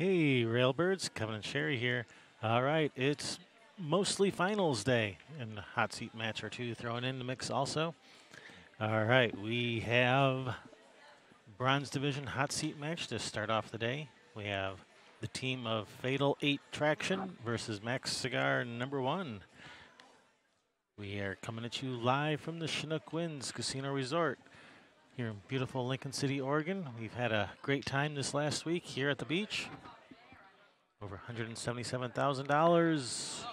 Hey, Railbirds, Kevin and Sherry here. All right, it's mostly finals day, and a hot seat match or two thrown in the mix also. All right, we have bronze division hot seat match to start off the day. We have the team of Fatal 8 Traction versus Max Cigar #1. We are coming at you live from the Chinook Winds Casino Resort here in beautiful Lincoln City, Oregon. We've had a great time this last week here at the beach. Over $177,000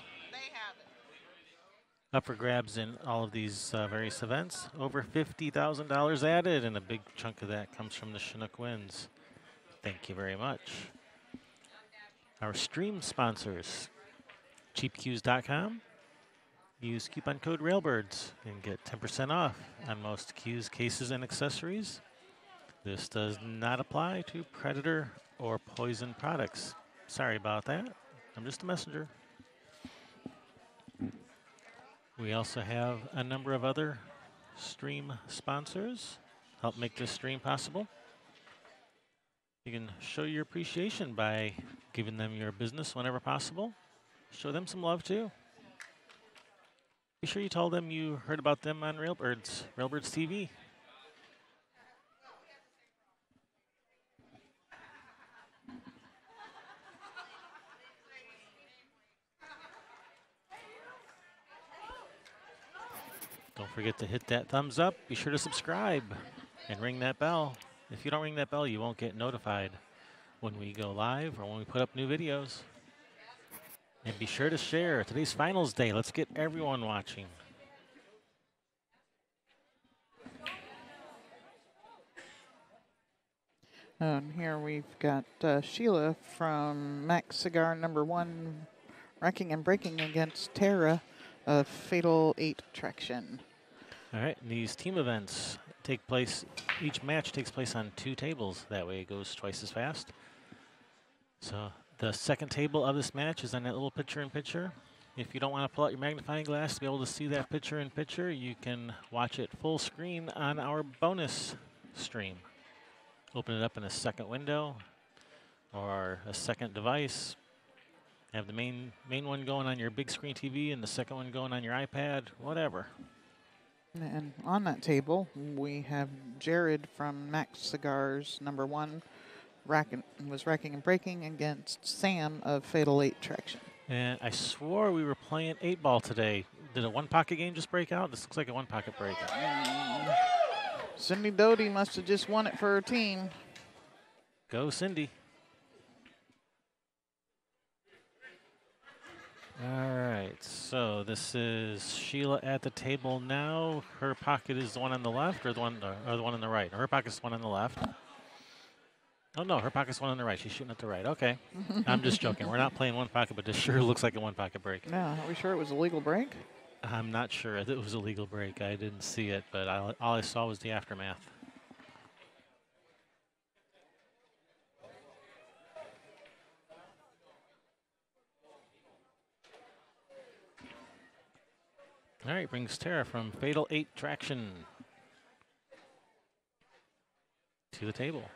up for grabs in all of these various events. Over $50,000 added, and a big chunk of that comes from the Chinook Winds. Thank you very much. Our stream sponsors, cheapcues.com. Use coupon code Railbirds and get 10% off on most cues, cases, and accessories. This does not apply to Predator or Poison products. Sorry about that. I'm just a messenger. We also have a number of other stream sponsors help make this stream possible. You can show your appreciation by giving them your business whenever possible. Show them some love too. Be sure you tell them you heard about them on Railbirds TV. Don't forget to hit that thumbs up. Be sure to subscribe and ring that bell. If you don't ring that bell, you won't get notified when we go live or when we put up new videos. And be sure to share. Today's finals day. Let's get everyone watching. And here we've got Sheila from Max Cigar #1, racking and breaking against Tara of Fatal 8 Traction. All right, and these team events take place, each match takes place on 2 tables. That way it goes twice as fast. So the second table of this match is on that little picture-in-picture. If you don't want to pull out your magnifying glass to be able to see that picture-in-picture, you can watch it full screen on our bonus stream. Open it up in a second window or a second device. Have the main one going on your big screen TV and the second one going on your iPad, whatever. And on that table, we have Jared from Max Cigars #1, racking and breaking against Sam of Fatal 8 Traction. And I swore we were playing 8-ball today. Did a one-pocket game just break out? This looks like a one-pocket break. Cindy Doty must have just won it for her team. Go, Cindy. All right, so this is Sheila at the table now. Her pocket is the one on the left, or the one on the right. Her pocket's the one on the left. Oh no, her pocket's the one on the right. She's shooting at the right. Okay, I'm just joking. We're not playing one pocket, but this sure looks like a one pocket break. Yeah, are we sure it was a legal break? I'm not sure if it was a legal break. I didn't see it, but all I saw was the aftermath. All right, brings Tara from Fatal 8 Traction to the table.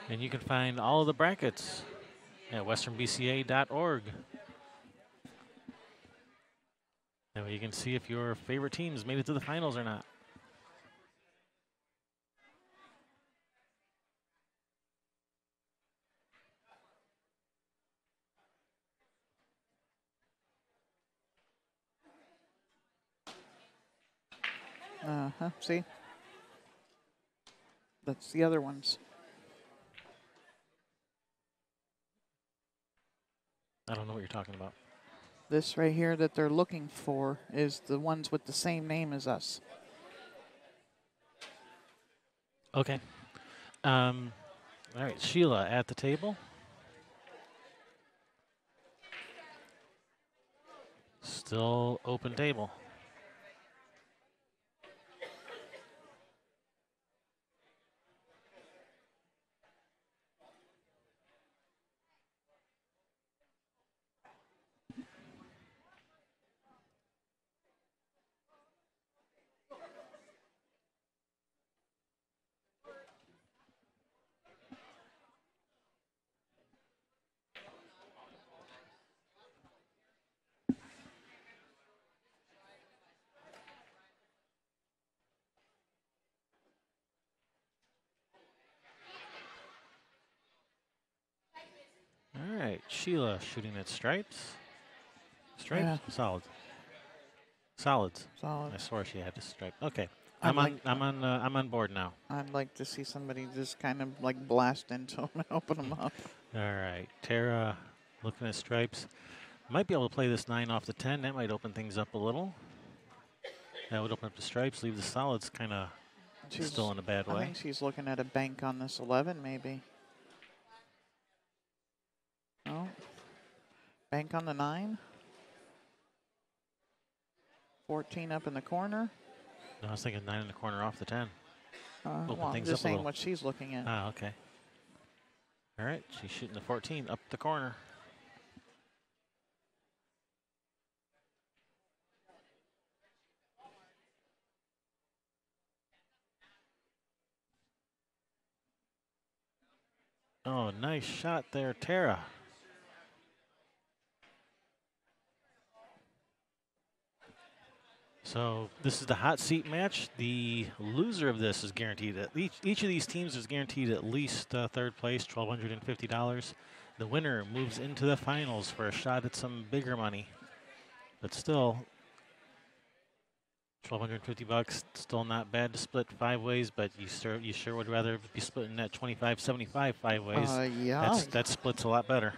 And you can find all of the brackets at westernbca.org. That way you can see if your favorite teams made it to the finals or not. See? That's the other ones. I don't know what you're talking about. This right here that they're looking for is the ones with the same name as us. Okay. All right, Sheila at the table. Still open table. right, Sheila shooting at stripes. Stripes? Yeah. Solids. Solids. Solid. I swore she had to stripe. Okay. I'd like, I'm on board now. I'd like to see somebody just kind of like blast into them and open them up. All right. Tara looking at stripes. Might be able to play this 9 off the 10. That might open things up a little. That would open up the stripes, leave the solids kind of still in a bad I way. think she's looking at a bank on this 11, maybe. Oh, bank on the 9. 14 up in the corner. No, I was thinking 9 in the corner off the 10. Open Well, I'm things just up a saying little. what she's looking at. Ah, okay. All right, she's shooting the 14 up the corner. Oh, nice shot there, Tara. So this is the hot seat match. The loser of this is guaranteed each of these teams is guaranteed at least third place, $1,250. The winner moves into the finals for a shot at some bigger money, but still, $1,250. Still not bad to split 5 ways, but you sure would rather be splitting that 25-75 5 ways. Yeah. That splits a lot better.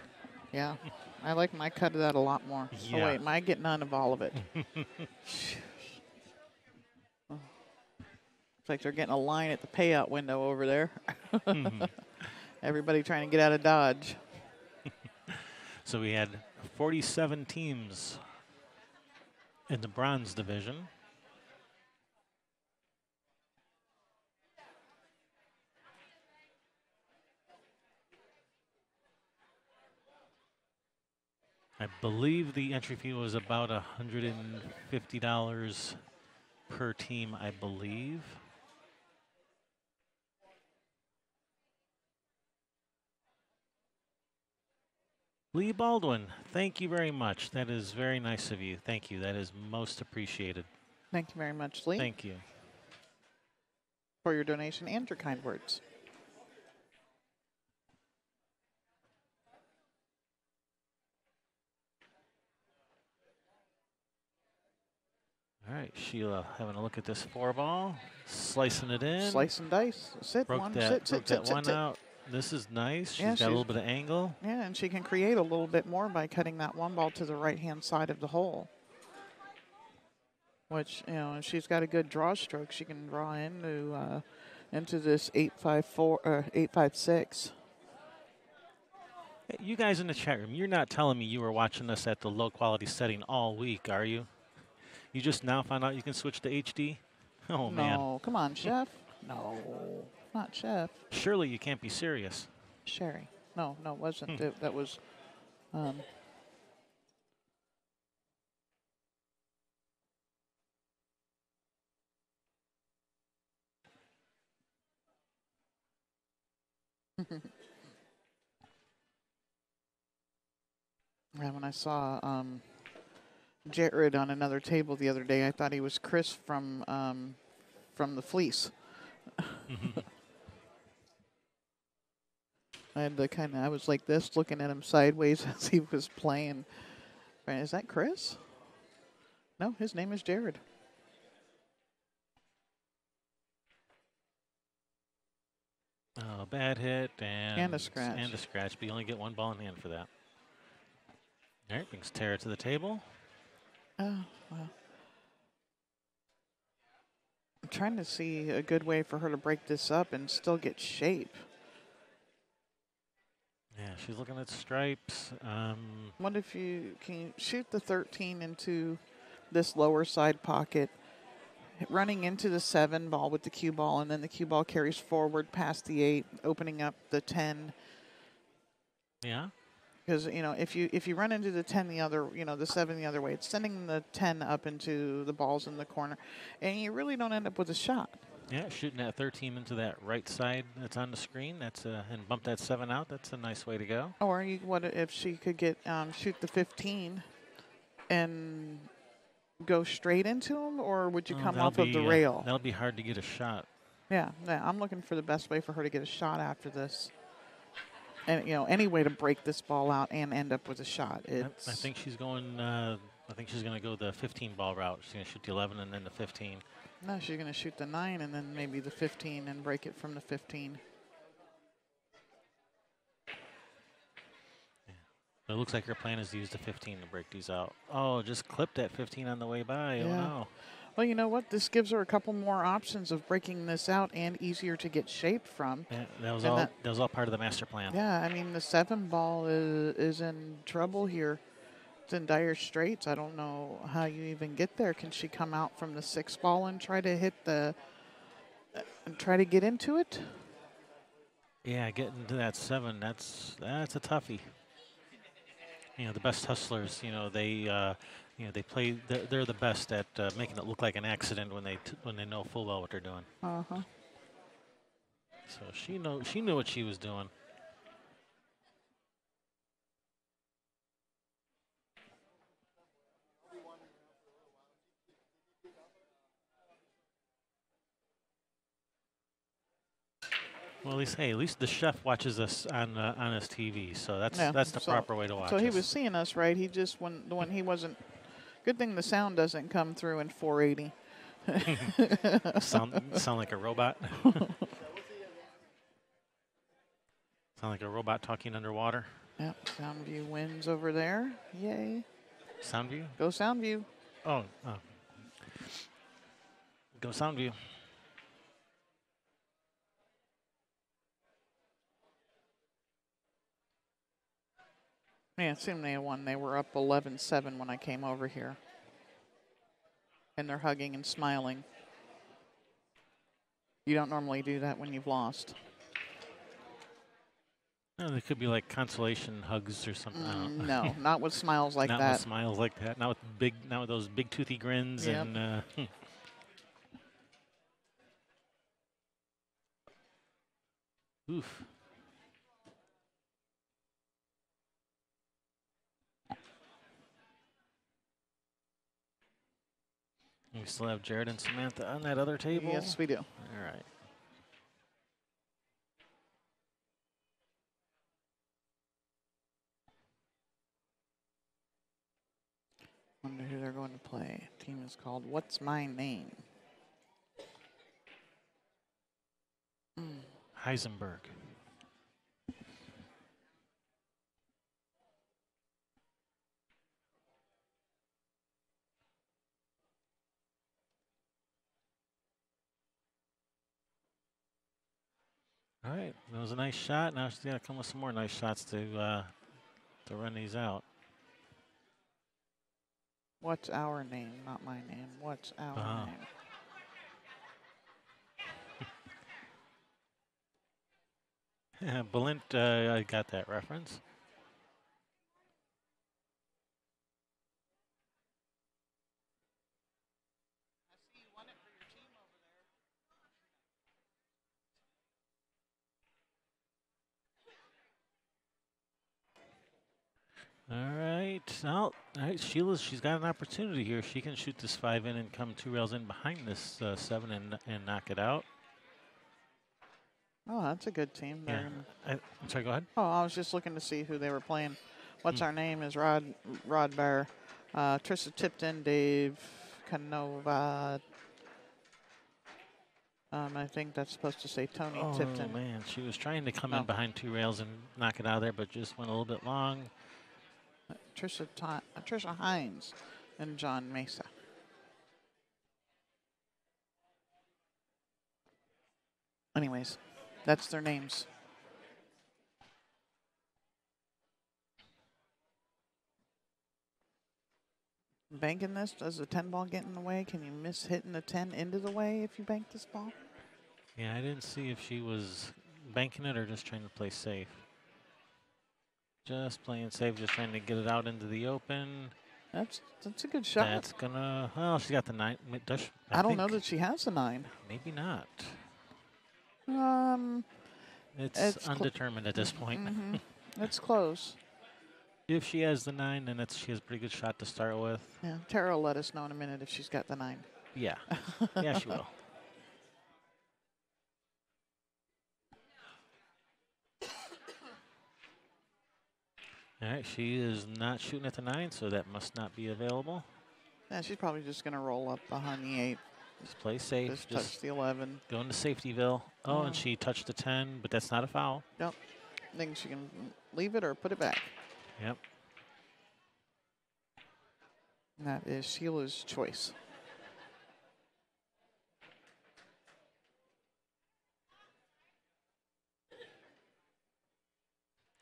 Yeah. I like my cut of that a lot more. Yeah. Oh, wait, I get none of all of it. It's like they're getting a line at the payout window over there. Everybody trying to get out of Dodge. So we had 47 teams in the bronze division. I believe the entry fee was about $150 per team, I believe. Lee Baldwin, thank you very much. That is very nice of you. Thank you. That is most appreciated. Thank you very much, Lee, Thank you. for your donation and your kind words. All right, Sheila having a look at this 4-ball, slicing it in. Slice and dice. Sit Broke one. that, Sit. one out. This is nice. Yeah, She's got a little bit of angle. Yeah, and she can create a little bit more by cutting that 1 ball to the right-hand side of the hole. Which, you know, if she's got a good draw stroke, she can draw into this 854 856. Hey, you guys in the chat room, you're not telling me you were watching us at the low quality setting all week, are you? You just now found out you can switch to HD? Oh, man. No, come on, Chef. No, not Chef. Surely you can't be serious. Sherry. No, it wasn't. That was. Yeah, when I saw Jared on another table the other day, I thought he was Chris from the Fleece. I was like this, looking at him sideways as he was playing. Right, is that Chris? No, his name is Jared. Oh, bad hit And a scratch. And a scratch, but you only get 1 ball in hand for that. All right, brings Tara to the table. Oh, well. I'm trying to see a good way for her to break this up and still get shape. Yeah, she's looking at stripes. What if you can shoot the 13 into this lower side pocket, running into the 7 ball with the cue ball, and then the cue ball carries forward past the 8, opening up the 10. Yeah. Because, you know, if you run into the 10 the other, you know, the 7 the other way, it's sending the 10 up into the balls in the corner, and you really don't end up with a shot. Yeah, shooting that 13 into that right side that's on the screen. That's and bump that 7 out. That's a nice way to go. Or what if she could get shoot the 15 and go straight into him, or would you come off of the rail? That'll be hard to get a shot. Yeah, I'm looking for the best way for her to get a shot after this. and any way to break this ball out and end up with a shot. I think she's going. I think she's going to go the 15 ball route. She's going to shoot the 11 and then the 15. No, she's going to shoot the 9 and then maybe the 15 and break it from the 15. It looks like her plan is to use the 15 to break these out. Oh, just clipped that 15 on the way by. Yeah. Oh, no. Well, you know what? This gives her a couple more options of breaking this out and easier to get shaped from. Yeah, that was all part of the master plan. Yeah, I mean, the 7 ball is in trouble here. It's in dire straits. I don't know how you even get there. Can she come out from the 6 ball and try to hit and try to get into it? Yeah, getting to that 7, that's a toughie. The best hustlers, they play. They're the best at making it look like an accident when they know full well what they're doing. So she knew what she was doing. Well, at least the chef watches us on his TV, so that's the proper way to watch. So he was seeing us, right? He just when he wasn't. Good thing the sound doesn't come through in 480. sound like a robot. Sound like a robot talking underwater. Yep, Soundview wins over there. Yay. Soundview? Go Soundview. Oh. Go Soundview. Yeah, assume they won. They were up 11-7 when I came over here. And they're hugging and smiling. You don't normally do that when you've lost. No, they could be like consolation hugs or something. No, not with smiles like not that. Not with smiles like that. Not with those big toothy grins. Yep. And oof. We still have Jared and Samantha on that other table? Yes, we do. All right. Wonder who they're going to play. Team is called What's My Name? Heisenberg. All right, that was a nice shot. Now she's got to come with some more nice shots to run these out. What's our name? Not my name. What's our name? Balint, I got that reference. All right, she's got an opportunity here. She can shoot this 5 in and come 2 rails in behind this 7 and knock it out. Oh, that's a good team. Yeah. I'm sorry, go ahead. Oh, I was just looking to see who they were playing. What's our name is Rod Bear, Trista Tipton, Dave Canova. I think that's supposed to say Tony Tipton. Oh, man. She was trying to come in behind 2 rails and knock it out of there, but just went a little bit long. Trisha Hines and John Mesa. Anyways, that's their names. Banking this, does the 10 ball get in the way? Can you miss hitting the 10 into the way if you bank this ball? Yeah, I didn't see if she was banking it or just trying to play safe. Just playing safe, just trying to get it out into the open. That's a good shot. That's gonna. Well, she got the 9. I don't know that she has the 9. Maybe not. It's undetermined at this point. It's close. If she has the 9, then she has a pretty good shot to start with. Yeah, Tara will let us know in a minute if she's got the 9. Yeah, yeah, she will. All right, she is not shooting at the 9, so that must not be available. Yeah, she's probably just going to roll up behind the 8. Just play safe. Just touch the 11. Go into Safetyville. Oh, and she touched the 10, but that's not a foul. Yep. I think she can leave it or put it back. Yep. And that is Sheila's choice.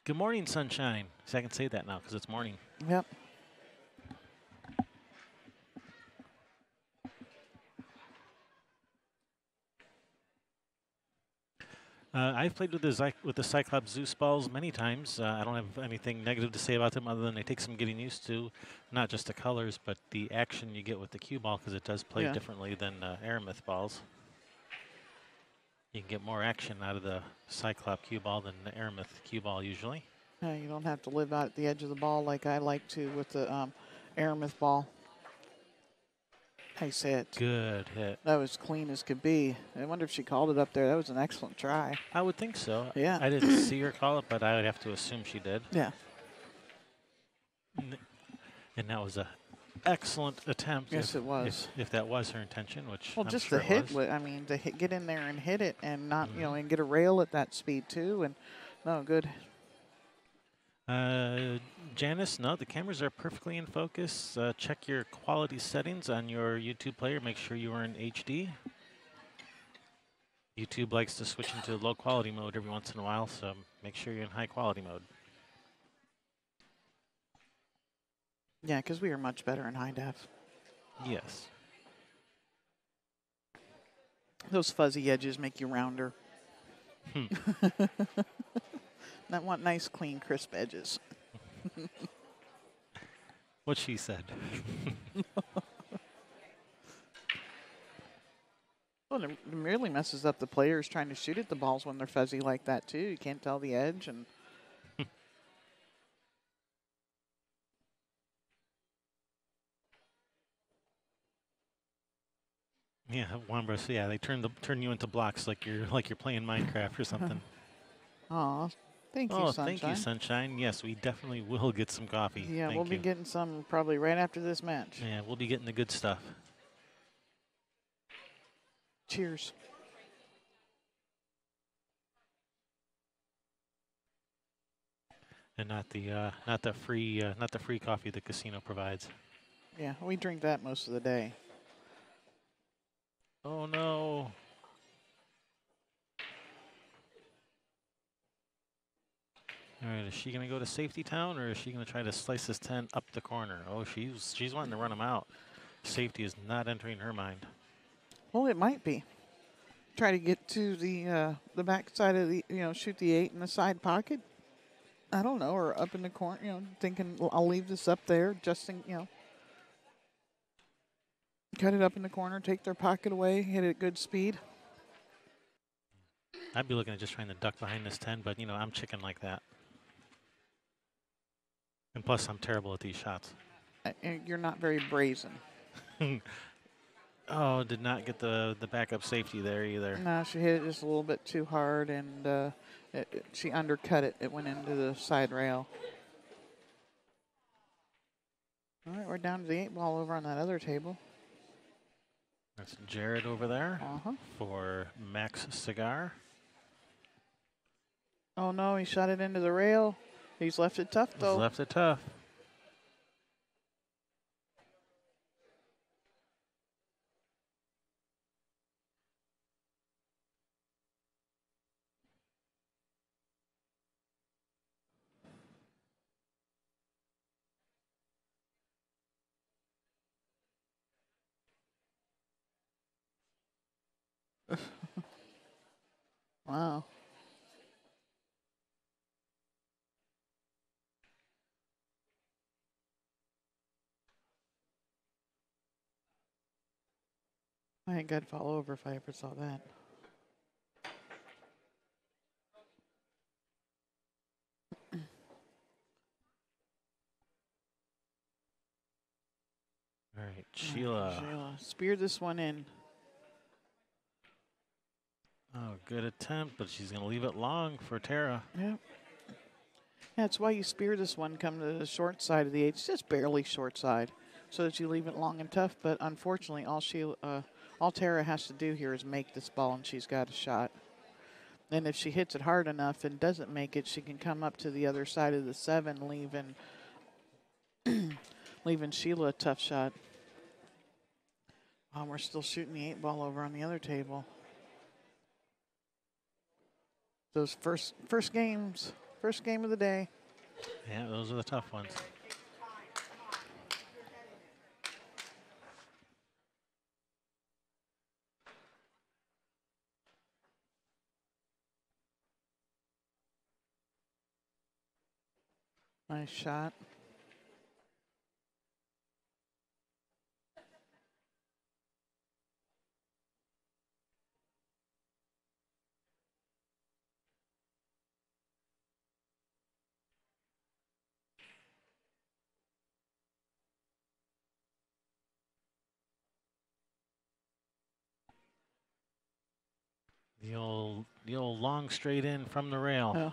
Good morning, sunshine. So I can say that now because it's morning. Yep. I've played with the Cyclops Zeus balls many times. I don't have anything negative to say about them other than they take some getting used to, not just the colors, but the action you get with the cue ball because it does play differently than Aramith balls. You can get more action out of the Cyclops cue ball than the Aramith cue ball usually. Yeah, you don't have to live out at the edge of the ball like I like to with the Aramith ball. Nice hit. Good hit. That was clean as could be. I wonder if she called it up there. That was an excellent try. I would think so. Yeah. I didn't see her call it, but I would have to assume she did. Yeah. And that was an excellent attempt. Yes, it was. If that was her intention, which well, I'm just sure the it hit. was. I mean, to get in there and hit it and not, and get a rail at that speed too. And no, good. Janice, no, the cameras are perfectly in focus. Check your quality settings on your YouTube player. Make sure you are in HD. YouTube likes to switch into low quality mode every once in a while, so make sure you're in high quality mode. Yeah, because we are much better in high def. Yes. Those fuzzy edges make you rounder. I want nice, clean, crisp edges. What she said. Well, it really messes up the players trying to shoot at the balls when they're fuzzy like that, too. You can't tell the edge. And Yeah, Wambras, yeah, they turn you into blocks like you're playing Minecraft or something. Aw, thank you, Oh, Sunshine. thank you, Sunshine. Yes, we definitely will get some coffee. Yeah, Thank we'll be you. getting some probably right after this match. Yeah, we'll be getting the good stuff. Cheers. And not the free coffee the casino provides. Yeah, we drink that most of the day. Oh no. All right, is she gonna go to safety town or is she gonna try to slice this 10 up the corner? Oh, she's wanting to run him out. Safety is not entering her mind. Well, it might be. Try to get to the back side of the, shoot the 8 in the side pocket. I don't know, or up in the corner, thinking, well, I'll leave this up there just in, cut it up in the corner, take their pocket away, hit it at good speed. I'd be looking at just trying to duck behind this 10, but, I'm chicken like that. And plus, I'm terrible at these shots. You're not very brazen. Oh, did not get the backup safety there either. No, she hit it just a little bit too hard, and she undercut it. It went into the side rail. All right, we're down to the 8 ball over on that other table. That's Jared over there for Max Cigar. Oh, no, he shot it into the rail. He's left it tough, though. He's left it tough. Wow. I think I'd fall over if I ever saw that. All right, Sheila. Spear this one in. Oh, good attempt, but she's going to leave it long for Tara. Yep. That's why you spear this one, come to the short side of the 8. It's just barely short side, so that you leave it long and tough. But unfortunately, all Tara has to do here is make this ball, and she's got a shot. And if she hits it hard enough and doesn't make it, she can come up to the other side of the 7, leaving Sheila a tough shot. Oh, we're still shooting the 8 ball over on the other table. Those first game of the day. Yeah, those are the tough ones. Nice shot. The old long straight in from the rail. Oh.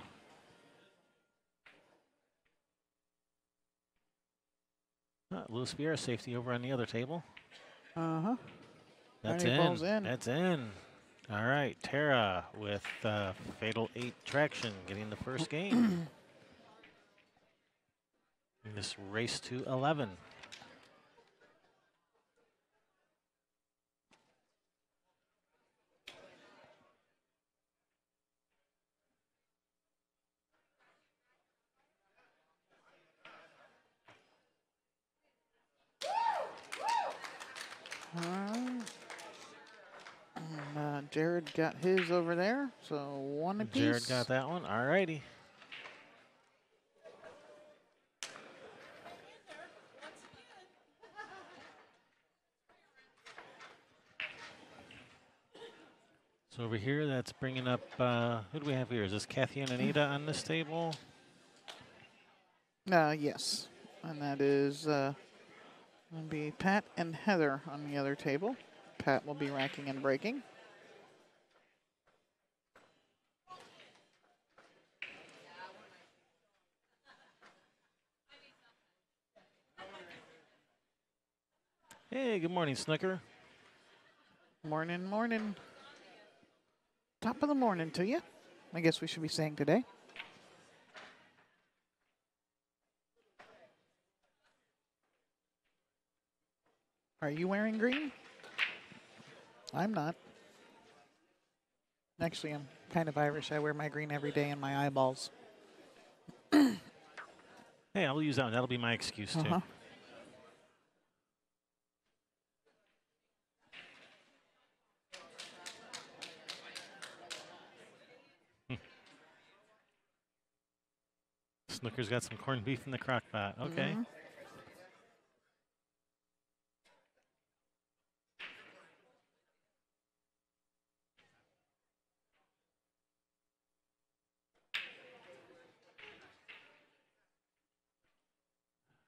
Louis Vieira safety over on the other table. Uh-huh. That's Ball's in. That's in. All right, Tara with fatal 8 traction, getting the first game. In this race to 11. Jared got his over there, so 1 apiece. Jared got that one. All righty. So over here, that's bringing up, who do we have here? Is this Kathy and Anita on this table? Yes. And that is going to be Pat and Heather on the other table. Pat will be racking and breaking. Hey, good morning, Snooker. Morning, morning. Top of the morning to you, I guess we should be saying today. Are you wearing green? I'm not. Actually, I'm kind of Irish. I wear my green every day in my eyeballs. Hey, I'll use that one. That'll be my excuse, too. Snooker's got some corned beef in the crock pot. Okay.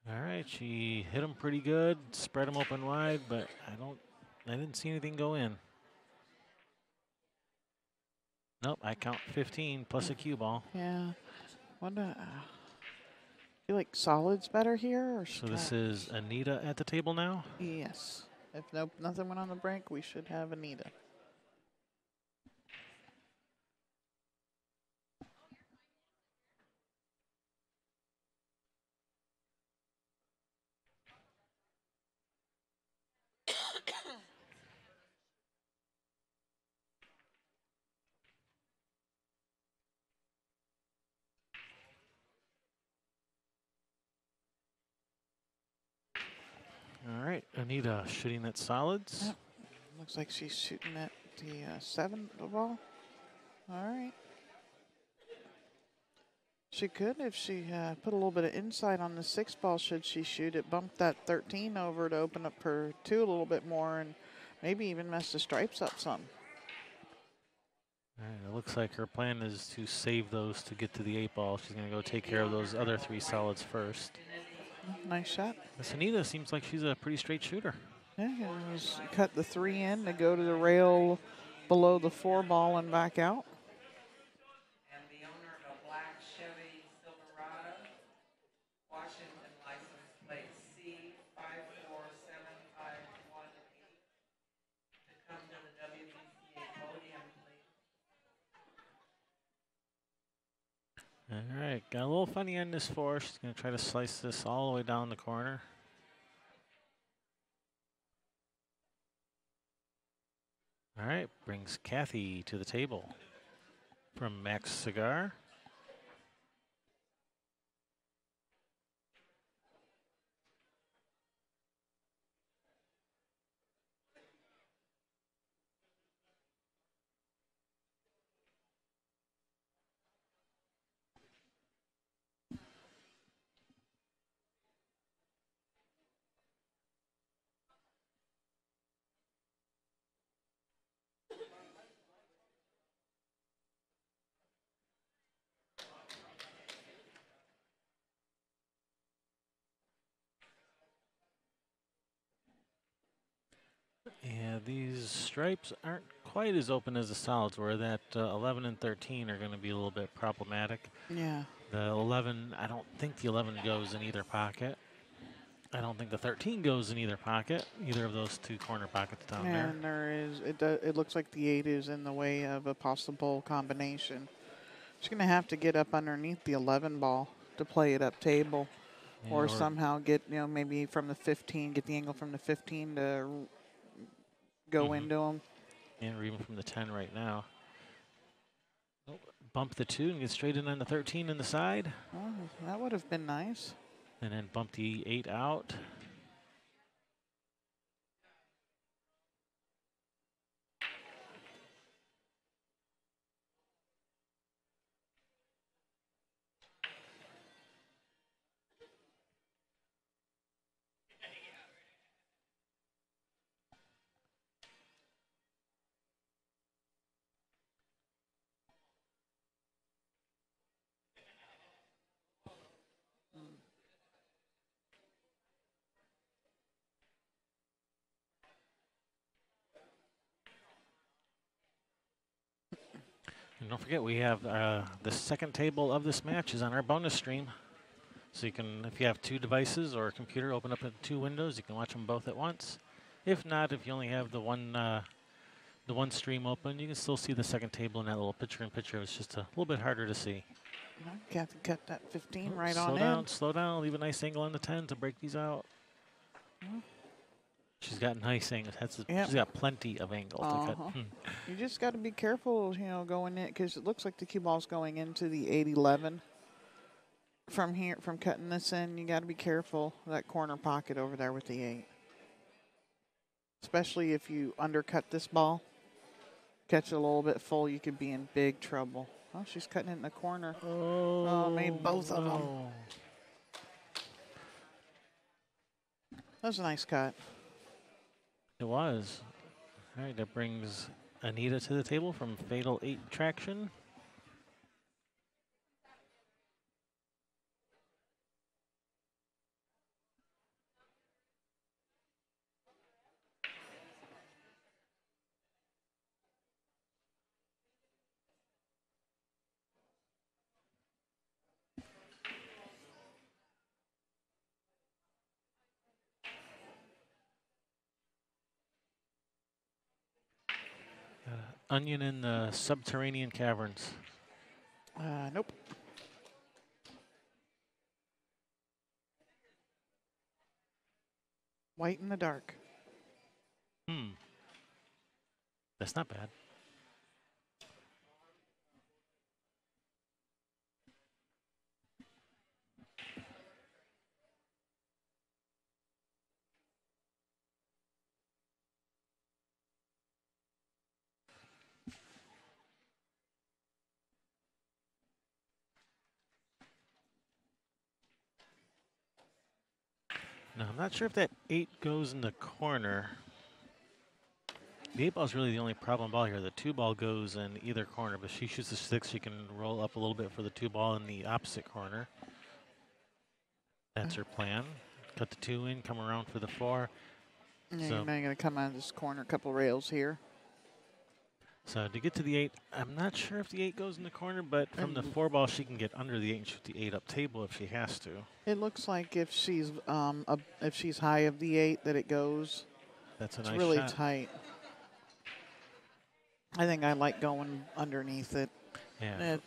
All right, she hit him pretty good, spread him open wide, but I didn't see anything go in. Nope, I count 15 plus a cue ball. Yeah. You like solids better here? Or so this is Anita at the table now? Yes. If nothing went on the break, we should have Anita. All right, Anita shooting at solids. Yep. Looks like she's shooting at the 7 ball. All right. She could if she put a little bit of inside on the 6 ball. Should she shoot it, bump that 13 over to open up her 2 a little bit more, and maybe even mess the stripes up some. All right, it looks like her plan is to save those to get to the 8 ball. She's going to go take care of those other 3 solids first. Nice shot. This Anita seems like she's a pretty straight shooter. Yeah, just cut the 3 in to go to the rail below the 4 ball and back out. got a little funny on this 4. She's going to try to slice this all the way down the corner. All right, brings Kathy to the table from Max Cigar. Yeah, these stripes aren't quite as open as the solids, where that 11 and 13 are going to be a little bit problematic. Yeah. The 11, I don't think the 11 goes in either pocket. I don't think the 13 goes in either pocket, either of those 2 corner pockets down there. And there is, it looks like the 8 is in the way of a possible combination. She's going to have to get up underneath the 11 ball to play it up table. Yeah, Or somehow get, maybe from the 15, get the angle from the 15 to go into them. and or even from the 10 right now. Oh, bump the 2 and get straight in on the 13 in the side. Oh, that would have been nice. And then bump the 8 out. And don't forget, we have the second table of this match is on our bonus stream. So you can, if you have 2 devices or a computer, open up 2 windows. You can watch them both at once. If not, if you only have the one stream open, you can still see the second table in that little picture-in-picture. It's just a little bit harder to see. Kathy cut that 15 right slow on down, in. Slow down. Leave a nice angle on the 10 to break these out. She's got nice angles. She's got plenty of angle to cut. You just got to be careful, going in, because it looks like the cue ball's going into the 8-11. From here, from cutting this in, you got to be careful that corner pocket over there with the 8. Especially if you undercut this ball, catch it a little bit full, you could be in big trouble. Oh, she's cutting it in the corner. Oh, made both of them. That was a nice cut. It was. All right, that brings Anita to the table from Fatal 8 Traction. Onion in the subterranean caverns. Nope. White in the dark. That's not bad. Now, I'm not sure if that 8 goes in the corner. The 8 ball is really the only problem ball here. The 2 ball goes in either corner, but she shoots the 6. She can roll up a little bit for the 2 ball in the opposite corner. That's her plan. Cut the 2 in, come around for the 4. Yeah, so, you're not going to come out of this corner, a couple rails here. So to get to the 8, I'm not sure if the 8 goes in the corner, but from the 4 ball, she can get under the 8 and shoot the 8 up table if she has to. It looks like if she's high of the 8, that it goes. That's a it's nice really shot. Tight. I think I like going underneath it. Yeah.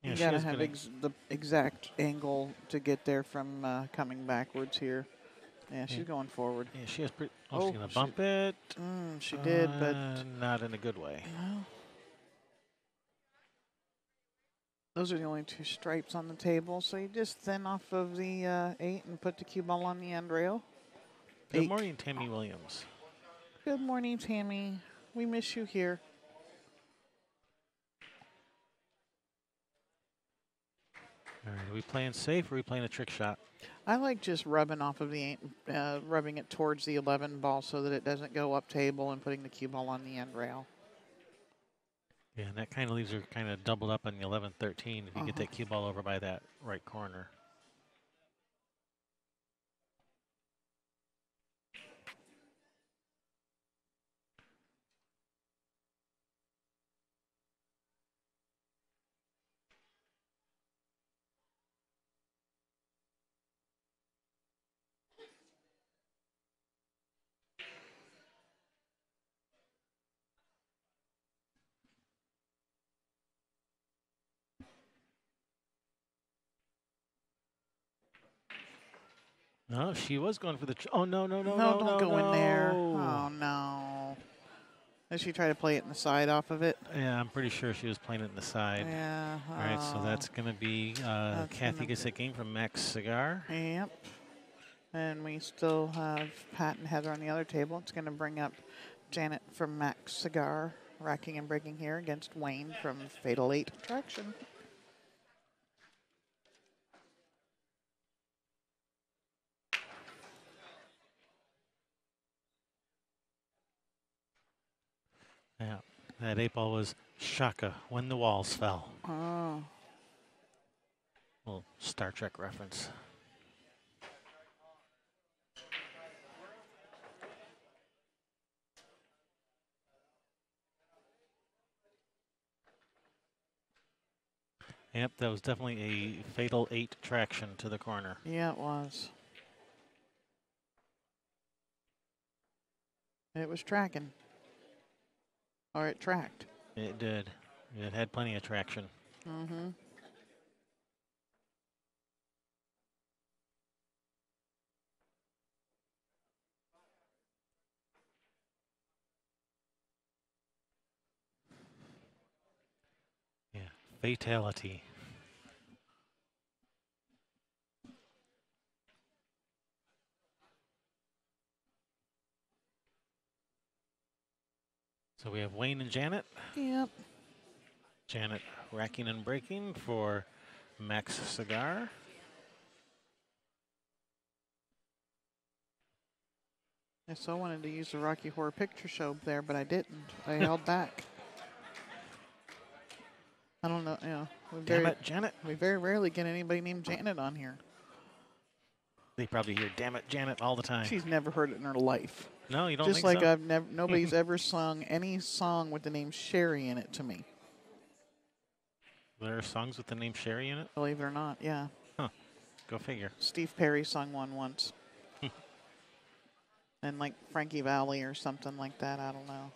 Yeah, You she gotta is have gonna. the exact angle to get there from coming backwards here. Yeah, Yeah, she's going forward. yeah, she has pretty. Oh, she's Oh, gonna bump it. she did, but Not in a good way. no. Those are the only two stripes on the table, so you just thin off of the 8 and put the cue ball on the end rail. Good 8. morning, Tammy Williams. Good morning, Tammy. We miss you here. All right, are we playing safe or are we playing a trick shot? I like just rubbing off of the 8, rubbing it towards the 11 ball so that it doesn't go up table and putting the cue ball on the end rail. Yeah, and that kind of leaves her kind of doubled up on the 11-13 if you get that cue ball over by that right corner. No, she was going for the. Oh, no, no, no, No, no, don't no, go in there. no. Oh, no. Did she try to play it in the side off of it? Yeah, I'm pretty sure she was playing it in the side. Yeah. All right, so that's going to be Kathy gets that game from Max Cigar. Yep. And we still have Pat and Heather on the other table. It's going to bring up Janet from Max Cigar, racking and breaking here against Wayne from Fatal 8 Attraction. Yeah, that 8 ball was Shaka when the walls fell. Oh. Little Star Trek reference. Yep, that was definitely a Fatal 8 traction to the corner. Yeah, it was. It was tracking. Or it tracked. It did. It had plenty of traction. Mm-hmm. Yeah, fatality. So we have Wayne and Janet. Yep. Janet racking and breaking for Max Cigar. I so wanted to use the Rocky Horror Picture Show there, but I didn't. I held back. I don't know. Yeah. Damn it, Janet. We very rarely get anybody named Janet on here. They probably hear "Damn it, Janet" all the time. She's never heard it in her life. No, you don't Just think like so? I've never, nobody's ever sung any song with the name Sherry in it to me. There are songs with the name Sherry in it? Believe it or not, yeah. Huh. Go figure. Steve Perry sung one once. And like Frankie Valli or something like that. I don't know.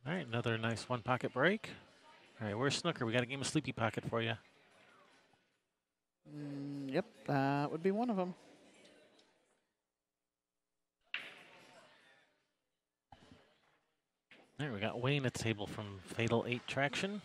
All right, another nice one pocket break. All right, where's Snooker? We got a game of Sleepy Pocket for you. Yep, that would be one of them. There, we got Wayne at the table from Fatal 8 Traction.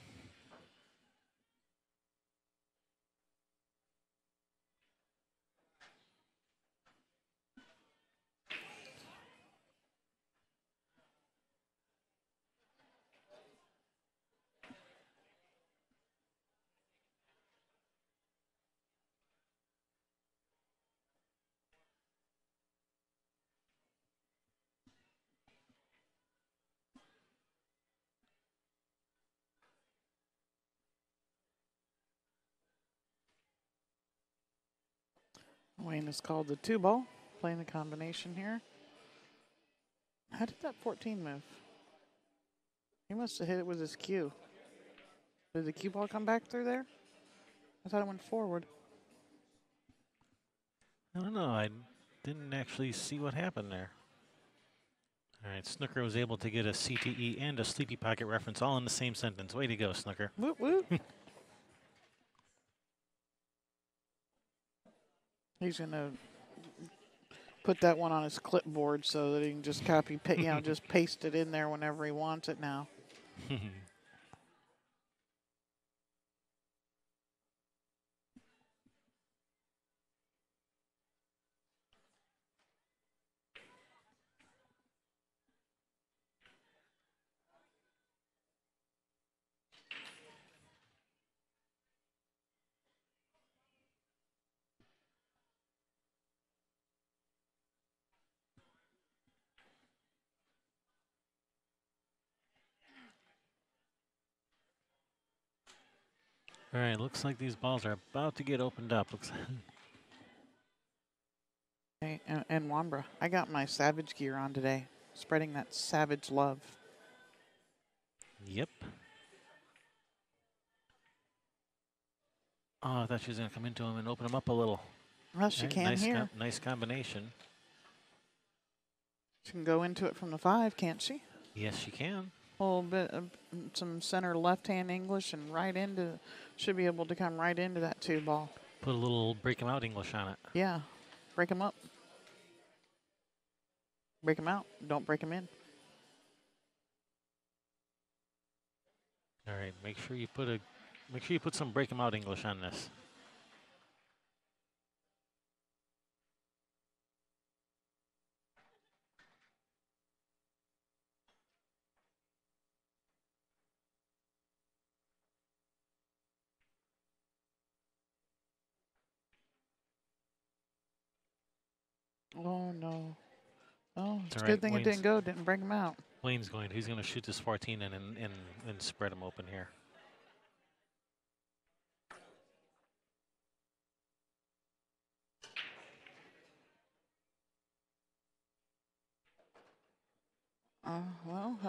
Wayne is called the 2-ball. Playing the combination here. How did that 14 move? He must have hit it with his cue. Did the cue ball come back through there? I thought it went forward. I don't know. I didn't actually see what happened there. All right, Snooker was able to get a CTE and a Sleepy Pocket reference all in the same sentence. Way to go, Snooker. Whoop, whoop. He's going to put that one on his clipboard so that he can just copy, just paste it in there whenever he wants it now. All right, looks like these balls are about to get opened up. Hey, and Wambra, I got my Savage gear on today, spreading that Savage love. Yep. Oh, I thought she was going to come into him and open him up a little. Well, she can nice here. Nice combination. She can go into it from the 5, can't she? Yes, she can. A little bit of some center left-hand English and right into, should be able to come right into that 2 ball. Put a little break him out English on it. Yeah, break them up. Break them out. Don't break them in. All right, make sure you put some break him out English on this. Oh, no. Oh, it's a all good right, thing it didn't go. Didn't break them out. Wayne's he's going to shoot this 14 and spread him open here. Well,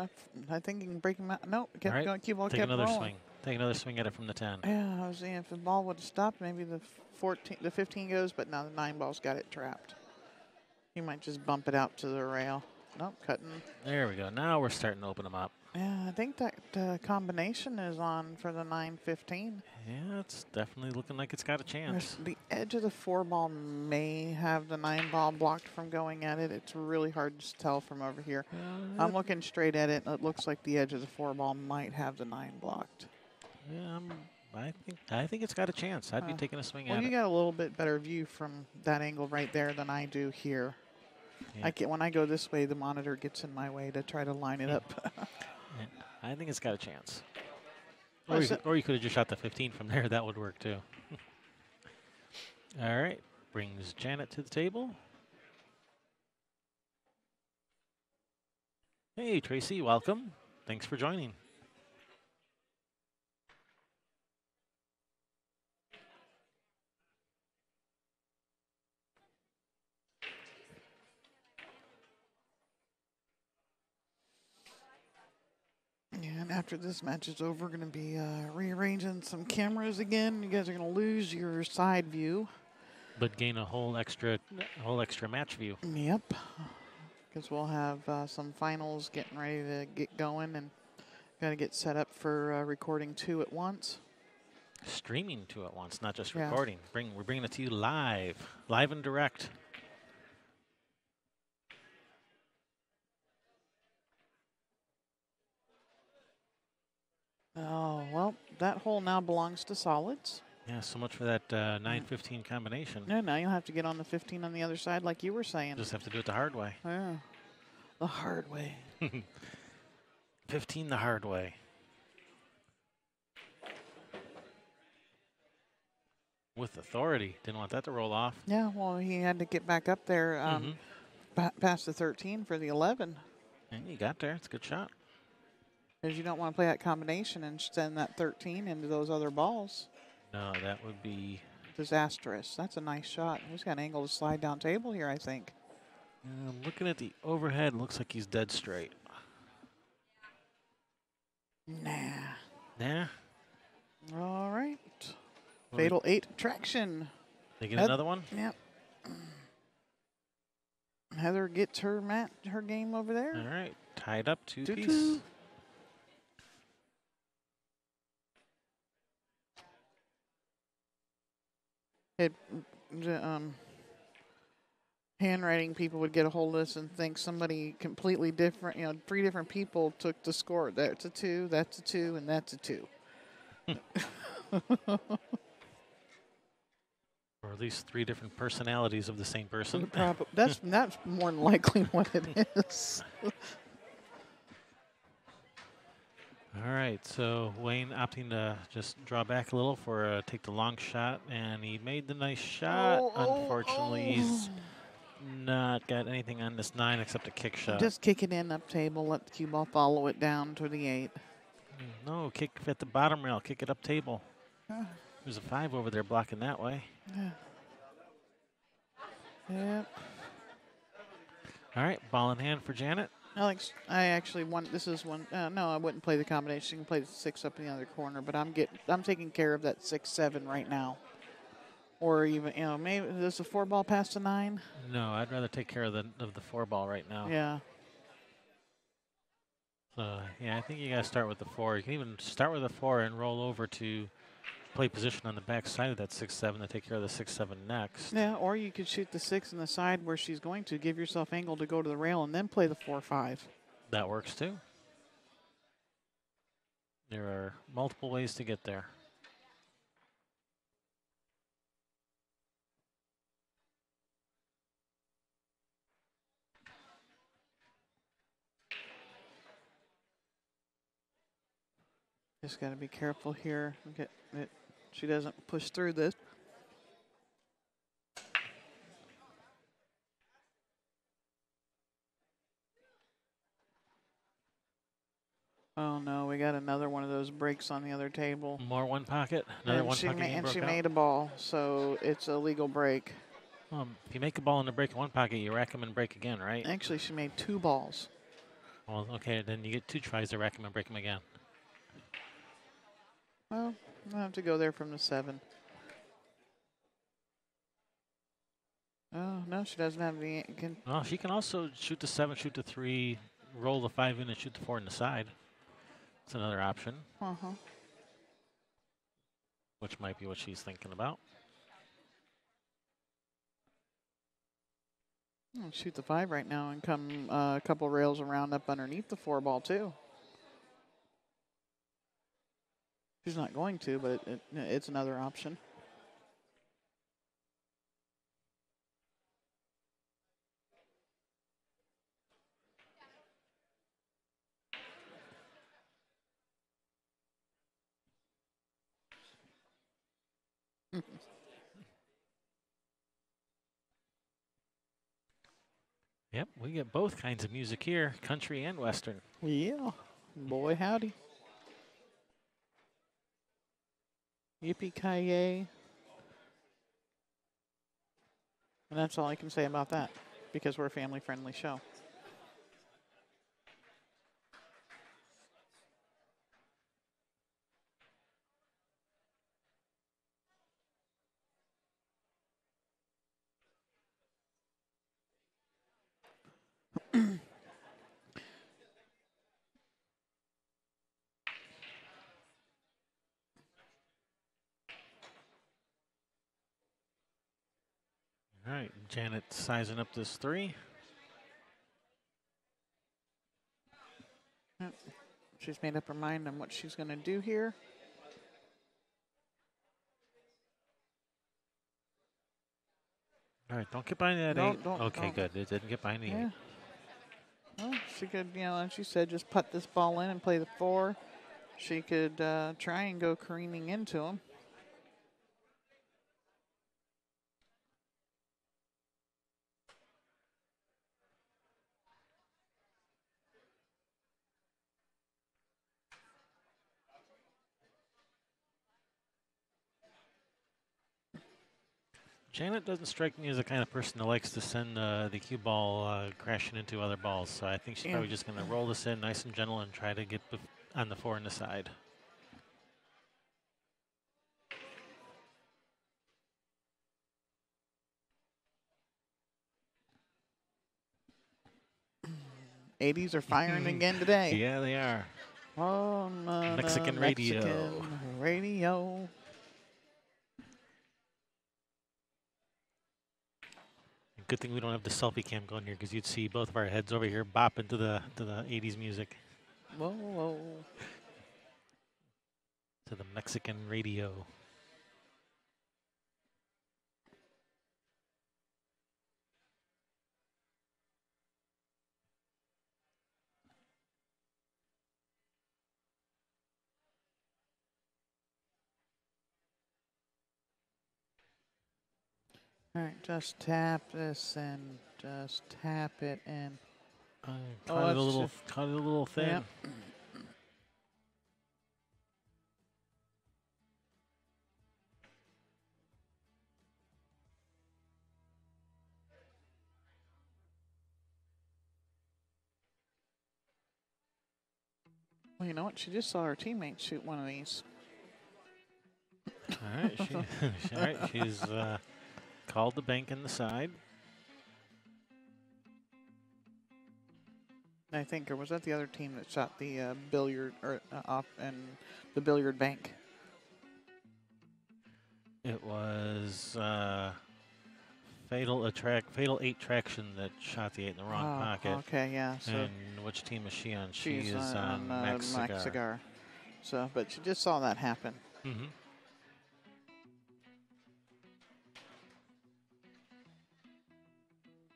I think you can break him out. No, kept right, going. Cue ball take kept another rolling. swing. Take another swing at it from the 10. Yeah, I was saying if the ball would have stopped, maybe the 15 goes, but now the 9 ball's got it trapped. You might just bump it out to the rail. Nope, cutting. There we go. Now we're starting to open them up. Yeah, I think that combination is on for the 9-15. Yeah, it's definitely looking like it's got a chance. The edge of the 4 ball may have the 9 ball blocked from going at it. It's really hard to tell from over here. I'm looking straight at it, and it looks like the edge of the 4 ball might have the 9 blocked. Yeah, I think it's got a chance. I'd be taking a swing at it. Well, you got a little bit better view from that angle right there than I do here. Yeah. When I go this way, the monitor gets in my way to try to line it up. Yeah, I think it's got a chance. Well, Or you could have just shot the 15 from there. That would work too. All right, brings Janet to the table. Hey, Tracy, welcome. Thanks for joining. And after this match is over, we're going to be rearranging some cameras again. You guys are going to lose your side view. But gain a whole extra match view. Yep. Because we'll have some finals getting ready to get going and got to get set up for recording 2 at once. Streaming 2 at once, not just Yeah. recording. We're bringing it to you live and direct. Oh, well, that hole now belongs to solids. Yeah, so much for that 9-15 combination. No, now you'll have to get on the 15 on the other side like you were saying. Just have to do it the hard way. Yeah, the hard way. 15 the hard way. With authority. Didn't want that to roll off. Yeah, well, he had to get back up there past the 13 for the 11. And you got there. It's a good shot. Because you don't want to play that combination and send that 13 into those other balls. No, that would be Disastrous. That's a nice shot. He's got an angle to slide down table here, I think. looking at the overhead, looks like he's dead straight. Nah. Nah. All right. Fatal 8 traction. They get another one? Yep. Heather gets her game over there. All right, tied up 2 2-2. piece. It, handwriting people would get a hold of us and think somebody completely different, 3 different people took the score. That's a 2, that's a 2, and that's a 2. Or at least 3 different personalities of the same person. That's more than likely what it is. All right, so Wayne opting to just draw back a little for take the long shot, and he made the nice shot. Unfortunately, he's not got anything on this 9 except a kick shot. Just kick it in up table, let the cue ball follow it down to the 8. No, kick at the bottom rail, kick it up table. There's a 5 over there blocking that way. Yep. All right, ball in hand for Janet. Alex, I actually want. This is one. No, I wouldn't play the combination. You can play the 6 up in the other corner, but I'm taking care of that 6-7 right now, or even maybe does the 4 ball pass the 9? No, I'd rather take care of the 4 ball right now. Yeah. So yeah, I think you gotta start with the 4. You can even start with the 4 and roll over to play position on the back side of that 6-7 to take care of the 6-7 next. Yeah, or you could shoot the 6 in the side where she's going to give yourself angle to go to the rail and then play the 4-5. That works too. There are multiple ways to get there. Just got to be careful here. She doesn't push through this. Oh no, we got another one of those breaks on the other table. More one pocket, another one pocket. And she made a ball, so it's a legal break. If you make a ball in the break in one pocket, you rack them and break again, right? Actually, she made 2 balls. Well, okay, then you get 2 tries to rack them and break them again. Well, I'll have to go there from the 7. Oh, no, she doesn't have the... Well, she can also shoot the 7, shoot the 3, roll the 5 in, and shoot the 4 in the side. That's another option. Which might be what she's thinking about. I'll shoot the 5 right now and come a couple rails around up underneath the 4 ball, too. She's not going to, but it's another option. Yep, we get both kinds of music here, country and western. Yeah, boy howdy. Yippee-ki-yay. And that's all I can say about that, because we're a family-friendly show. All right, Janet sizing up this 3. She's made up her mind on what she's going to do here. All right, don't get behind that 8. Okay, good. It didn't get behind the 8. Well, she could, and she said just put this ball in and play the 4. She could try and go careening into him. Janet doesn't strike me as the kind of person that likes to send the cue ball crashing into other balls. So I think she's probably just going to roll this in nice and gentle and try to get on the 4 in the side. 80s are firing again today. Yeah, they are. On Mexican radio. Mexican radio. Good thing we don't have the selfie cam going here, because you'd see both of our heads over here bopping to the 80s music. Whoa, whoa. To the Mexican radio. All right, just tap this and just tap it and. Caught it a little thin. Yep. Well, you know what? She just saw her teammate shoot one of these. All right, all right. She's called the bank in the side. I think, or was that the other team that shot the billiard or off and the billiard bank? It was Fatal 8 Traction that shot the 8 in the wrong pocket. Okay, yeah. So and which team is she on? she's She is on Max Cigar. Cigar. So, but she just saw that happen. Mm-hmm.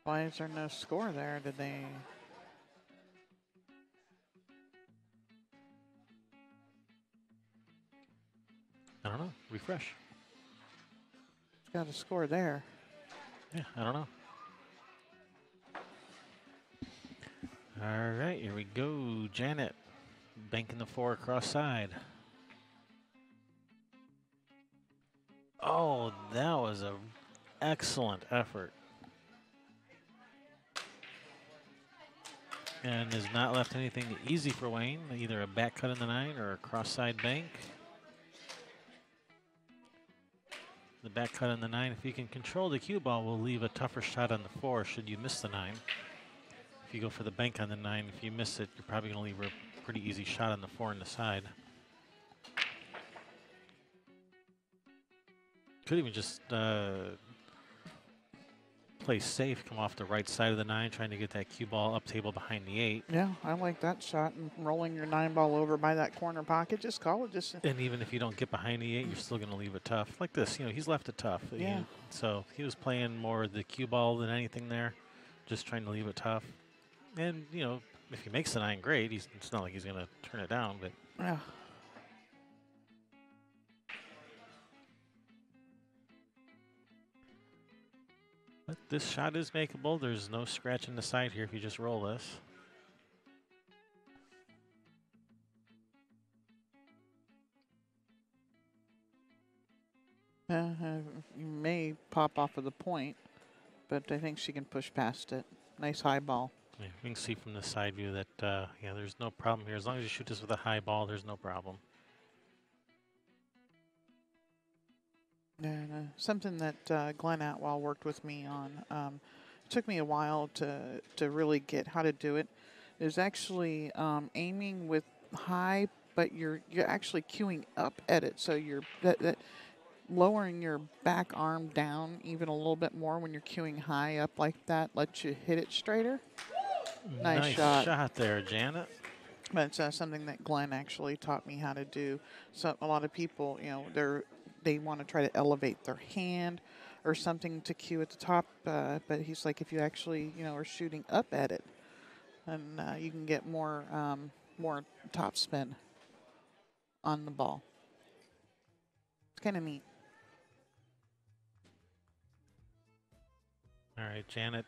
Why is there no score there? Did they? I don't know. Refresh. Got a score there. Yeah, I don't know. All right, here we go. Janet banking the 4 across side. Oh, that was an excellent effort. And has not left anything easy for Wayne, either a back cut in the 9 or a cross side bank. The back cut on the 9, if you can control the cue ball, will leave a tougher shot on the 4 should you miss the 9. If you go for the bank on the 9, if you miss it, you're probably going to leave a pretty easy shot on the 4 on the side. Could even just play safe, come off the right side of the 9, trying to get that cue ball up table behind the 8. Yeah, I like that shot. And rolling your 9 ball over by that corner pocket, just call it. And even if you don't get behind the 8, you're still going to leave it tough. Like this, he's left it tough. Yeah. So he was playing more the cue ball than anything there, just trying to leave it tough. And, if he makes the 9, great. It's not like he's going to turn it down, but. Yeah. But this shot is makeable. There's no scratch in the side here if you just roll this. You may pop off of the point, but I think she can push past it. Nice high ball. Yeah, we can see from the side view that, there's no problem here. As long as you shoot this with a high ball, there's no problem. And something that Glenn Atwell worked with me on. It took me a while to really get how to do it. Is actually aiming with high, but you're actually cueing up at it. So you're that lowering your back arm down even a little bit more when you're cueing high up like that lets you hit it straighter. Nice shot there, Janet. But it's something that Glenn actually taught me how to do. So a lot of people, they want to try to elevate their hand or something to cue at the top. But he's like, if you actually, are shooting up at it, and you can get more top spin on the ball. It's kind of neat. All right, Janet.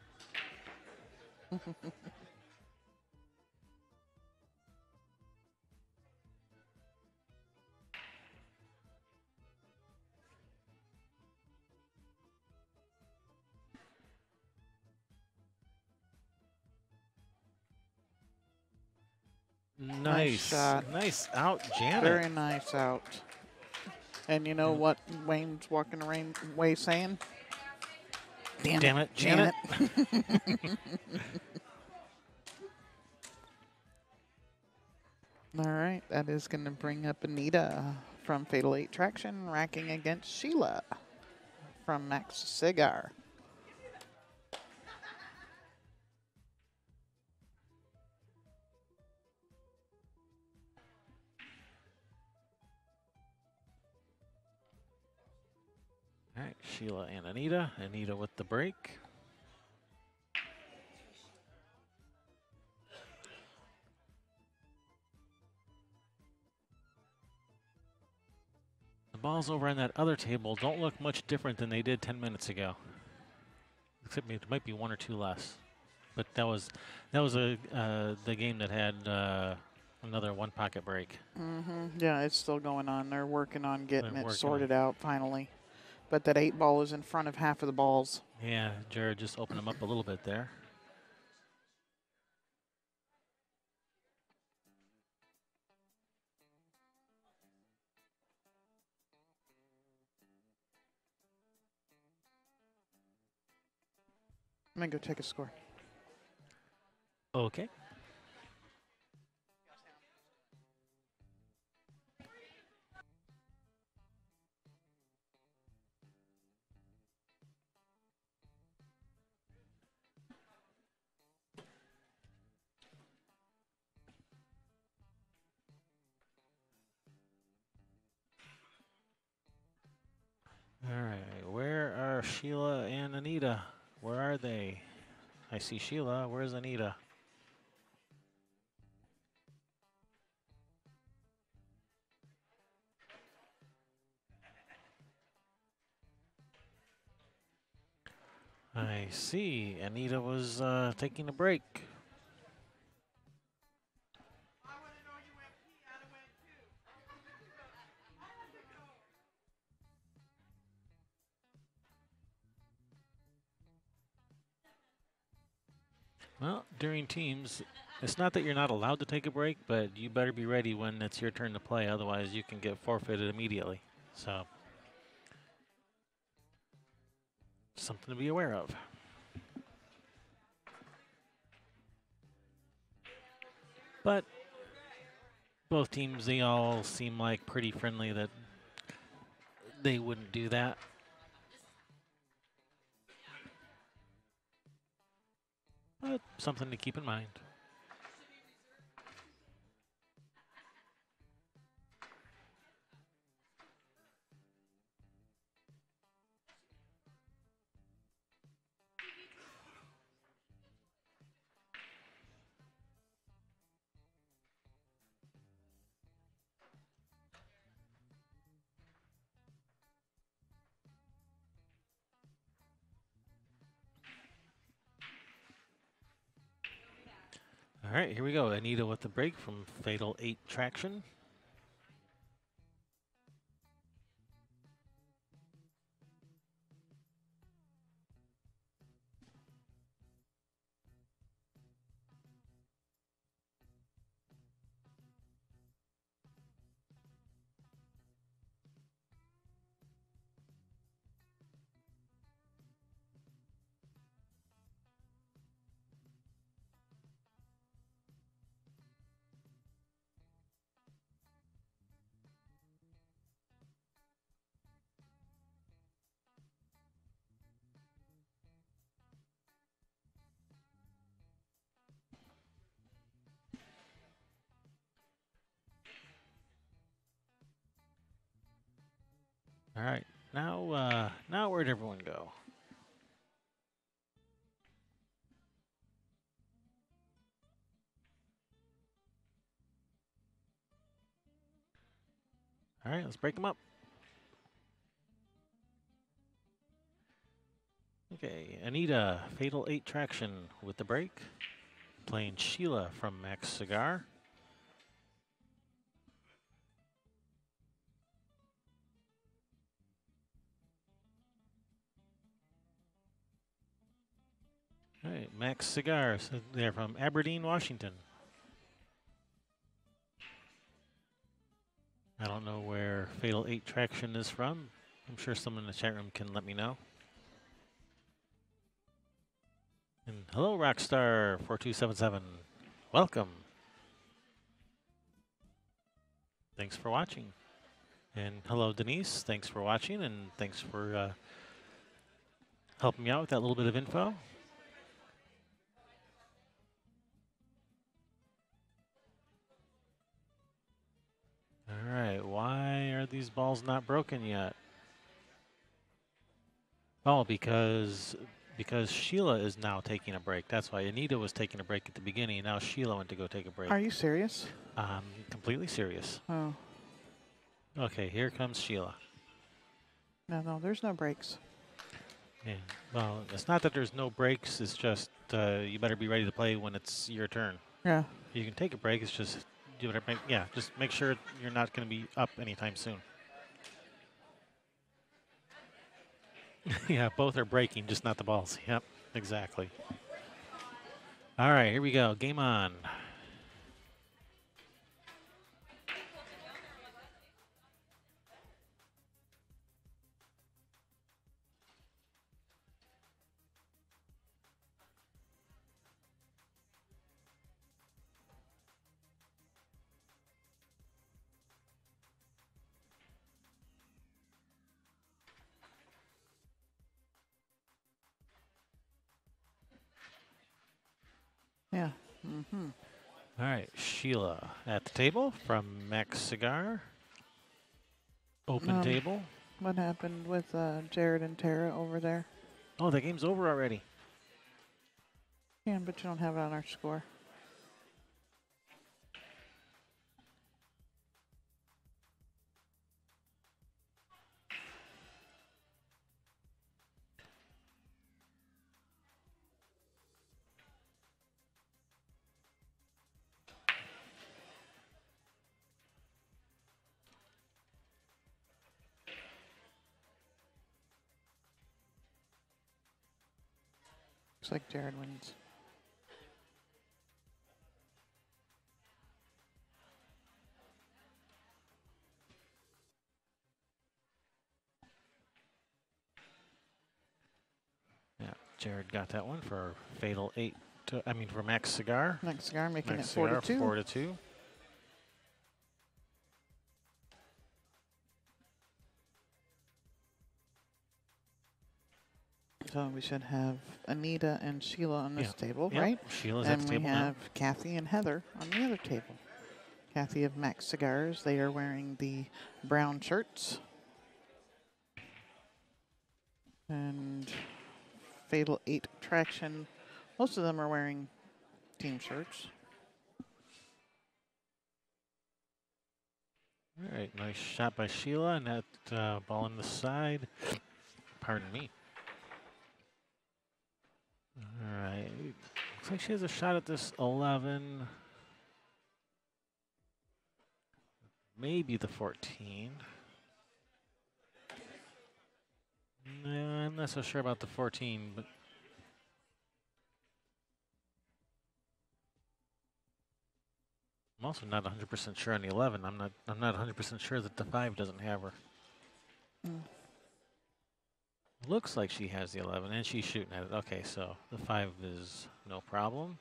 Nice shot. Nice out, Janet. Very nice out. And you know what Wayne's walking away saying? Damn it, Janet. All right, that is going to bring up Anita from Fatal 8 Traction, racking against Sheila from Max Cigar. All right, Sheila and Anita. Anita with the break. The balls over on that other table don't look much different than they did 10 minutes ago. Except it might be one or two less. But that was the game that had another one pocket break. Yeah, it's still going on. They're working on getting They're it working sorted out finally. But that 8 ball is in front of half of the balls. Yeah, Jared just opened them up a little bit there. I'm going to go take a score. Okay. All right, where are Sheila and Anita? Where are they? I see Sheila. Where's Anita? I see. Anita was taking a break. Well, during teams, it's not that you're not allowed to take a break, but you better be ready when it's your turn to play. Otherwise, you can get forfeited immediately. So, something to be aware of. But both teams, they all seem like pretty friendly that they wouldn't do that. But something to keep in mind. All right, here we go. Anita with the break from Fatal 8 Traction. All right, now where'd everyone go? All right, let's break them up. Okay, Anita, Fatal 8 Traction with the break. Playing Sheila from Max Cigar. All right, Max Cigar, so they're from Aberdeen, Washington. I don't know where Fatal 8 Traction is from. I'm sure someone in the chat room can let me know. And hello, Rockstar 4277. Welcome. Thanks for watching. And hello, Denise. Thanks for watching, and thanks for helping me out with that little bit of info. All right, why are these balls not broken yet? Oh, because Sheila is now taking a break. That's why Anita was taking a break at the beginning, and now Sheila went to go take a break. Are you serious? I'm completely serious. Oh, Okay, here comes Sheila. no, there's no breaks. Yeah. Well, it's not that there's no breaks. It's just you better be ready to play when it's your turn. Yeah. You can take a break. It's just you better just make sure you're not going to be up anytime soon. Yeah, both are breaking, just not the balls. Yep, exactly. All right, here we go. Game on. Yeah. Mm-hmm. All right, Sheila at the table from Max Cigar. Open table. What happened with Jared and Tara over there? Oh, the game's over already. Yeah, but you don't have it on our score. Looks like Jared wins. Yeah, Jared got that one for Fatal 8. For Max Cigar. Max Cigar making Max it 4 to Cigar, 2. 4 to 2. So we should have Anita and Sheila on this table, Yep. right? Sheila's at And the we table have Kathy and Heather on the other table. Kathy of Max Cigars. They are wearing the brown shirts. And Fatal 8 Traction. Most of them are wearing team shirts. All right, nice shot by Sheila, and that ball on the side. Pardon me. All right, looks like she has a shot at this 11. Maybe the 14. No, I'm not so sure about the 14, but I'm also not 100% sure on the 11. I'm not 100% sure that the 5 doesn't have her. Mm. Looks like she has the 11, and she's shooting at it. Okay, so the 5 is no problem.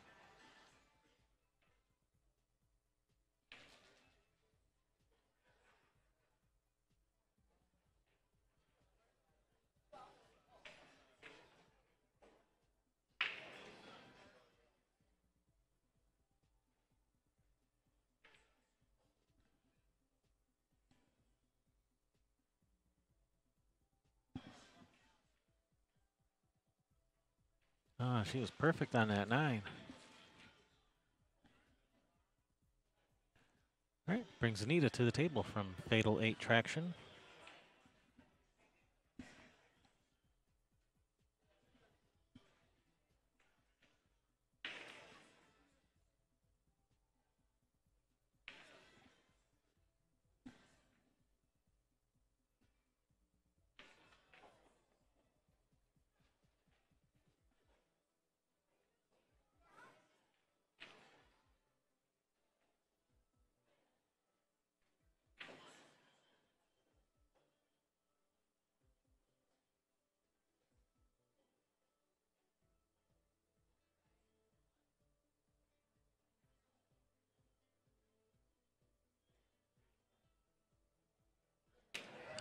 Ah, she was perfect on that 9. All right, brings Anita to the table from Fatal 8 Traction.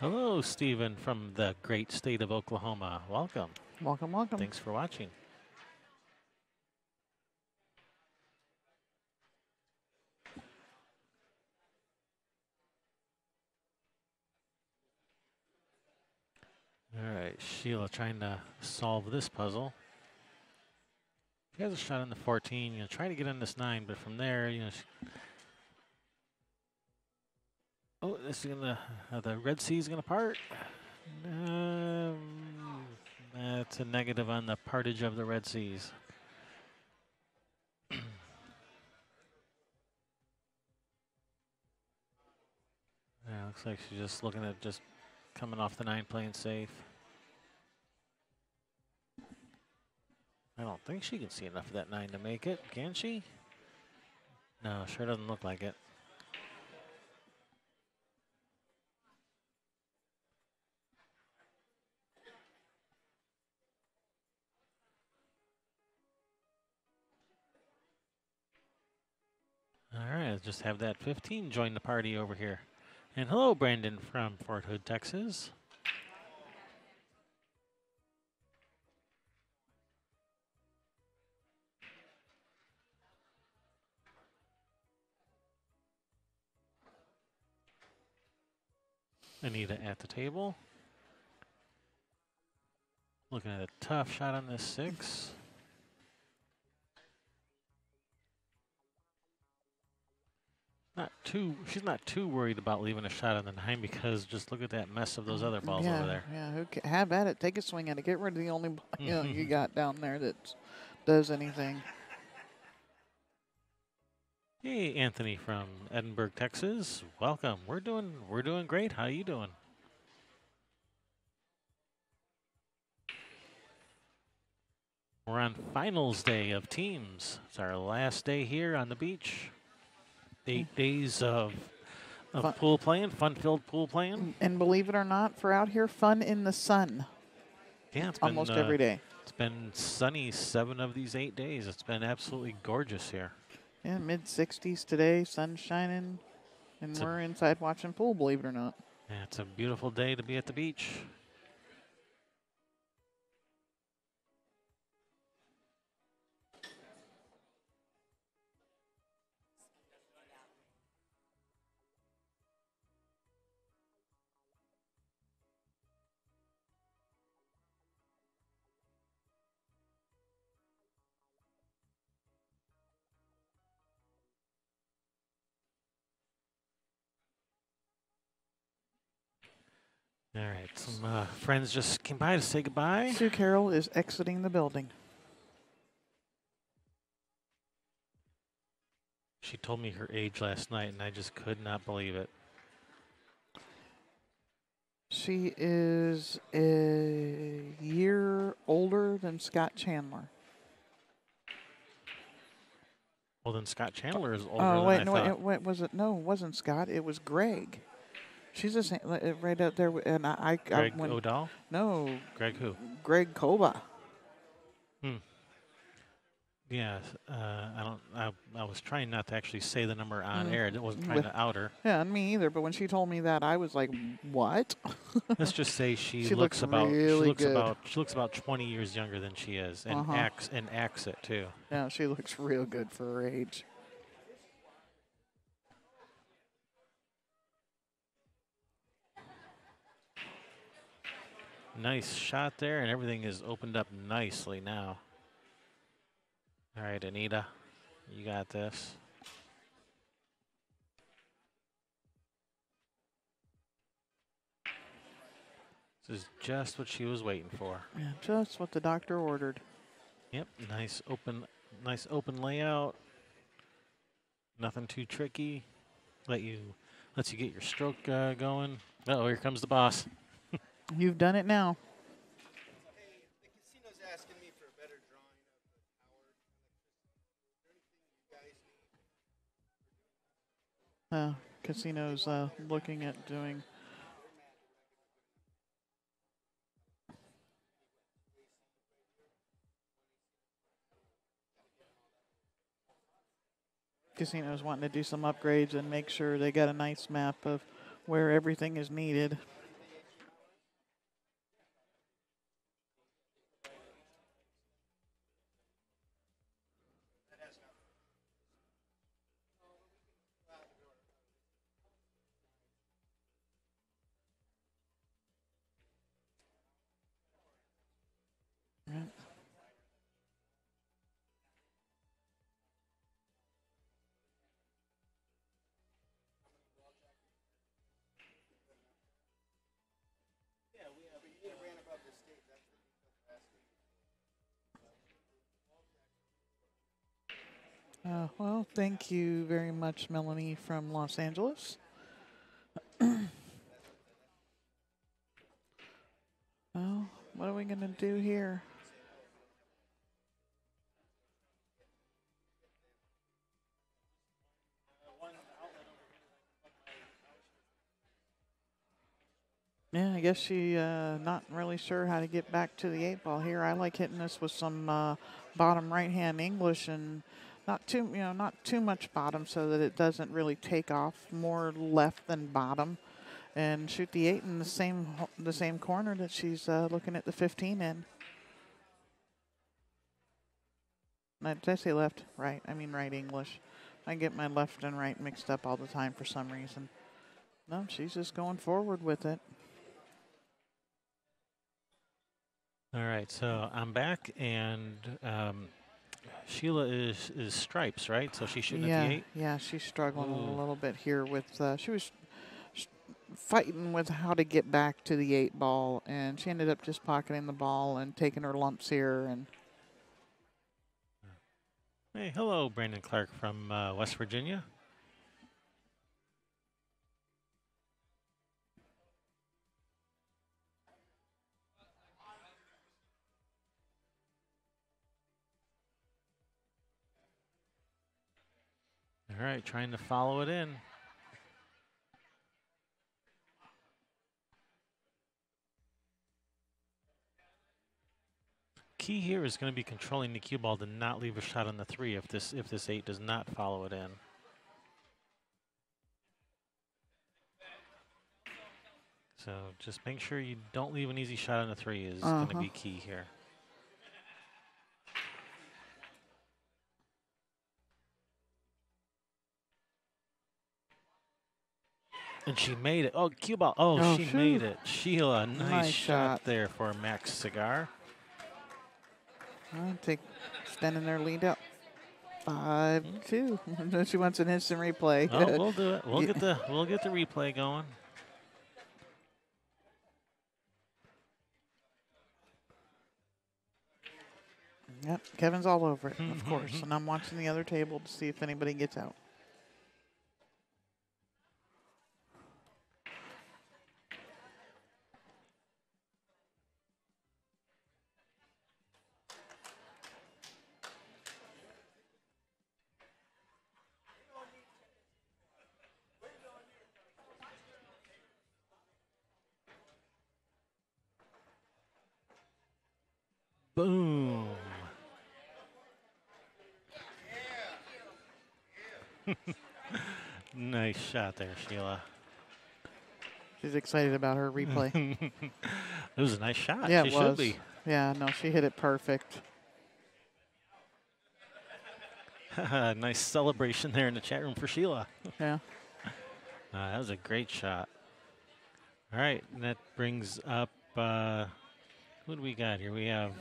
Hello, Stephen from the great state of Oklahoma. Welcome. Welcome, welcome. Thanks for watching. All right, Sheila trying to solve this puzzle. She has a shot on the 14. Try to get on this 9, but from there, oh, this is gonna the Red Sea is gonna part. Um, that's a negative on the partage of the Red Seas. Yeah, looks like she's just looking at just coming off the 9, playing safe. I don't think she can see enough of that 9 to make it, can she? No, sure doesn't look like it. All right, let's just have that 15 join the party over here. And hello, Brandon from Fort Hood, Texas. Anita at the table. Looking at a tough shot on this 6. She's not too worried about leaving a shot on the 9 because just look at that mess of those other balls over there. Yeah, have at it. Take a swing at it. Get rid of the only you got down there that does anything. Hey, Anthony from Edinburgh, Texas. Welcome. We're doing great. How you doing? We're on finals day of teams. It's our last day here on the beach. 8 days of pool playing, fun-filled pool playing. And believe it or not, for out here, fun in the sun. Yeah, it's almost been, every day. It's been sunny 7 of these 8 days. It's been absolutely gorgeous here. Yeah, mid-60s today, sun shining, and we're inside watching pool, believe it or not. Yeah, it's a beautiful day to be at the beach. All right, some friends just came by to say goodbye. Sue Carroll is exiting the building. She told me her age last night, and I just could not believe it. She is a year older than Scott Chandler. Well, then Scott Chandler is older than I thought. Wait, was it? No, it wasn't Scott. It was Greg. She's the same, right out there. And Greg O'Dell? No. Greg who? Greg Koba. Yeah, I was trying not to actually say the number on air. I wasn't trying to out her. Yeah, me either. But when she told me that, I was like, "What?" Let's just say she looks about really she looks about 20 years younger than she is, and acts it too. Yeah, she looks real good for her age. Nice shot there, and everything is opened up nicely now. All right, Anita, you got this. This is just what she was waiting for. Yeah, just what the doctor ordered. Yep, nice open layout. Nothing too tricky. Lets you get your stroke going. Oh, here comes the boss. You've done it now. Hey, the casino's asking me for a better drawing of the tower. Casino's looking at doing. Casino's wanting to do some upgrades and make sure they got a nice map of where everything is needed. Well, thank you very much, Melanie from Los Angeles. Well, what are we going to do here? Yeah, I guess she not really sure how to get back to the 8 ball here. I like hitting this with some bottom right hand English and not too not too much bottom so that it doesn't really take off. More left than bottom, and shoot the 8 in the same corner that she's looking at the 15 in. Did I say left? Right. I mean right English. I get my left and right mixed up all the time for some reason. No, she's just going forward with it. All right, so I'm back, and Sheila is stripes, right? So she's shooting at the 8? Yeah, she's struggling Ooh. a little bit here with, she was fighting with how to get back to the 8 ball, and she ended up just pocketing the ball and taking her lumps here. And Hey, hello, Brandon Clark from West Virginia. All right, trying to follow it in. Key here is going to be controlling the cue ball to not leave a shot on the 3 if this 8 does not follow it in. So just make sure you don't leave an easy shot on the 3 is going to be key here. And she made it. Oh, cue ball. Oh, she made it. Sheila, nice shot there for Max Cigar. Extending their lead up 5-2. She wants an instant replay. Oh, we'll do it. We'll get the replay going. Yep, Kevin's all over it, of course. And I'm watching the other table to see if anybody gets out. Boom. Nice shot there, Sheila. She's excited about her replay. It was a nice shot. Yeah, she it should was. be. Yeah, no, she hit it perfect. Nice celebration there in the chat room for Sheila. Yeah. That was a great shot. All right, and that brings up, who do we got here? We have,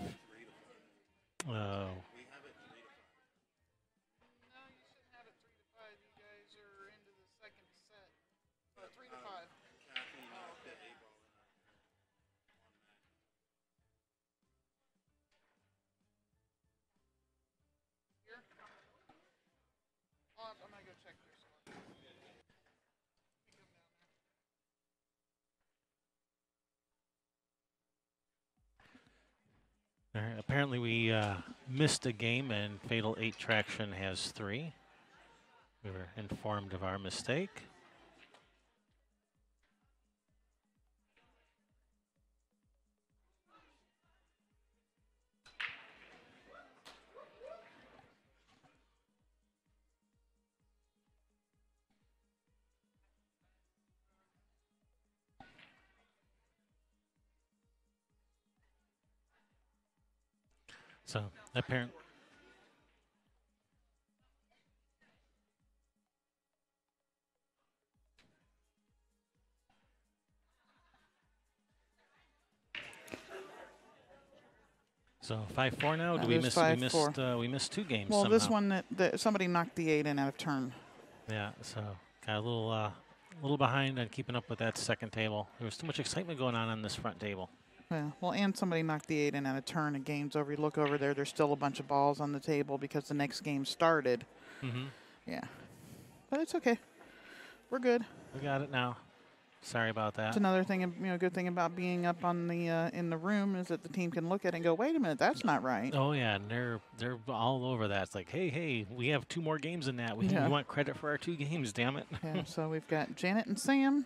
all right, apparently we missed a game and Fatal 8 Traction has 3. We were informed of our mistake. So apparently. So 5-4 now. Do we miss? We missed 2 games. Well, somehow. this one that somebody knocked the 8 in out of turn. Yeah. So got a little behind on keeping up with that second table. There was too much excitement going on this front table. Yeah, well, and somebody knocked the 8 in out of turn. And game's over. You look over there. There's still a bunch of balls on the table because the next game started. Mm-hmm. Yeah. But it's okay. We're good. We got it now. Sorry about It's that. another thing, good thing about being up on the in the room is that the team can look at it and go, wait a minute, that's not right. Oh yeah, and they're all over that. It's like, hey, we have 2 more games than that. We Yeah. want credit for our 2 games, damn it. Yeah, so we've got Janet and Sam,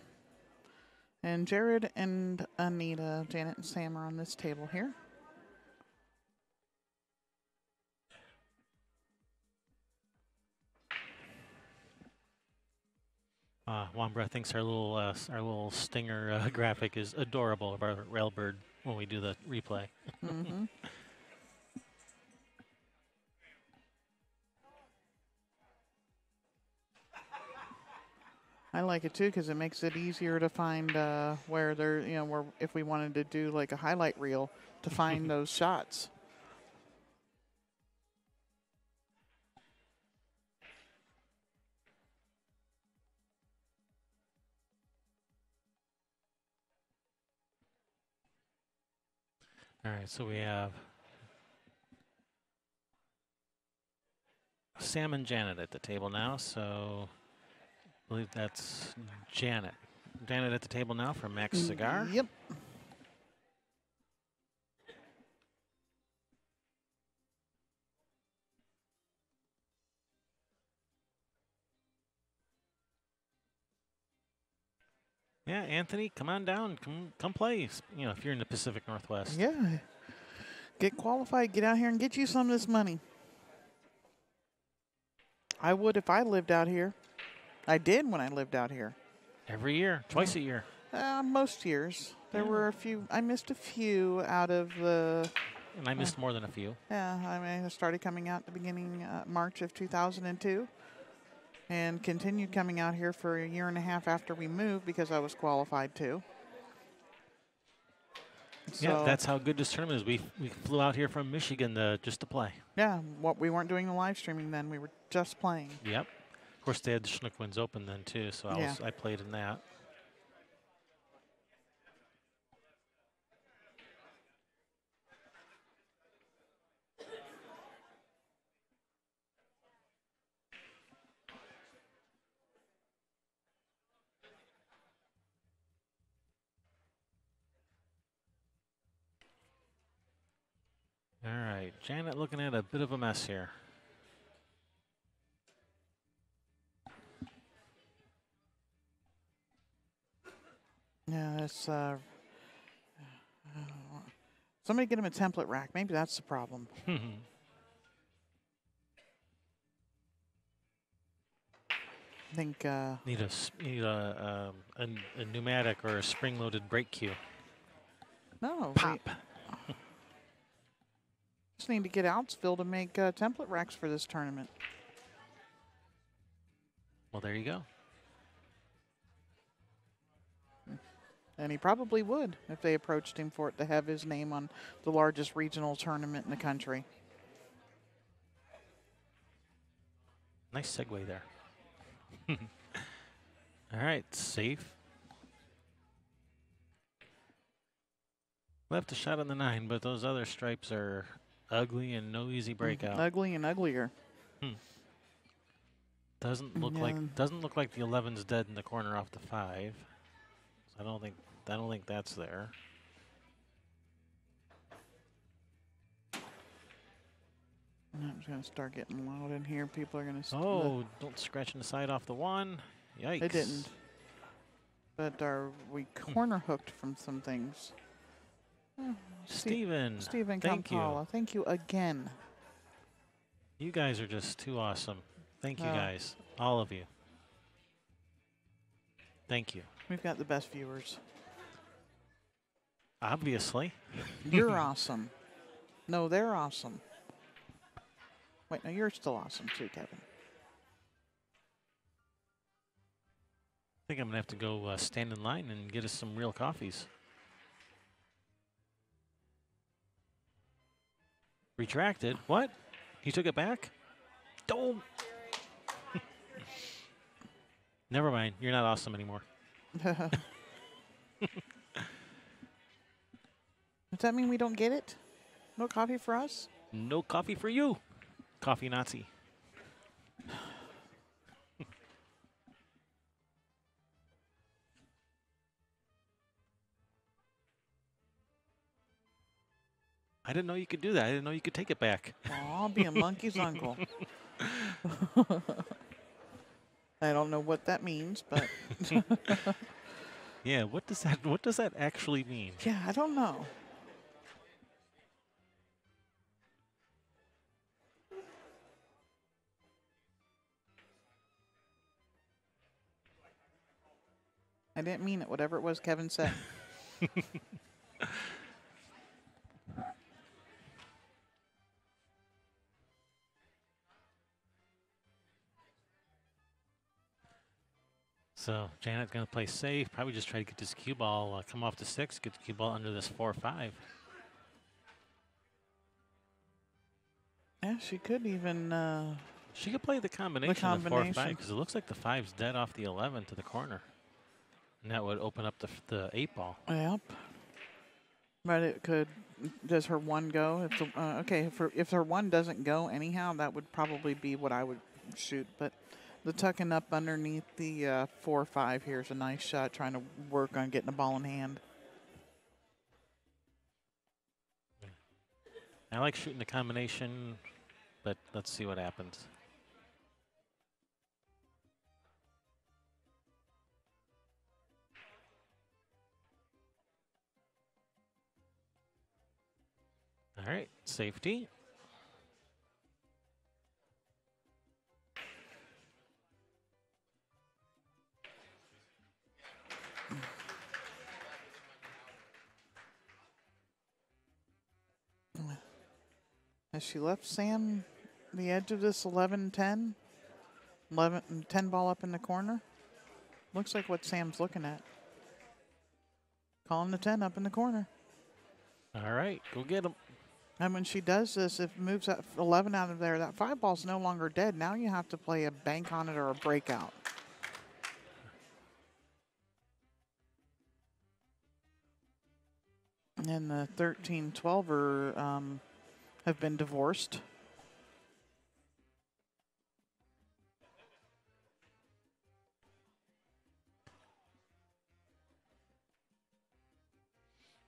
and Jared and Anita. Janet and Sam are on this table here. Wambra thinks our little stinger graphic is adorable of our railbird when we do the replay. Mm-hmm. I like it too because it makes it easier to find where they're, where if we wanted to do like a highlight reel to find those shots. All right, so we have Sam and Janet at the table now. So I believe that's Janet. Janet at the table now for Max Cigar. Yep. Yeah, Anthony, come on down. Come play. If you're in the Pacific Northwest. Yeah. Get qualified, get out here and get you some of this money. I would if I lived out here. I did when I lived out here. Every year, twice a year. Most years. There were a few. I missed a few out of the. And I missed more than a few. Yeah, I started coming out at the beginning March of 2002, and continued coming out here for a year and a half after we moved because I was qualified too. Yeah, So, that's how good this tournament is. We flew out here from Michigan just to play. yeah, we weren't doing the live streaming then. We were just playing. Yep. Of course, they had the Schnook Winds Open then too, so I played in that. All right, Janet looking at a bit of a mess here. Yeah, that's. Somebody get him a template rack. Maybe that's the problem. I think. Need a pneumatic or a spring-loaded brake cue. No. Pop. We just need to get Outsville to make template racks for this tournament. Well, there you go. And he probably would if they approached him for it to have his name on the largest regional tournament in the country. Nice segue there. All right, safe. Left a shot on the 9, but those other stripes are ugly and no easy breakout. Ugly and uglier. Doesn't look like the 11's dead in the corner off the 5. So I don't think that's there. I'm just gonna start getting loud in here. People are gonna. Oh, don't scratch in the side off the 1. Yikes. They didn't. But are we corner hooked from some things? Steven, Steven thank you. Kampala, thank you again. You guys are just too awesome. Thank you guys, all of you. Thank you. We've got the best viewers. Obviously. You're awesome. No, they're awesome. Wait, no, you're still awesome too, Kevin. I think I'm going to have to go stand in line and get us some real coffees. Retracted? What? He took it back? Don't. Never mind. You're not awesome anymore. Does that mean we don't get it? No coffee for us? No coffee for you, coffee Nazi. I didn't know you could do that. I didn't know you could take it back. Oh, I'll be a monkey's uncle. I don't know what that means, but Yeah, what does that actually mean? yeah, I don't know. I didn't mean it, whatever it was Kevin said. So Janet's going to play safe. Probably just try to get this cue ball, come off the 6, get the cue ball under this 4-5. Yeah, she could even. She could play the combination of 4-5 combination. because it looks like the 5's dead off the 11 to the corner. And that would open up the 8 ball. Yep. But it could. Does her 1 go? If the, okay, if her 1 doesn't go anyhow, that would probably be what I would shoot. But the tucking up underneath the 4-5 here is a nice shot, trying to work on getting the ball in hand. I like shooting the combination, but let's see what happens. All right, safety. Has she left Sam the edge of this 11-10? 10 ball up in the corner? Looks like what Sam's looking at. Calling the 10 up in the corner. All right, go get him. And when she does this, if it moves that 11 out of there, that 5 ball's no longer dead. Now you have to play a bank on it or a breakout. And the 13-12er have been divorced.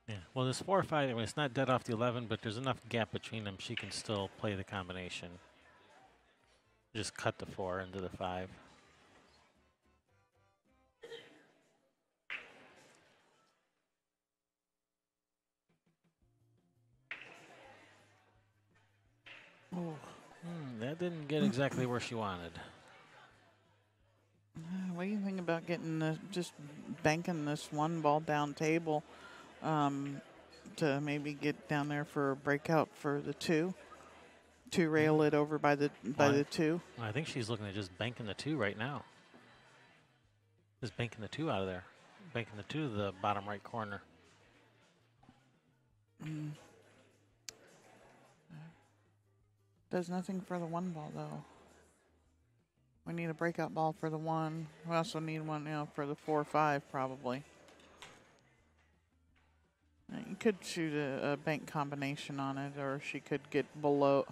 Yeah, well, this 4-5, I mean, it's not dead off the 11, but there's enough gap between them. She can still play the combination. Just cut the 4 into the 5. Oh. That didn't get exactly where she wanted. What do you think about getting just banking this 1 ball down table to maybe get down there for a breakout for the 2? To rail it over by the 2. I think she's looking at just banking the 2 right now. Just banking the 2 out of there. Banking the 2 to the bottom right corner. Does nothing for the 1 ball though. We need a breakout ball for the 1. We also need one, for the 4-5 probably. You could shoot a bank combination on it, or she could get below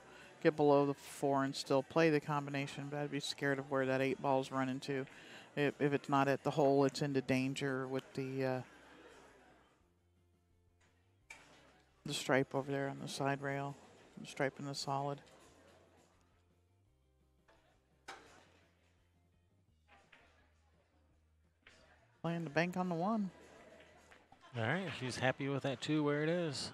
the 4 and still play the combination. But I'd be scared of where that 8 ball's running to. If it's not at the hole, it's into danger with the stripe over there on the side rail, the stripe in the solid. Playing the bank on the 1. All right, she's happy with that 2 where it is.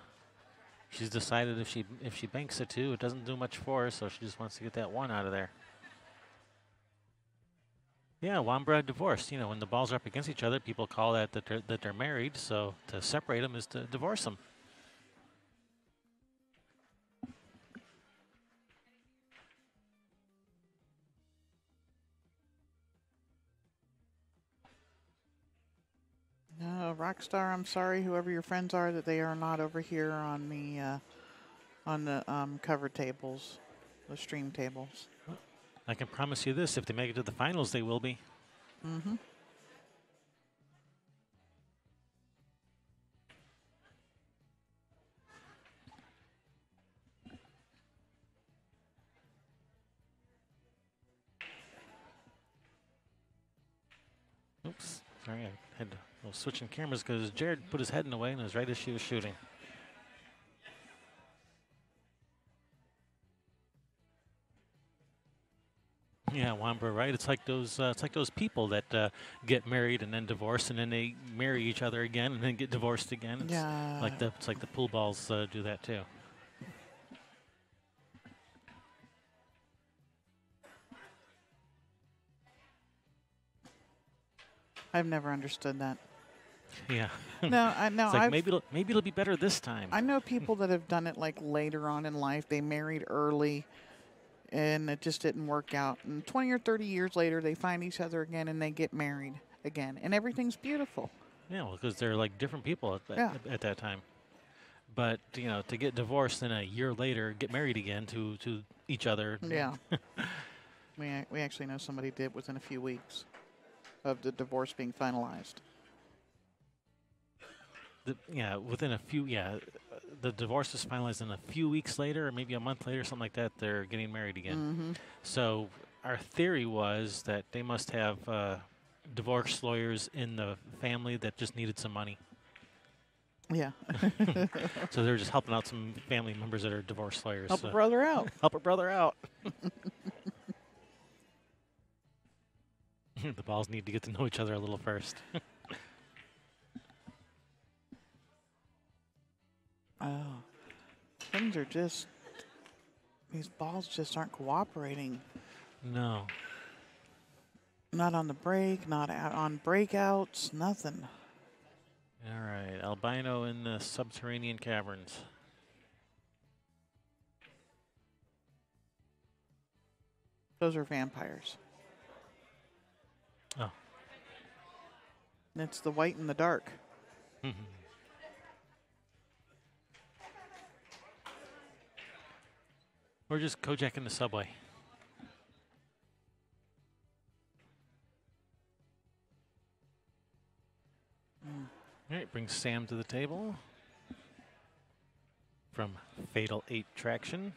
She's decided if she banks a 2, it doesn't do much for her, so she just wants to get that 1 out of there. Yeah, Wambra divorced. You know, when the balls are up against each other, people call that they're married. So to separate them is to divorce them. Rockstar, I'm sorry, whoever your friends are, that they are not over here on the cover tables, the stream tables. I can promise you this: if they make it to the finals, they will be. Mm-hmm. Oops, sorry, I had to switching cameras because Jared put his head in the way and it was right as she was shooting. Yeah, Wambra, right? It's like those people that get married and then divorce, and then they marry each other again, and then get divorced again. Yeah. It's like the pool balls do that too. I've never understood that. Yeah. No, I know. It's like maybe it'll be better this time. I know people that have done it like later on in life. They married early, and it just didn't work out. And 20 or 30 years later, they find each other again, and they get married again, and everything's beautiful. Yeah, well, because they're like different people Yeah. at that time. But to get divorced and a year later get married again to each other. Yeah. we actually know somebody did within a few weeks of the divorce being finalized. Within a few, the divorce is finalized, and a few weeks later, or maybe a month later, something like that, they're getting married again. Mm-hmm. So our theory was that they must have divorce lawyers in the family that just needed some money. Yeah. So they're just helping out some family members that are divorce lawyers. Help a brother out. Help a brother out. The balls need to get to know each other a little first. Oh. Things are just, these balls just aren't cooperating. No. Not on the break, not out on breakouts, nothing. All right, albino in the subterranean caverns. Those are vampires. Oh. And it's the white and the dark. Or just Kojak in the subway. All right, brings Sam to the table from Fatal 8 Traction.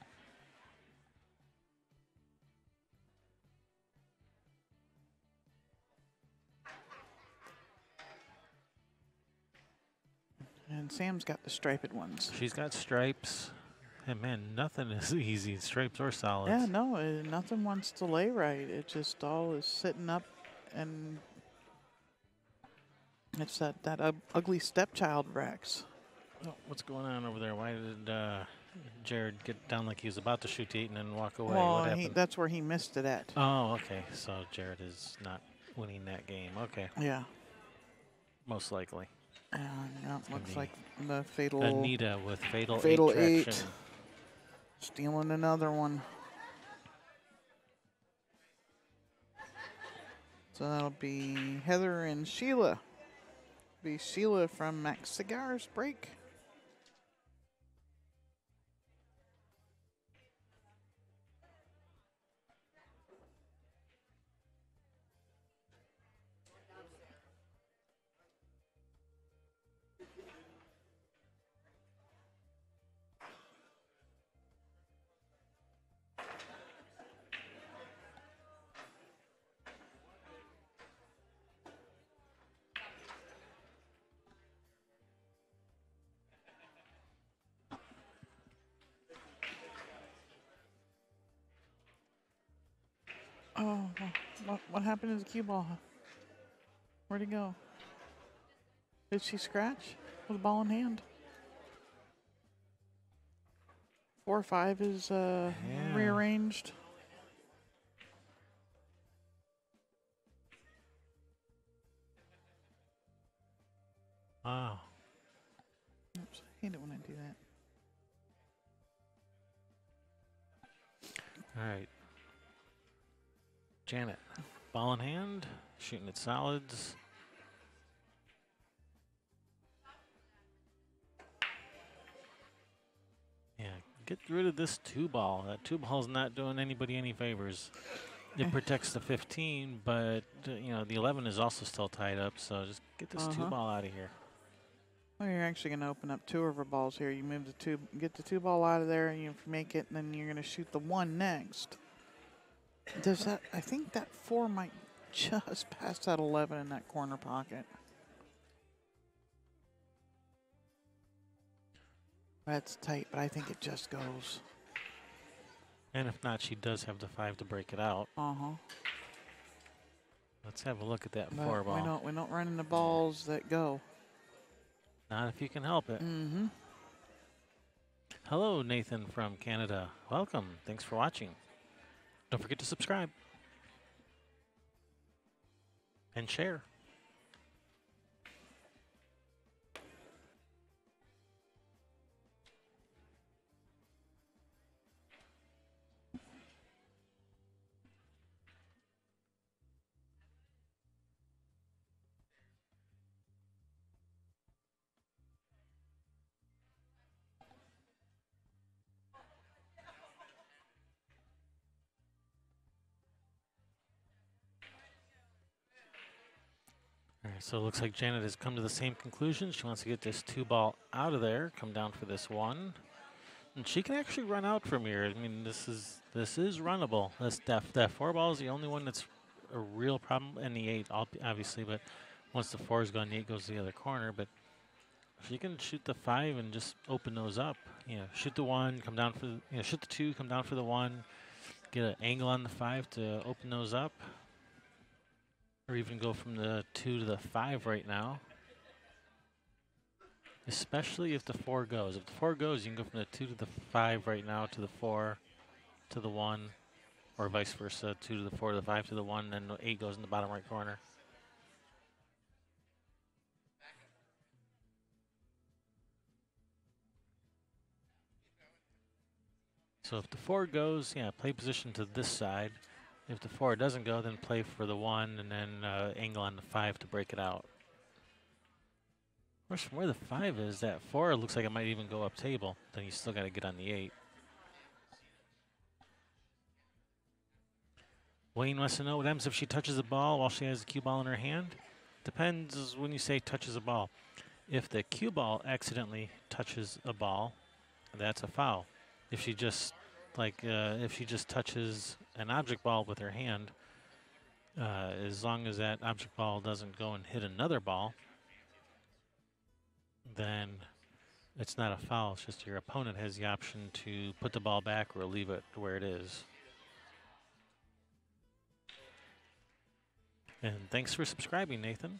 And Sam's got the striped ones. She's got stripes. And man, nothing is easy, stripes or solids. Yeah, no, nothing wants to lay right. It just all is sitting up, and it's that ugly stepchild Rex. Oh, what's going on over there? Why did Jared get down like he was about to shoot the 8 and then walk away? Well, What happened? that's where he missed it at. Oh, okay. So Jared is not winning that game. Okay. Yeah. Most likely. Yeah, looks be like the fatal Anita with Fatal 8 Traction. stealing another one. So that'll be Heather and Sheila. Be Sheila from Max Cigar's break. Oh, what happened to the cue ball? Where'd it go? Did she scratch with a ball in hand? 4 or 5 is rearranged. Wow. Oops, I hate it when I do that. All right. Janet, ball in hand, shooting at solids. Yeah, get rid of this 2-ball. That 2-ball's not doing anybody any favors. It protects the 15, but the 11 is also still tied up. So just get this 2-ball out of here. Well, you're actually going to open up 2 of her balls here. You move the 2, get the 2-ball out of there, and you make it, and then you're going to shoot the 1 next. Does that? I think that 4 might just pass that 11 in that corner pocket. That's tight, but I think it just goes. And if not, she does have the 5 to break it out. Uh-huh. Let's have a look at that But 4 ball. we don't run into balls that go. Not if you can help it. Mm-hmm. Hello, Nathan from Canada. Welcome. Thanks for watching. Don't forget to subscribe and share. All right, so it looks like Janet has come to the same conclusion. She wants to get this 2 ball out of there, come down for this 1. And she can actually run out from here. I mean, this is runnable. That 4 ball is the only one that's a real problem, and the 8 obviously. But once the 4 is gone, the 8 goes to the other corner. But she can shoot the 5 and just open those up. Shoot the 1, come down for shoot the 2, come down for the 1, get an angle on the 5 to open those up, or even go from the 2 to the 5 right now. Especially if the 4 goes. If the 4 goes, you can go from the 2 to the 5 right now to the 4 to the 1, or vice versa, 2 to the 4 to the 5 to the 1, and the 8 goes in the bottom right corner. So if the 4 goes, yeah, play position to this side. If the 4 doesn't go, then play for the 1 and then angle on the 5 to break it out. Of course, from where the 5 is, that 4 looks like it might even go up table. Then you still got to get on the 8. Wayne wants to know what happens if she touches the ball while she has the cue ball in her hand. Depends when you say touches a ball. If the cue ball accidentally touches a ball, that's a foul. If she just touches an object ball with her hand, as long as that object ball doesn't go and hit another ball, then it's not a foul. It's just your opponent has the option to put the ball back or leave it where it is. And thanks for subscribing, Nathan.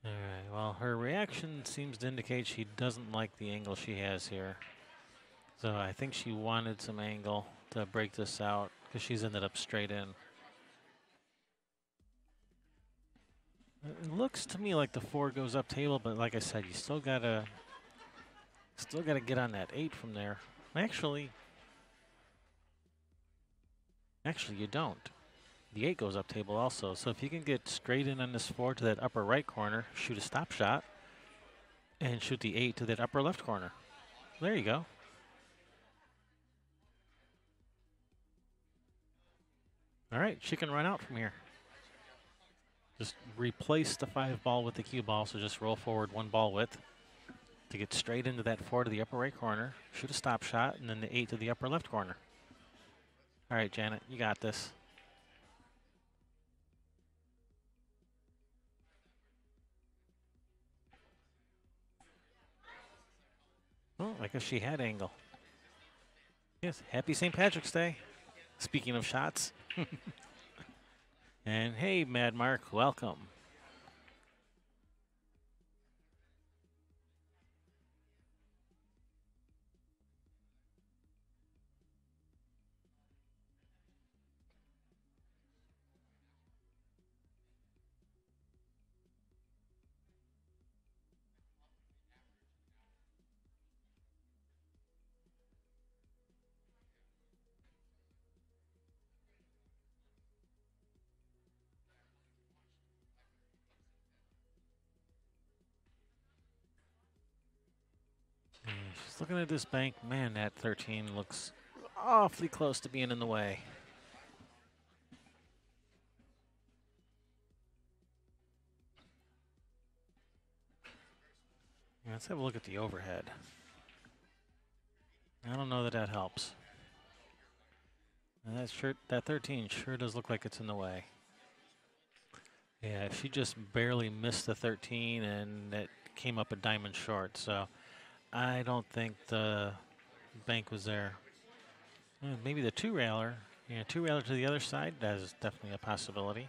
All right, well, her reaction seems to indicate she doesn't like the angle she has here. So I think she wanted some angle to break this out because she's ended up straight in. It looks to me like the 4 goes up table, but like I said, you still gotta get on that 8 from there. Actually, you don't. The 8 goes up table also. So if you can get straight in on this 4 to that upper right corner, shoot a stop shot, and shoot the 8 to that upper left corner. There you go. All right, she can run out from here. Just replace the 5 ball with the cue ball, so just roll forward 1 ball width to get straight into that 4 to the upper right corner, shoot a stop shot, and then the 8 to the upper left corner. All right, Janet, you got this. Oh, I guess she had angle. Yes, happy St. Patrick's Day. Speaking of shots. And hey, Mad Mark, welcome. She's looking at this bank. Man, that 13 looks awfully close to being in the way. Let's have a look at the overhead. I don't know that helps. That 13 sure does look like it's in the way. Yeah, she just barely missed the 13, and it came up a diamond short. So I don't think the bank was there. Maybe the two railer. Yeah, two railer to the other side. That is definitely a possibility.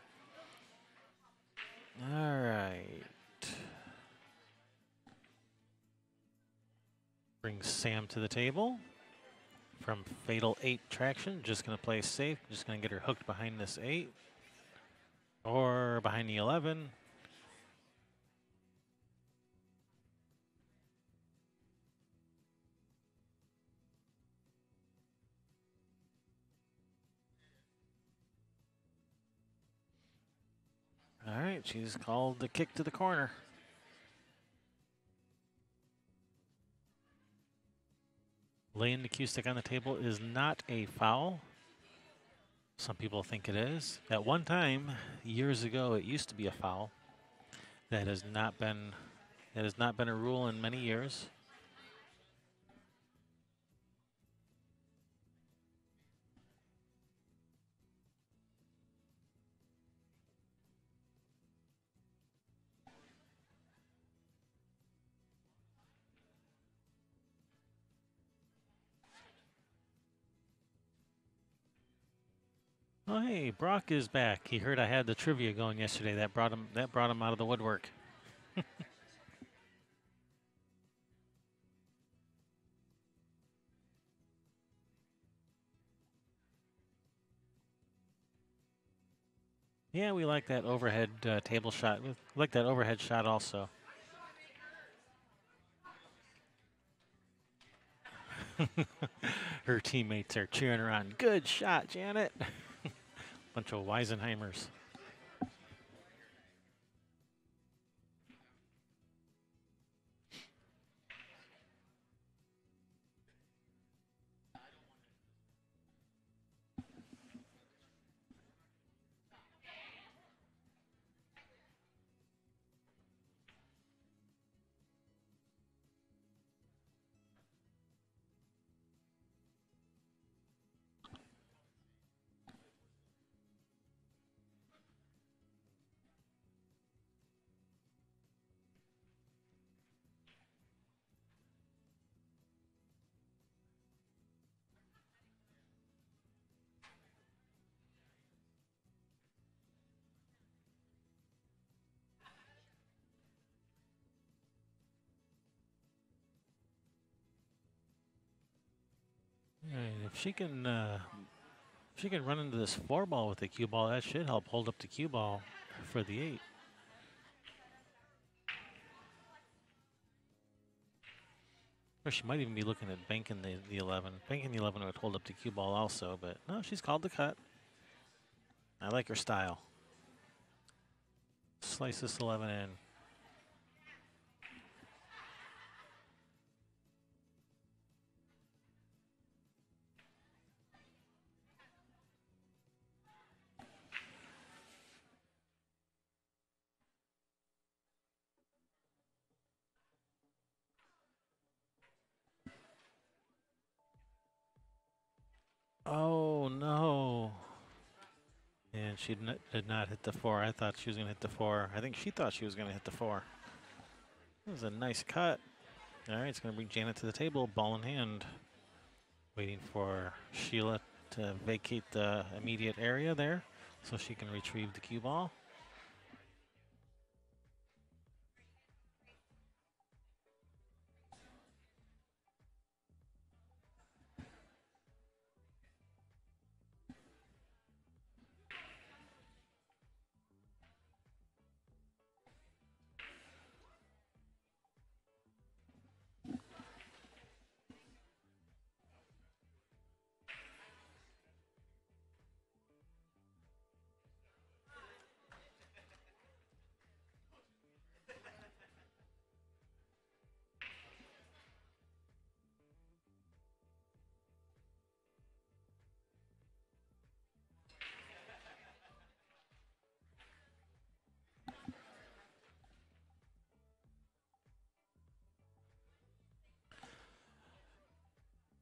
All right. Brings Sam to the table from Fatal 8 Traction. Just going to play safe. Just going to get her hooked behind this 8 or behind the 11. All right, she's called the kick to the corner. Laying the cue stick on the table is not a foul. Some people think it is. At one time, years ago, it used to be a foul. That has not been a rule in many years. Oh, hey, Brock is back. He heard I had the trivia going yesterday. That brought him out of the woodwork. Yeah, we like that overhead table shot. We like that overhead shot also. Her teammates are cheering her on. Good shot, Janet. Bunch of Weisenheimers. And if she can run into this 4 ball with the cue ball, that should help hold up the cue ball for the 8. Or she might even be looking at banking the 11. Banking the 11 would hold up the cue ball also, but no, she's called the cut. I like her style. Slice this 11 in. Oh, no. And she did not hit the 4. I thought she was going to hit the 4. I think she thought she was going to hit the 4. That was a nice cut. All right, it's going to bring Janet to the table, ball in hand. Waiting for Sheila to vacate the immediate area there so she can retrieve the cue ball.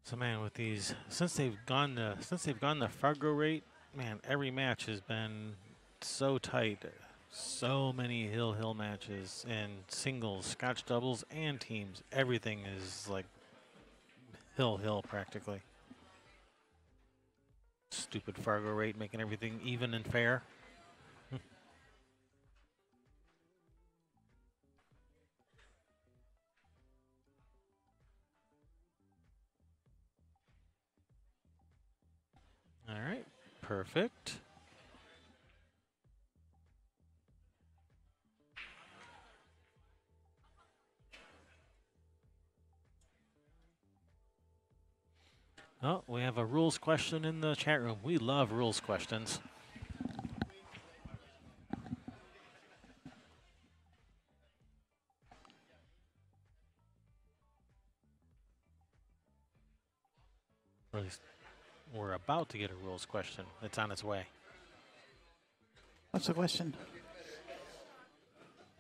So man, with these since they've gone the Fargo rate, man, every match has been so tight. So many hill matches and singles, Scotch doubles, and teams. Everything is like hill practically. Stupid Fargo rate making everything even and fair. All right, perfect. Oh, we have a rules question in the chat room. We love rules questions. Or at least we're about to get a rules question. It's on its way. What's the question?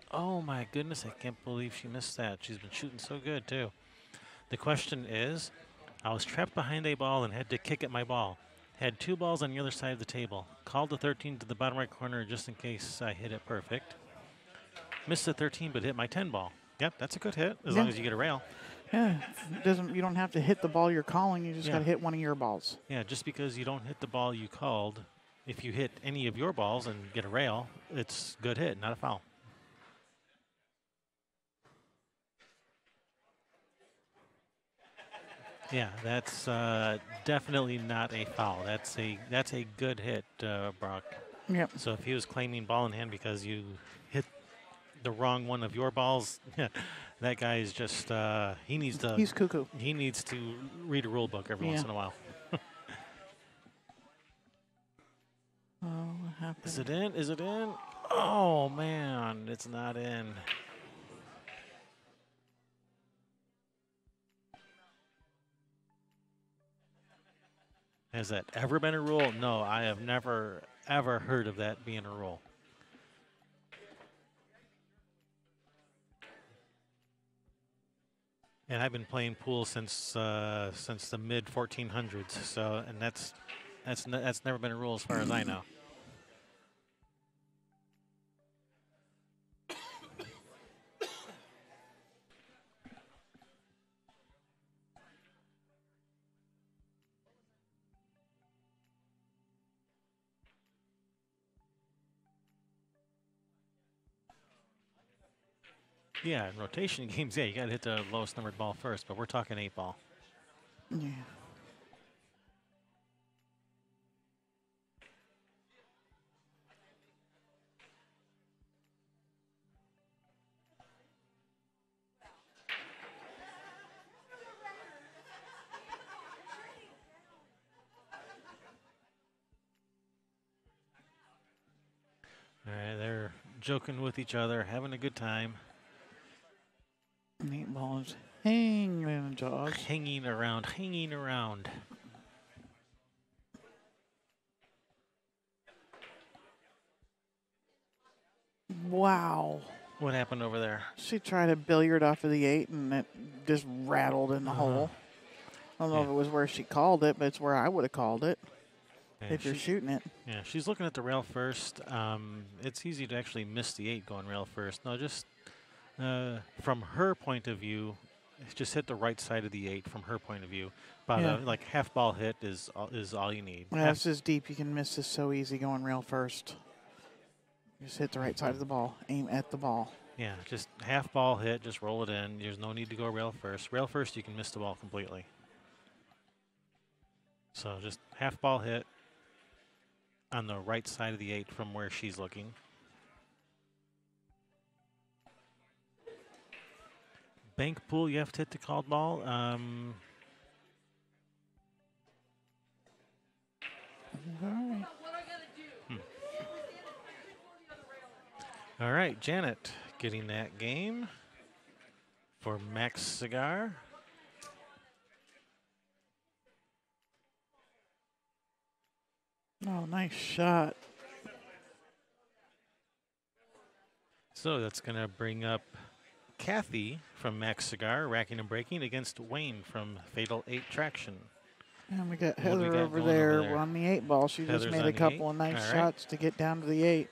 Oh my goodness, I can't believe she missed that. She's been shooting so good too. The question is, I was trapped behind a ball and had to kick at my ball. Had 2 balls on the other side of the table. Called the 13 to the bottom right corner just in case I hit it perfect. Missed the 13 but hit my 10 ball. Yep, that's a good hit as long as you get a rail. Yeah, you don't have to hit the ball you're calling. You just got to hit one of your balls. Yeah, just because you don't hit the ball you called, if you hit any of your balls and get a rail, it's good hit, not a foul. Yeah, that's definitely not a foul. That's a good hit, Brock. Yep. So if he was claiming ball in hand because you hit the wrong one of your balls, that guy is just he needs to. He's cuckoo. He needs to read a rule book every once in a while. Oh, what happened? Is it in? Is it in? Oh man, it's not in. Has that ever been a rule? No, I have never ever heard of that being a rule. And I've been playing pool since the mid 1400s. So, and that's never been a rule as far as I know. Yeah, in rotation games, yeah, you got to hit the lowest numbered ball first, but we're talking 8 ball. Yeah. All right, they're joking with each other, having a good time. 8 balls hanging in jaws. Hanging around, hanging around. Wow. What happened over there? She tried a billiard off of the 8 and it just rattled in the hole. I don't know if it was where she called it, but it's where I would have called it if you're shooting it. Yeah, she's looking at the rail first. It's easy to actually miss the 8 going rail first. No, just from her point of view, just hit the right side of the 8 from her point of view. About like half ball hit is all you need. Yeah, this is deep. You can miss this so easy going rail first. Just hit the right side of the ball. Aim at the ball. Yeah, just half ball hit. Just roll it in. There's no need to go rail first. Rail first, you can miss the ball completely. So just half ball hit on the right side of the 8 from where she's looking. Bank pool, you have to hit the called ball. All right. All right, Janet getting that game for Max Cigar. Oh, nice shot. So that's going to bring up Kathy from Max Cigar, racking and breaking against Wayne from Fatal 8 Traction. And we got What do we Heather got over going there, over there? on the 8 ball. She Heather's just made on a the couple 8. of nice All right. shots to get down to the 8.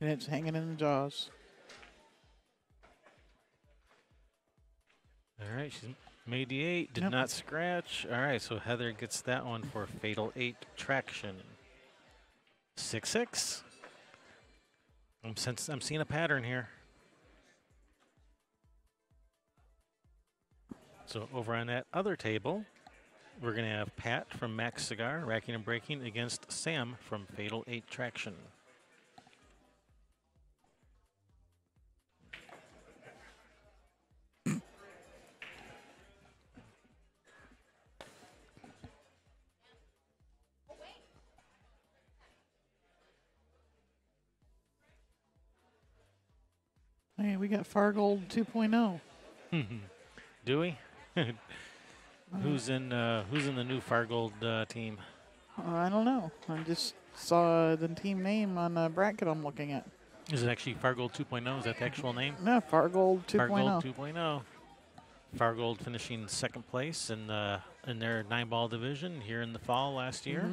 And it's hanging in the jaws. All right, she's made the 8, did Nope. not scratch. All right, so Heather gets that one for Fatal 8 Traction. 6-6. I'm seeing a pattern here. So over on that other table, we're going to have Pat from Max Cigar, racking and breaking against Sam from Fatal 8 Traction. Hey, we got Fargold 2.0. Do we? Who's in the new Fargold team? I don't know. I just saw the team name on the bracket I'm looking at. Is it actually Fargold 2.0? Is that the actual name? No, Fargold 2.0. Fargold 2.0. Fargold finishing second place in their 9-ball division here in the fall last year.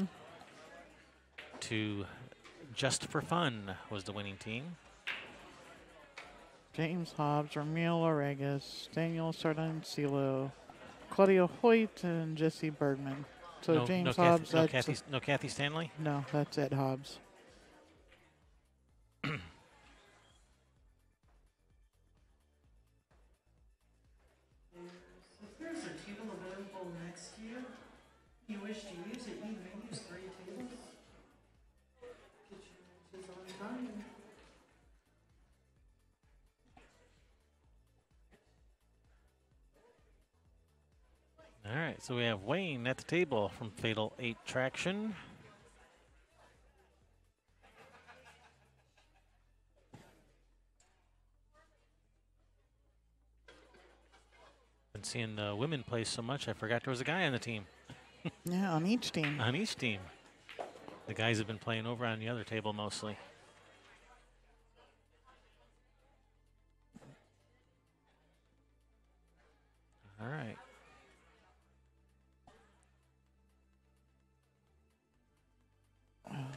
To Just for Fun was the winning team. James Hobbs, Ramil Oregas, Daniel Sardancillo, Claudio Hoyt, and Jesse Bergman. So James Hobbs, no Kathy Stanley? No, that's Ed Hobbs. If there's a table available next to you, you wish to use it, you may use 3 tables. Get your matches on time. All right, so we have Wayne at the table from Fatal 8 Traction. Been seeing the women play so much, I forgot there was a guy on the team. Yeah, on each team. On each team. The guys have been playing over on the other table mostly. All right.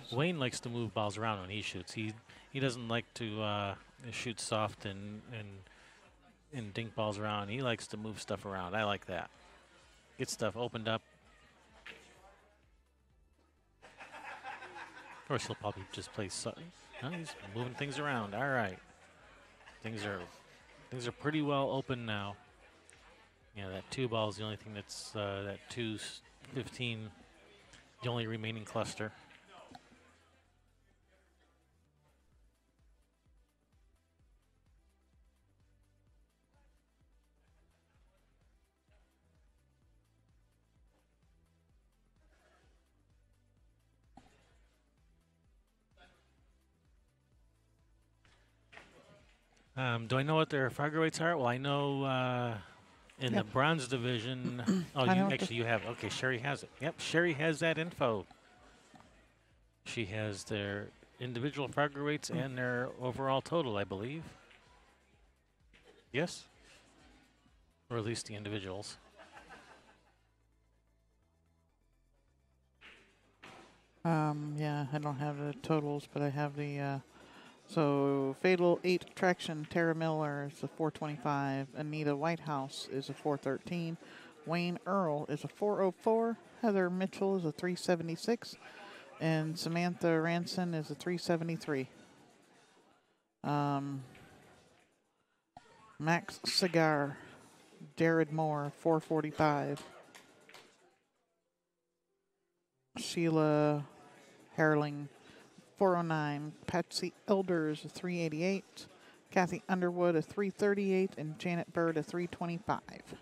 Wayne likes to move balls around when he shoots. He doesn't like to shoot soft and dink balls around. He likes to move stuff around. I like that. Get stuff opened up. Of course, he'll probably just play Sutton. No, he's moving things around. All right. Things are pretty well open now. Yeah, that 2 ball is the only thing that's that 2-15, the only remaining cluster. Do I know what their Fargo rates are? Well, I know in the bronze division. Oh, you have. Okay, Sherry has it. Yep, Sherry has that info. She has their individual Fargo rates and their overall total, I believe. Yes? Or at least the individuals. Yeah, I don't have the totals, but I have the. So Fatal 8 Traction, Tara Miller is a 425. Anita Whitehouse is a 413. Wayne Earl is a 404. Heather Mitchell is a 376. And Samantha Ranson is a 373. Max Cigar, Jared Moore, 445. Sheila Herling, 409. Patsy Elders, a 388. Kathy Underwood, a 338. And Janet Bird, a 325.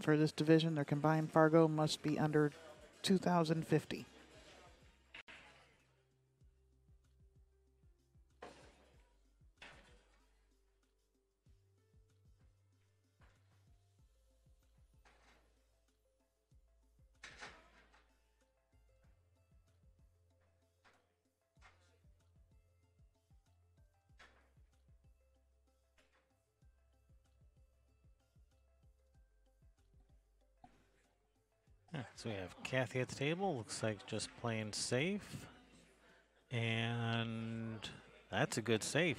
For this division, their combined Fargo must be under 2,050. So we have Kathy at the table. Looks like just playing safe. And that's a good save.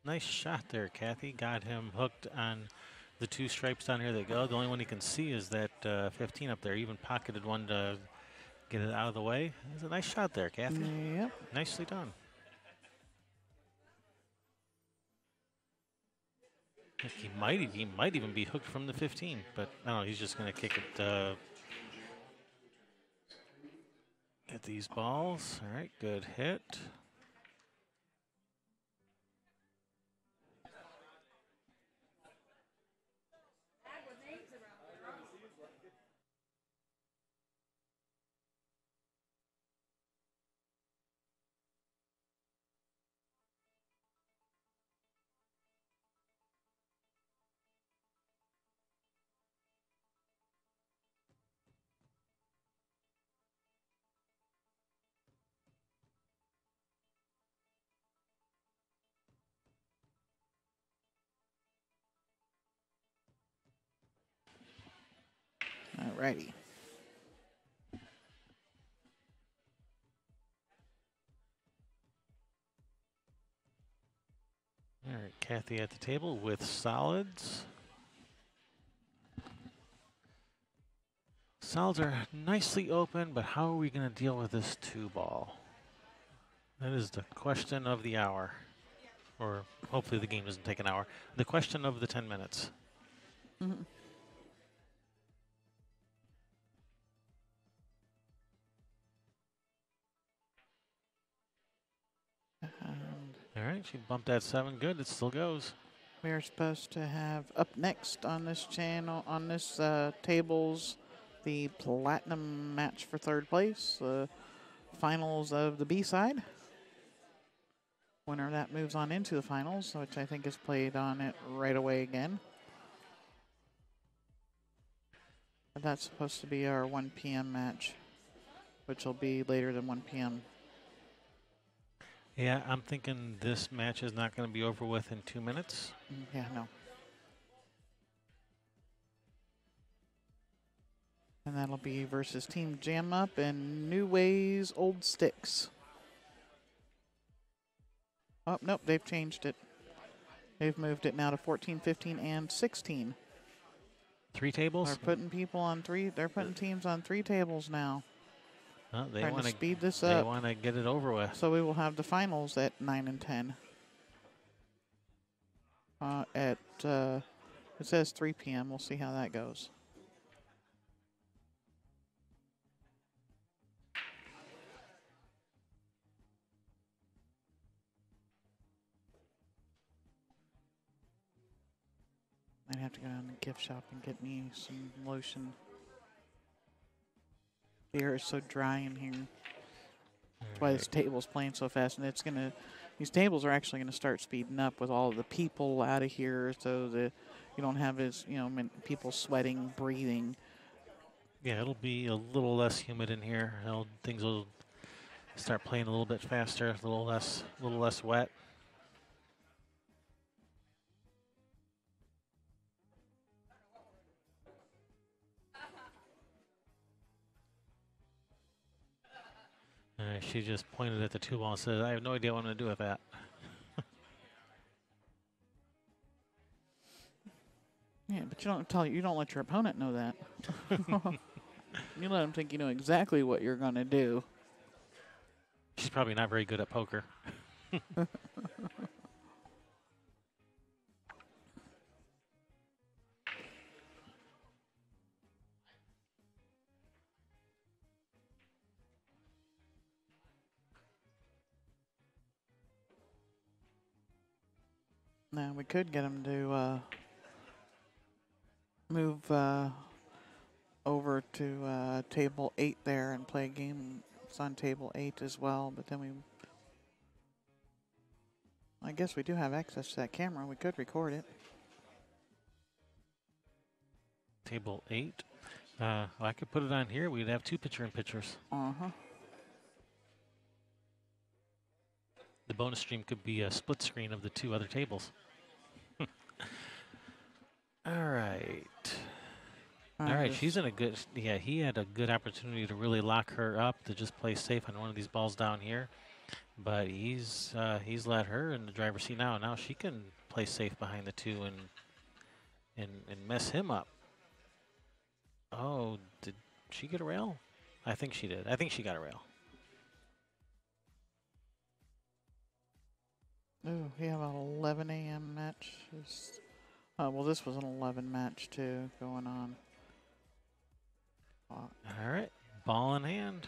Nice shot there, Kathy. Got him hooked on the two stripes down here that go. The only one you can see is that 15 up there. Even pocketed one to get it out of the way. That's a nice shot there, Kathy. Yep. Nicely done. He might even be hooked from the 15, but I don't know. He's just going to kick it at these balls. All right, good hit. Alrighty. All right, Kathy at the table with solids. Solids are nicely open, but how are we going to deal with this two ball? That is the question of the hour. Or hopefully the game doesn't take an hour. The question of the 10 minutes. Mhm. And All right, she bumped that 7. Good, it still goes. we're supposed to have up next on this channel, on this tables, the platinum match for third place, the finals of the B side. Winner of that moves on into the finals, which I think is played on it right away again. But that's supposed to be our 1 p.m. match, which will be later than 1 p.m. Yeah, I'm thinking this match is not going to be over with in 2 minutes. Yeah, no. And that'll be versus Team Jam Up and New Ways Old Sticks. Oh, nope, they've changed it. They've moved it now to 14, 15, and 16. 3 tables? They're putting people on 3. They're putting teams on 3 tables now. Oh, they Trying want to speed this They up. want to get it over with. So we will have the finals at 9 and 10. It says 3 p.m. We'll see how that goes. I'd have to go down to the gift shop and get me some lotion. The air is so dry in here. That's why this table's playing so fast, and these tables are actually gonna start speeding up with all of the people out of here, so that you don't have as people sweating, breathing. Yeah, it'll be a little less humid in here. Things will start playing a little bit faster, a little less wet. She just pointed at the 2 ball and said, "I have no idea what I'm going to do with that." Yeah, but you don't let your opponent know that. You let them think you know exactly what you're gonna do. She's probably not very good at poker. Now we could get them to move over to table 8 there and play a game. It's on table 8 as well, but then I guess we do have access to that camera. We could record it. Table 8. Well, I could put it on here. We'd have 2 picture-in-pictures. Uh-huh. The bonus stream could be a split screen of the 2 other tables. All right. All right, she's in a good. Yeah, he had a good opportunity to really lock her up to just play safe on one of these balls down here, but he's let her in the driver's seat now. Now she can play safe behind the 2 and mess him up. Oh, did she get a rail? I think she did. I think she got a rail. Oh, we have an 11 a.m. match. Well, this was an 11 match too going on. All right, ball in hand.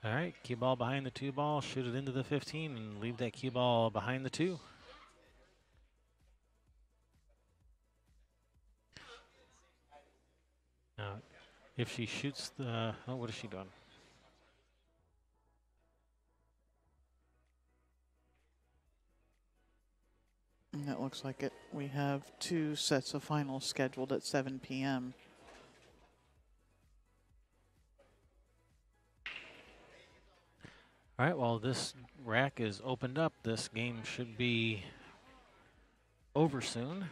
All right, cue ball behind the 2 ball, shoot it into the 15 and leave that cue ball behind the 2. Now, if she shoots the, oh, what is she doing? And it looks like it. We have 2 sets of finals scheduled at 7 p.m. All right, well, this rack is opened up. This game should be over soon.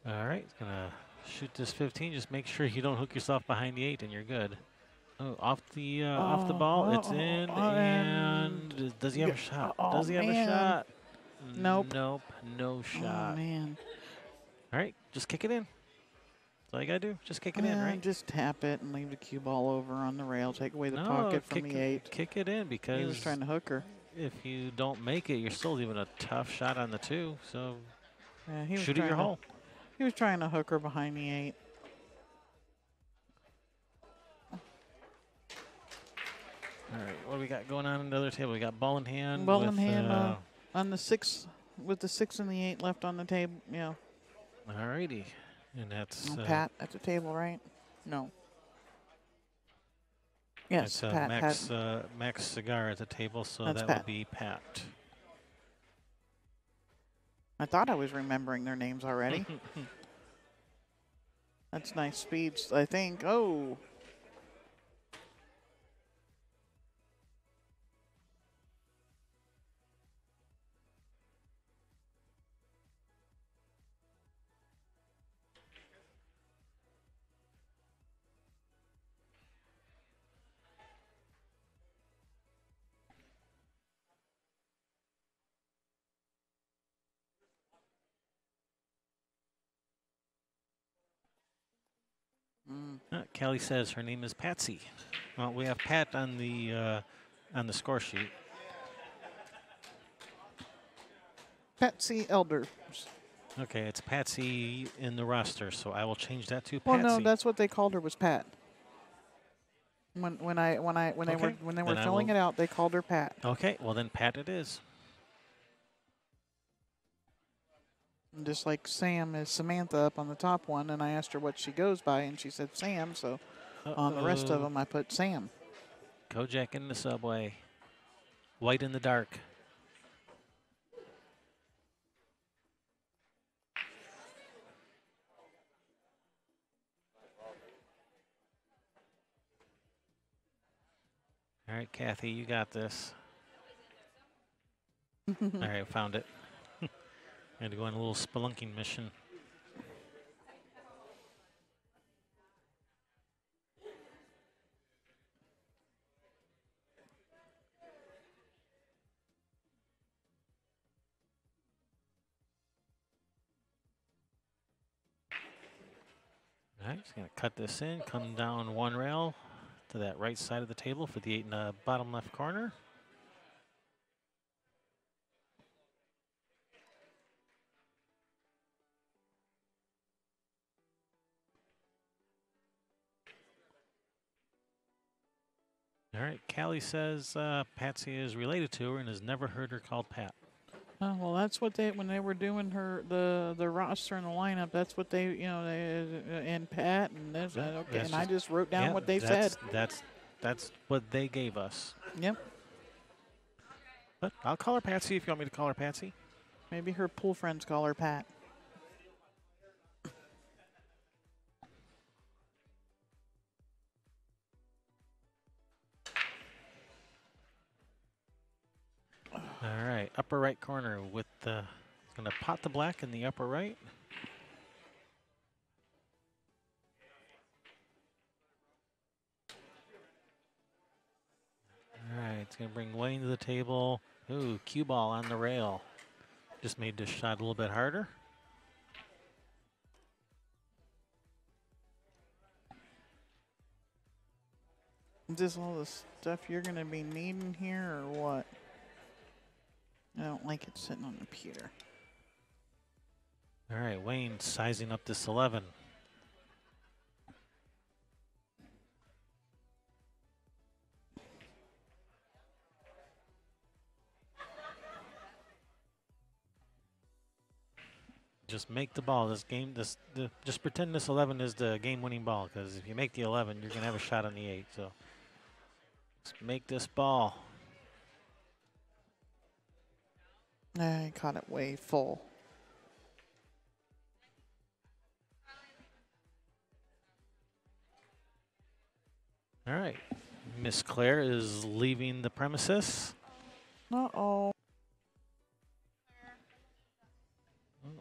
All right, gonna shoot this 15. Just make sure you don't hook yourself behind the 8 and you're good. Oh, off the ball, it's in, and does he have a shot? Oh, Does he have a man. shot? Nope. Nope, no shot. Oh, man. All right, just kick it in. That's all you gotta do. Just kick it in, right? Just tap it and leave the cue ball over on the rail. Take away the No, pocket from the 8. Kick it in because He was trying to hook her. if you don't make it, you're still leaving a tough shot on the 2. So Yeah, he was shoot at your trying to- hole. He was trying to hook her behind the 8. All right, what do we got going on in the other table? We got ball in hand. Ball in with, hand on the 6, with the 6 and the 8 left on the table. Yeah. All righty, and that's Pat at the table, right? No. Yes, that's Pat. Max Cigar at the table, so That's that Pat. would be Pat. I thought I was remembering their names already. That's nice speeds, I think. Oh. Kelly says her name is Patsy. Well, we have Pat on the score sheet. Patsy Elder. Okay, it's Patsy in the roster, so I will change that to Well, Patsy. no, that's what they called her was Pat. When they Okay, were then I filling will- it out, they called her Pat. Okay, well then Pat it is. And just like Sam is Samantha up on the top one, and I asked her what she goes by, and she said Sam. So on the rest of Uh-oh. them, I put Sam. Kojak in the subway. White in the dark. All right, Kathy, you got this. All right, found it. Had to go on a little spelunking mission. All right, just gonna cut this in, come down one rail to that right side of the table for the 8 in the bottom left corner. All right, Callie says Patsy is related to her and has never heard her called Pat. Well, that's what when they were doing the roster and the lineup. That's what they and Pat and this. Yeah, Okay, that's and I just- just wrote down Yeah, what they said. That's what they gave us. Yep. But I'll call her Patsy if you want me to call her Patsy. Maybe her pool friends call her Pat. All right, upper right corner with the, going to pot the black in the upper right. All right, it's going to bring Wayne to the table. Ooh, cue ball on the rail. Just made this shot a little bit harder. Is this all the stuff you're going to be needing here or what? I don't like it sitting on the pewter. All right, Wayne sizing up this 11. Just make the ball. This game, just pretend this 11 is the game-winning ball, because if you make the 11, you're going to have a shot on the 8. So just make this ball. I caught it way full. All right, Miss Claire is leaving the premises. Uh-oh.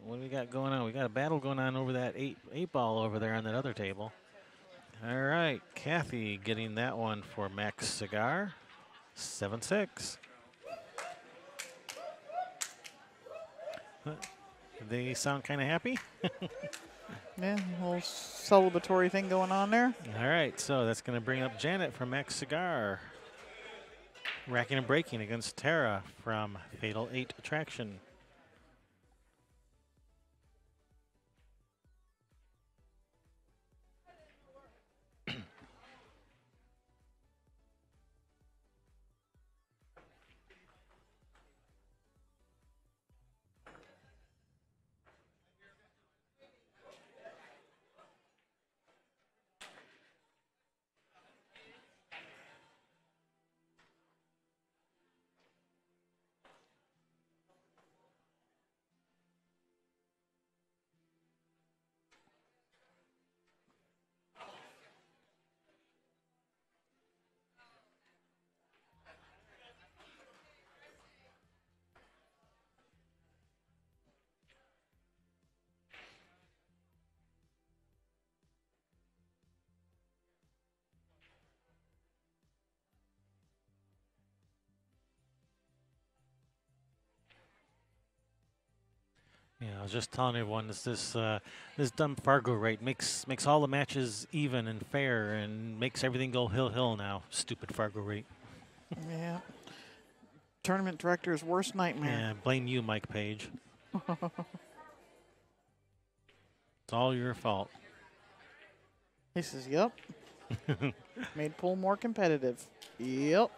What do we got going on? We got a battle going on over that eight ball over there on that other table. All right, Kathy getting that one for Max Cigar. 7-6. They sound kind of happy. Yeah, a little celebratory thing going on there. All right, so that's going to bring up Janet from Max Cigar. Racking and breaking against Tara from Fatal 8 Attraction. Yeah, I was just telling everyone this dumb Fargo rate makes all the matches even and fair and makes everything go hill now. Stupid Fargo rate. Yeah. Tournament director's worst nightmare. Yeah, blame you, Mike Page. It's all your fault. He says, yep. Made pool more competitive. Yep.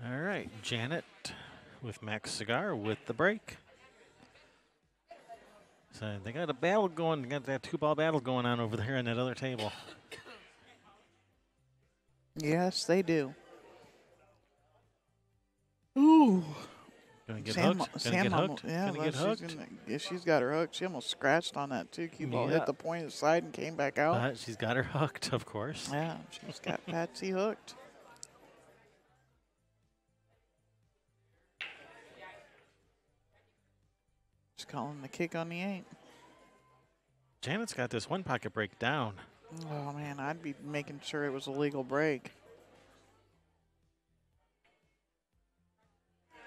All right, Janet with Max Cigar with the break. So they got a battle going. They got that 2-ball battle going on over there on that other table. Yes, they do. Ooh. Gonna get hooked. Gonna get hooked. Yeah, Gonna get hooked. She's got her hooked. She almost scratched on that too. Cue ball Yeah. hit the point of the side and came back out. She's got her hooked, of course. Yeah, she's got Patsy hooked. Just calling the kick on the 8. Janet's got this one pocket break down. Oh man, I'd be making sure it was a legal break.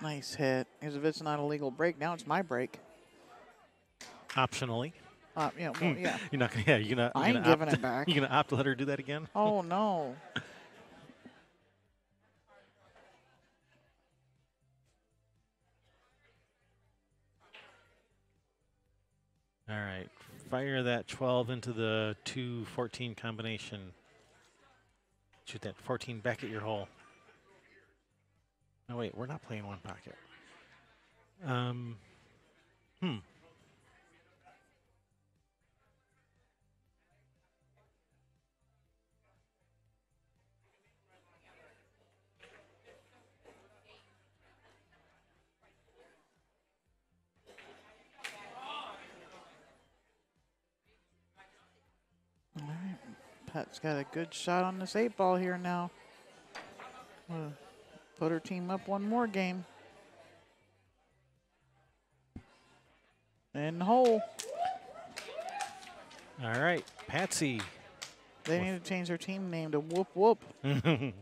Nice hit. Because if it's not a legal break, now it's my break. Optionally. Yeah, well, yeah. You're not gonna. Yeah, you're gonna. I ain't giving it back. You're gonna opt to let her do that again. Oh no. All right, fire that 12 into the 2-14 combination. Shoot that 14 back at your hole. No, wait, we're not playing one pocket. Pat's got a good shot on this 8-ball here now. Put her team up one more game. In the hole. All right, Patsy. They need to change their team name to Whoop Whoop. And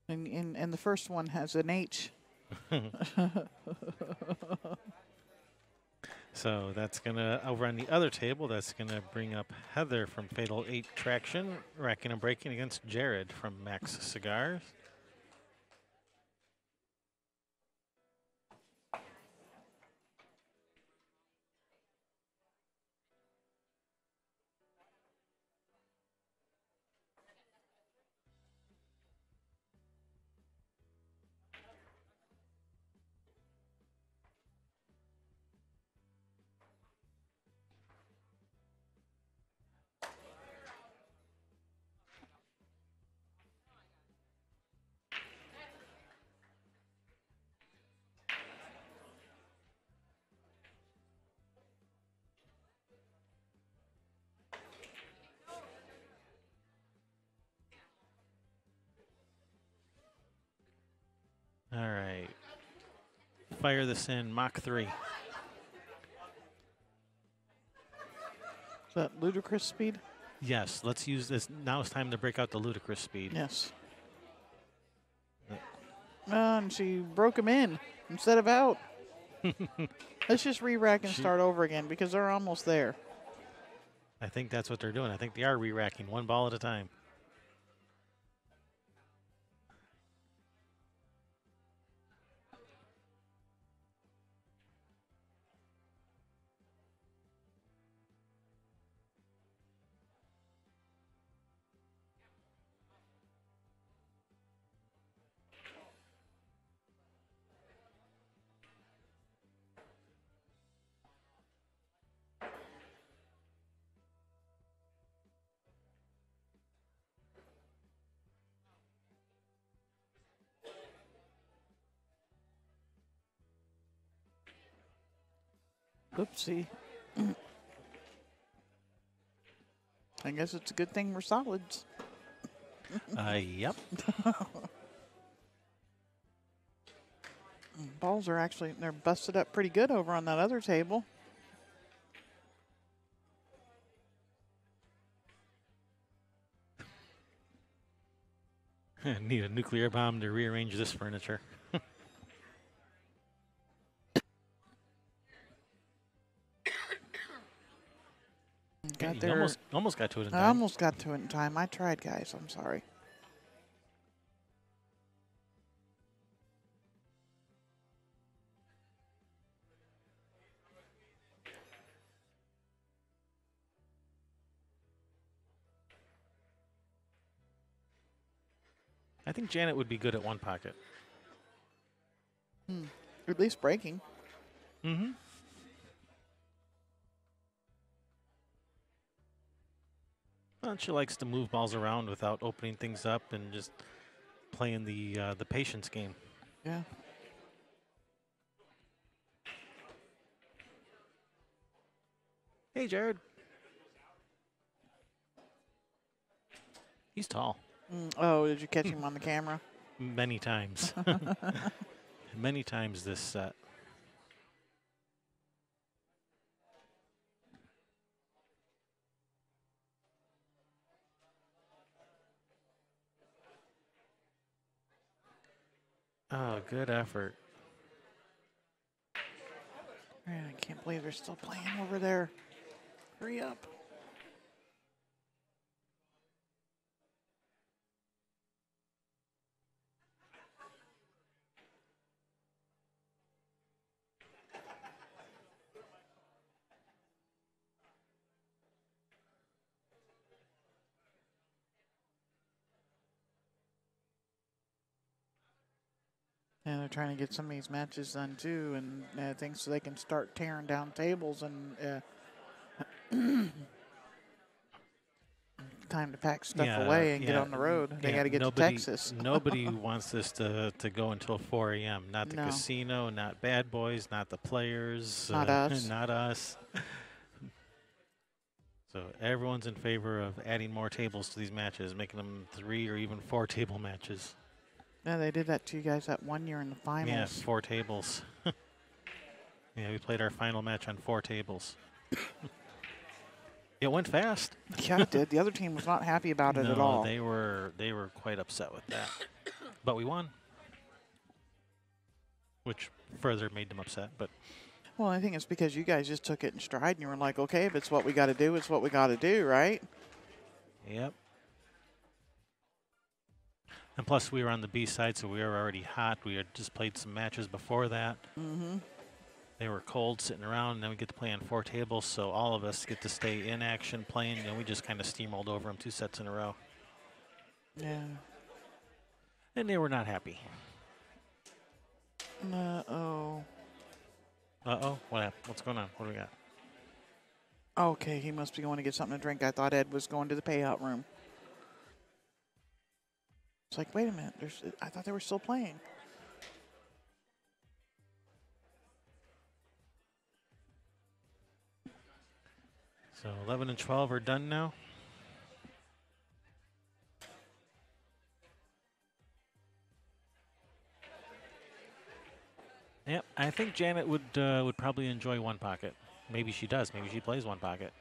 the first one has an H. So that's going to, over on the other table, that's going to bring up Heather from Fatal 8 Traction, racking and breaking against Jared from Max Cigars. All right. Fire this in Mach 3. Is that ludicrous speed? Yes, let's use this. Now it's time to break out the ludicrous speed. Yes. And she broke him in instead of out. Let's just re-rack and start over again because they're almost there. I think that's what they're doing. I think they are re-racking one ball at a time. Oopsie. I guess it's a good thing we're solids. Yep. Balls are actually, they're busted up pretty good over on that other table. Need a nuclear bomb to rearrange this furniture. Got You there. almost got to it in I time. almost got to it in time. I tried, guys. I'm sorry. I think Janet would be good at one pocket. At least breaking. Mm-hmm. Well, she likes to move balls around without opening things up and just playing the patience game. Yeah. Hey, Jared. He's tall. Oh, did you catch him on the camera? Many times. Many times this set. Oh, good effort. Man, I can't believe they're still playing over there. Hurry up. And they're trying to get some of these matches done too, and things so they can start tearing down tables and time to pack stuff away and get on the road. They got to get to Texas. Nobody wants this to go until 4 a.m. Not the casino, not Bad Boys, not the players. Not us. Not us. So everyone's in favor of adding more tables to these matches, making them 3 or even 4 table matches. Yeah, they did that to you guys that one year in the finals. Yeah, 4 tables. Yeah, we played our final match on 4 tables. It went fast. Yeah, it did. The other team was not happy about it at No, all. they were quite upset with that. But we won, which further made them upset. But Well, I think it's because you guys just took it in stride and you were like, okay, if it's what we got to do, it's what we got to do, right? yep. And plus, we were on the B side, so we were already hot. We had just played some matches before that. Mm-hmm. They were cold, sitting around, and then we get to play on 4 tables, so all of us get to stay in action playing, and we just kind of steamrolled over them 2 sets in a row. Yeah. And they were not happy. Uh-oh. Uh-oh, what happened? What's going on? What do we got? Okay, he must be going to get something to drink. I thought Ed was going to the payout room. It's like, wait a minute. I thought they were still playing. So 11 and 12 are done now. Yep, I think Janet would probably enjoy one pocket. Maybe she does. Maybe she plays one pocket.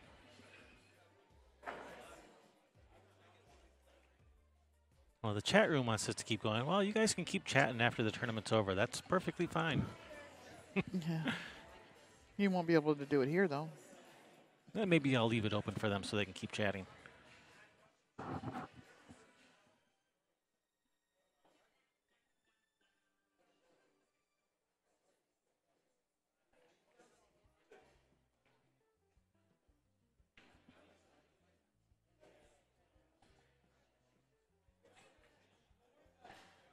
Well, the chat room wants us to keep going. Well, you guys can keep chatting after the tournament's over. That's perfectly fine. Yeah. You won't be able to do it here, though. Maybe I'll leave it open for them so they can keep chatting.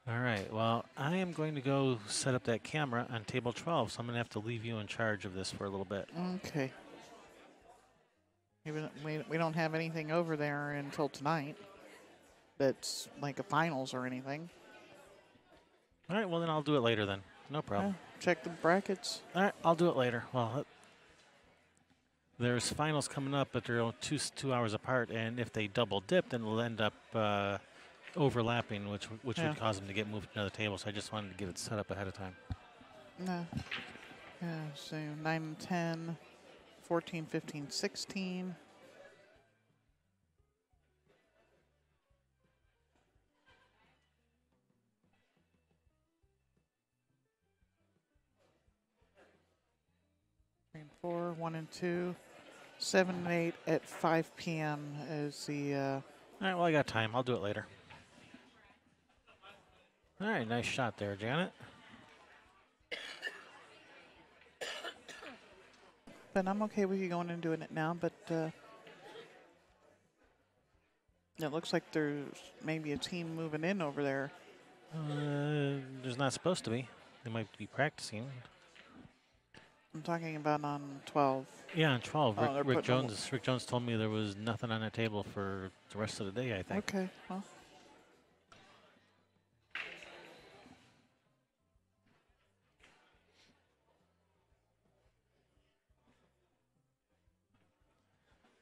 All right, well, I am going to go set up that camera on table 12, so I'm going to have to leave you in charge of this for a little bit. Okay. We don't have anything over there until tonight that's like a finals or anything. All right, well, then I'll do it later then. No problem. Check the brackets. All right, I'll do it later. Well, there's finals coming up, but they're 2 hours apart, and if they double dip, then it'll end up overlapping, which would cause them to get moved to another table. So I just wanted to get it set up ahead of time. No. Yeah, so 9 and 10, 14, 15, 16. Three and 4, 1 and 2, 7 and 8 at 5 p.m. is the. All right, well, I got time. I'll do it later. All right, nice shot there, Janet. But I'm okay with you going and doing it now, but it looks like there's maybe a team moving in over there. There's not supposed to be. They might be practicing. I'm talking about on 12. Yeah, on 12. Oh, they're Rick putting Rick Jones told me there was nothing on that table for the rest of the day, I think. Okay, well.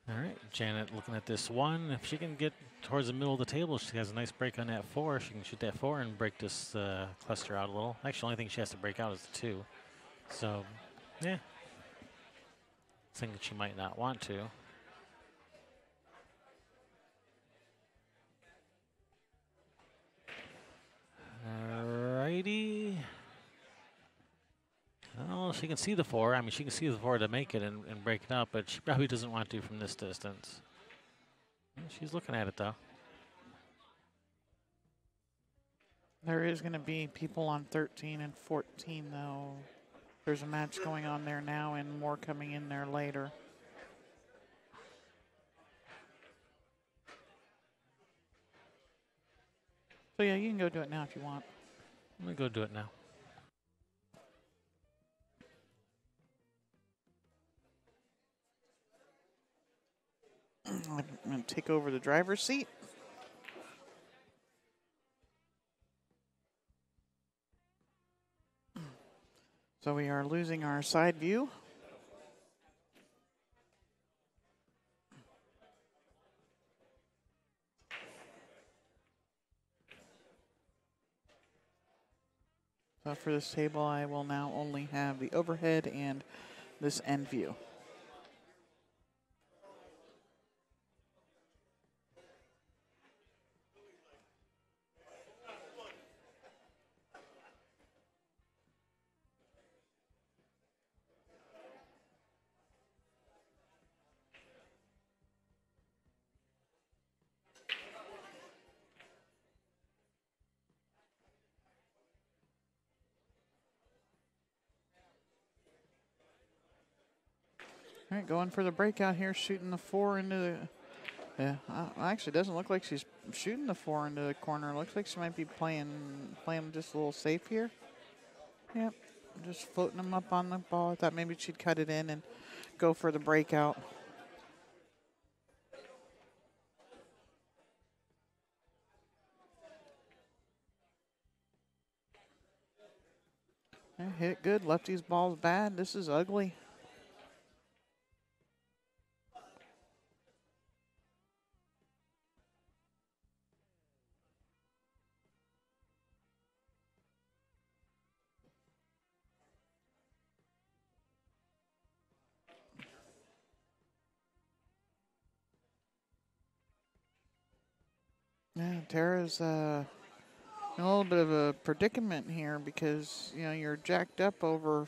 All right, Janet looking at this 1. If she can get towards the middle of the table, she has a nice break on that 4. She can shoot that 4 and break this cluster out a little. Actually, the only thing she has to break out is the 2. So, yeah. Thinking she might not want to. Alrighty. Oh, she can see the 4. I mean, she can see the 4 to make it and break it up, but she probably doesn't want to from this distance. She's looking at it, though. There is going to be people on 13 and 14, though. There's a match going on there now and more coming in there later. So, yeah, you can go do it now if you want. I'm going to go do it now. I'm going to take over the driver's seat. So we are losing our side view. So for this table, I will now only have the overhead and this end view. All right, going for the breakout here, shooting the 4 into the. Yeah, actually, it doesn't look like she's shooting the 4 into the corner. It looks like she might be playing just a little safe here. Yep, just floating them up on the ball. I thought maybe she'd cut it in and go for the breakout. Yeah, hit good. Lefty's ball's bad. This is ugly. Yeah, Tara's in a little bit of a predicament here because, you know, you're jacked up over,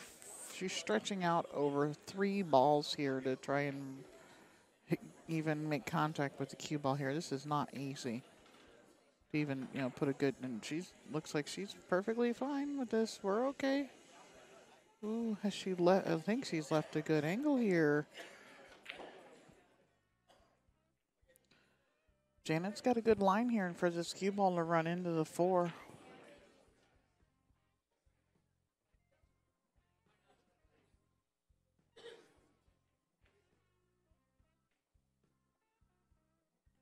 she's stretching out over 3 balls here to try and even make contact with the cue ball here. This is not easy to even, you know, put a good, and looks like she's perfectly fine with this. We're okay. Ooh, has she left? I think she's left a good angle here. Janet's got a good line here for this cue ball to run into the 4.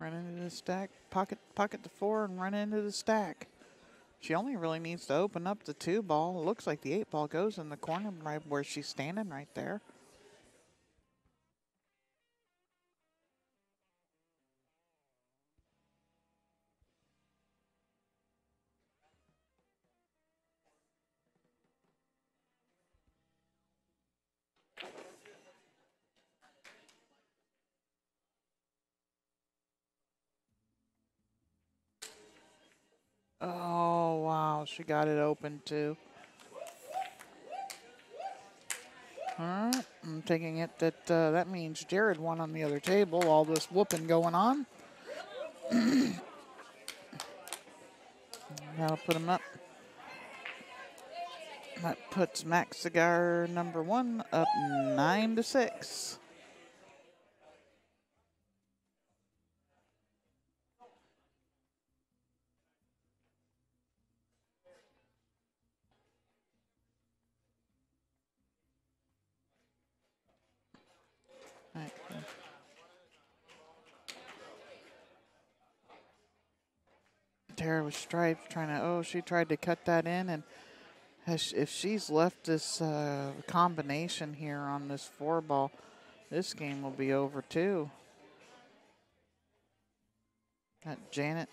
Run into the stack, pocket the 4, and run into the stack. She only really needs to open up the 2 ball. It looks like the 8 ball goes in the corner right where she's standing right there. Oh, wow. She got it open, too. All right. I'm taking it that that means Jared won on the other table. All this whooping going on. That'll put him up. That puts Max Cigar number 1 up 9-6. Right. Tara was trying to, she tried to cut that in, and if she's left this combination here on this 4 ball, this game will be over too. Got Janet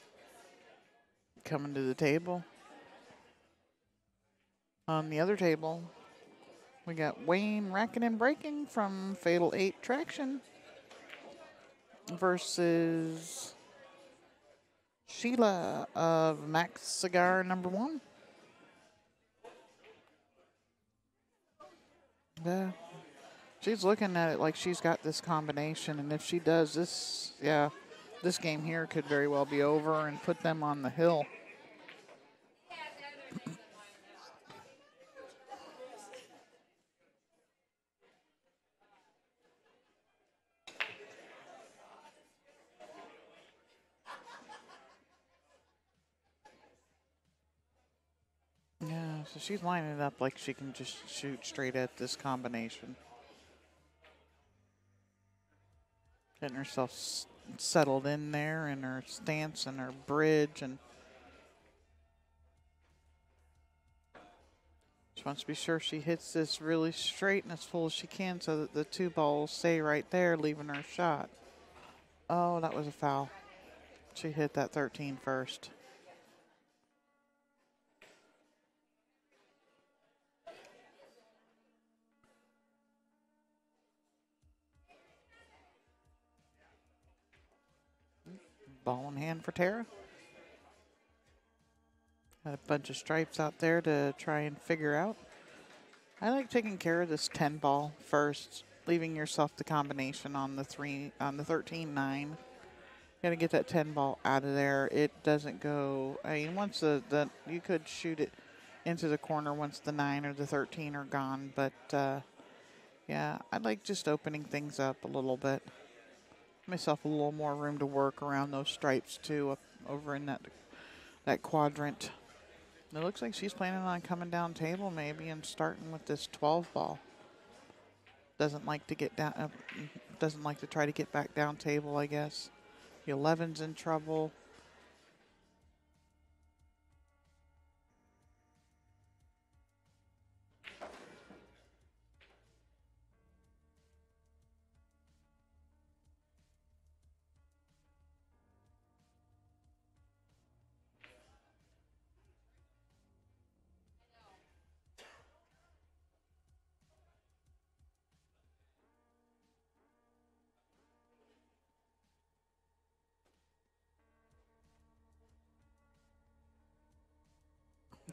coming to the table. On the other table, we got Wayne racking and breaking from Fatal 8 Traction versus Sheila of Max Cigar number 1. Yeah. She's looking at it like she's got this combination, and if she does this, yeah, this game here could very well be over and put them on the hill. Yeah, so she's lining it up like she can just shoot straight at this combination. Getting herself settled in there in her stance and her bridge, and she wants to be sure she hits this really straight and as full as she can so that the 2 balls stay right there, leaving her shot. Oh, that was a foul. She hit that 13 first. Ball in hand for Tara. Got a bunch of stripes out there to try and figure out. I like taking care of this 10 ball first, leaving yourself the combination on the 13-9. Got to get that 10 ball out of there. It doesn't go. I mean, once the you could shoot it into the corner once the 9 or the 13 are gone, but yeah, I like just opening things up a little bit. Myself a little more room to work around those stripes too, up over in that quadrant. It looks like she's planning on coming down table maybe and starting with this 12 ball. Doesn't like to get down. Doesn't like to try to get back down table, I guess. The 11's in trouble.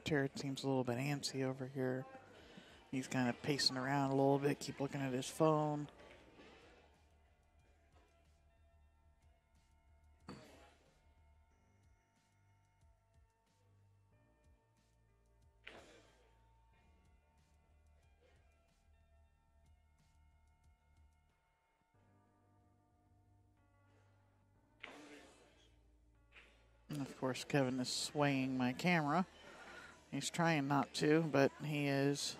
Jared seems a little bit antsy over here. He's kind of pacing around a little bit, keep looking at his phone. And of course, Kevin is swaying my camera. He's trying not to, but he is.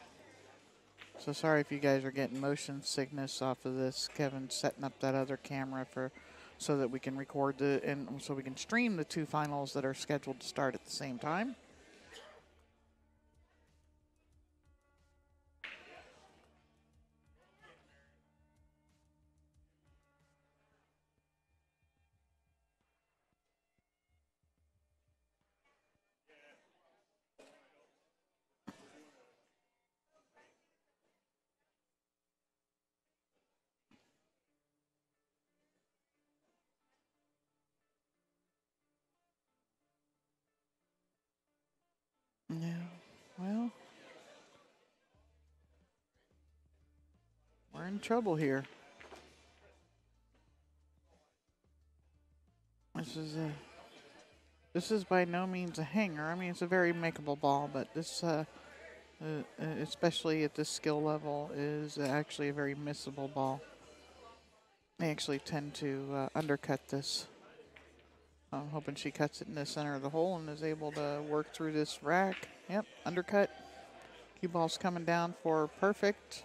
So sorry if you guys are getting motion sickness off of this. Kevin's setting up that other camera so that we can record and so we can stream the two finals that are scheduled to start at the same time. Yeah, well, we're in trouble here. This is by no means a hanger. I mean, it's a very makeable ball, but this, especially at this skill level, is actually a very missable ball. I actually tend to undercut this. I'm hoping she cuts it in the center of the hole and is able to work through this rack. Yep, undercut. Cue ball's coming down for perfect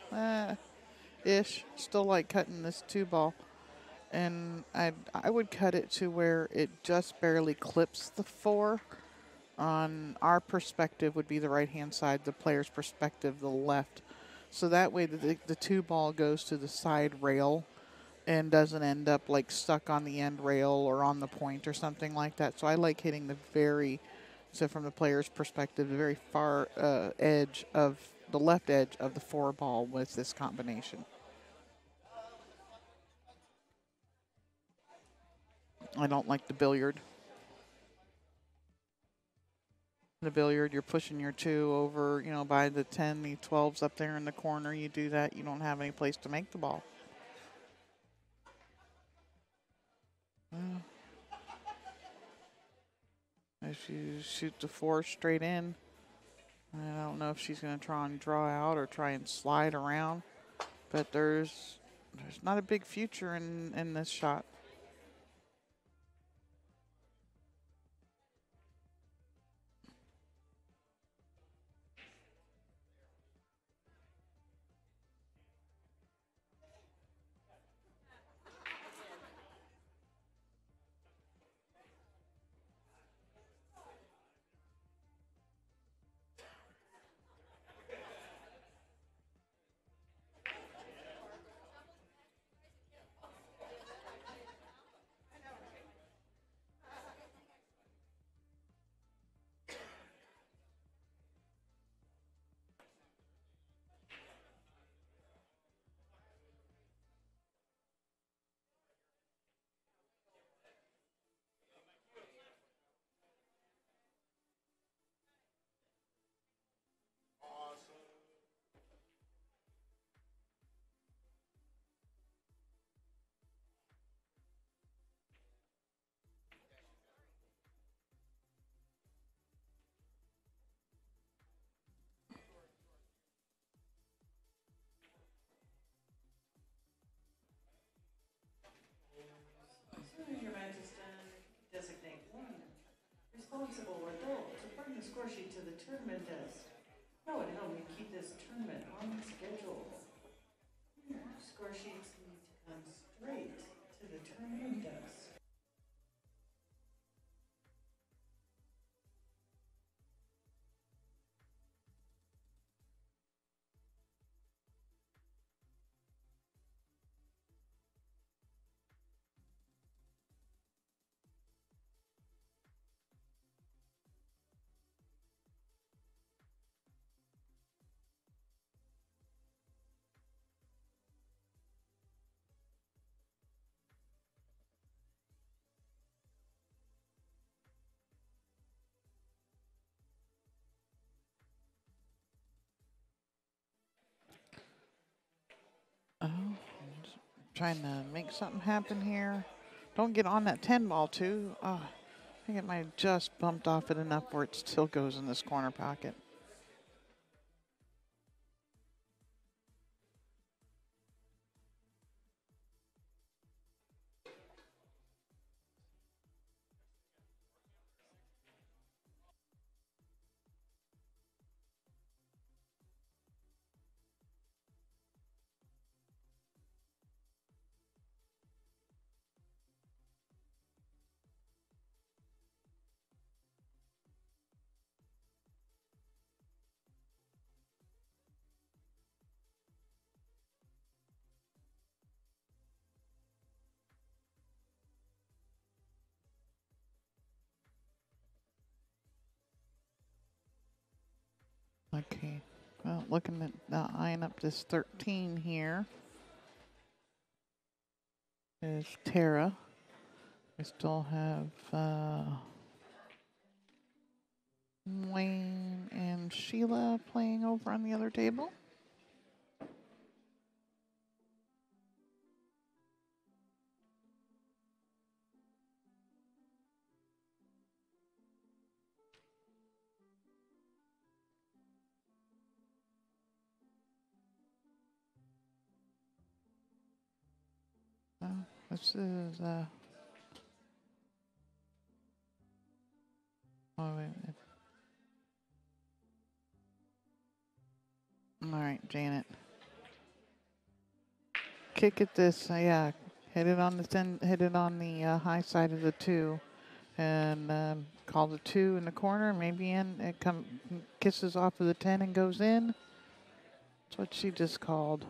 ish. Still like cutting this 2 ball. And I would cut it to where it just barely clips the 4. On our perspective would be the right-hand side, the player's perspective, the left. So that way the 2 ball goes to the side rail and doesn't end up like stuck on the end rail or on the point or something like that. So I like hitting so from the player's perspective, the very far edge of the left edge of the 4 ball with this combination. I don't like the billiard. The billiard, you're pushing your 2 over, by the 10, the 12's up there in the corner. You do that, you don't have any place to make the ball. If you shoot the 4 straight in, I don't know if she's going to try and draw out or try and slide around, but there's not a big future in this shot. responsible adult to bring the score sheet to the tournament desk. That would help me keep this tournament on schedule. Score sheets need to come straight to the tournament desk. Oh, just trying to make something happen here. Don't get on that 10 ball, too. Oh, I think it might have just bumped off it enough where it still goes in this corner pocket. Okay, well, looking at eyeing up this 13 here is Tara. We still have Wayne and Sheila playing over on the other table. This is oh, wait a minute. All right, Janet. Kick at this, yeah. Hit it on the high side of the 2, and call the 2 in the corner. Maybe in it kisses off of the 10 and goes in. That's what she just called.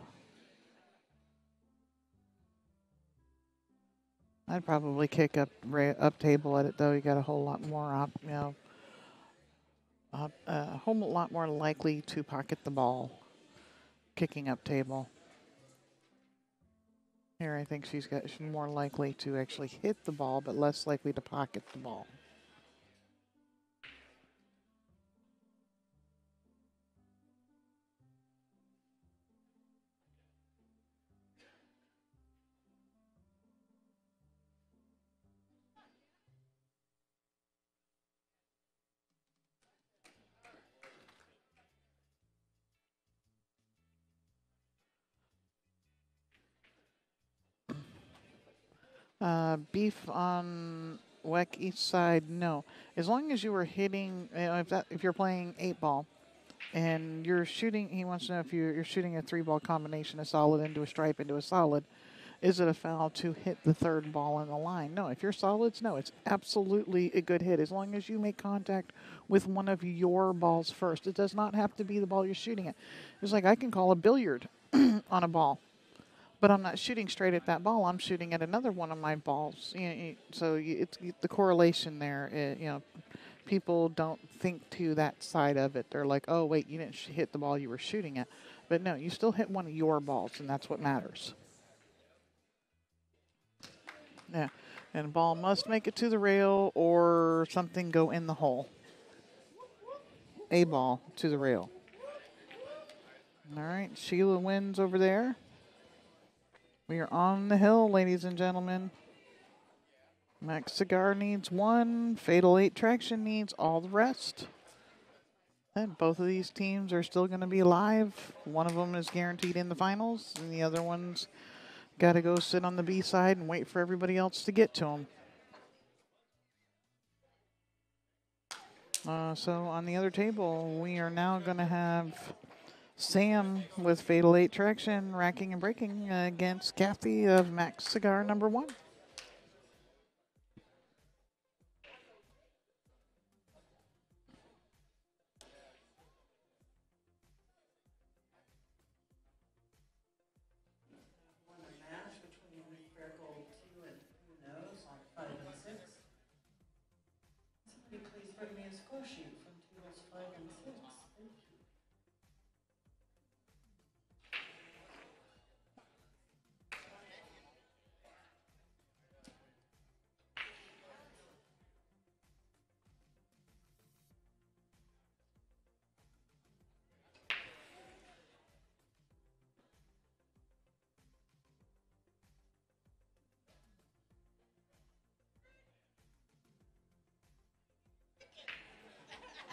I'd probably kick up table at it though. You got a whole lot more a whole lot more likely to pocket the ball. Kicking up table. Here, I think she's more likely to actually hit the ball, but less likely to pocket the ball. Beef on WEC east side, no. As long as you were hitting, if you're playing 8 ball and you're shooting, he wants to know if you're shooting a 3 ball combination, a solid into a stripe into a solid, is it a foul to hit the 3rd ball in the line? No, if you're solids, no, it's absolutely a good hit as long as you make contact with one of your balls first. It does not have to be the ball you're shooting at. It's like I can call a billiard on a ball. But I'm not shooting straight at that ball. I'm shooting at another one of my balls. So it's the correlation there. People don't think to that side of it. They're like, oh, wait, you didn't hit the ball you were shooting at. But no, you still hit one of your balls, and that's what matters. Yeah, and the ball must make it to the rail or something go in the hole. A ball to the rail. All right, Sheila wins over there. We are on the hill, ladies and gentlemen. Max Cigar needs 1. Fatal 8 Traction needs all the rest. And both of these teams are still going to be live. One of them is guaranteed in the finals, and the other one's got to go sit on the B side and wait for everybody else to get to them. So on the other table, we are now going to have Sam with Fatal 8 Traction, racking and breaking against Kathy of Max Cigar number 1. Won a match between Sparkle 2 and Who Knows on 5 and 6. Somebody please bring me a score sheet from tables 5 and 6. Thank you.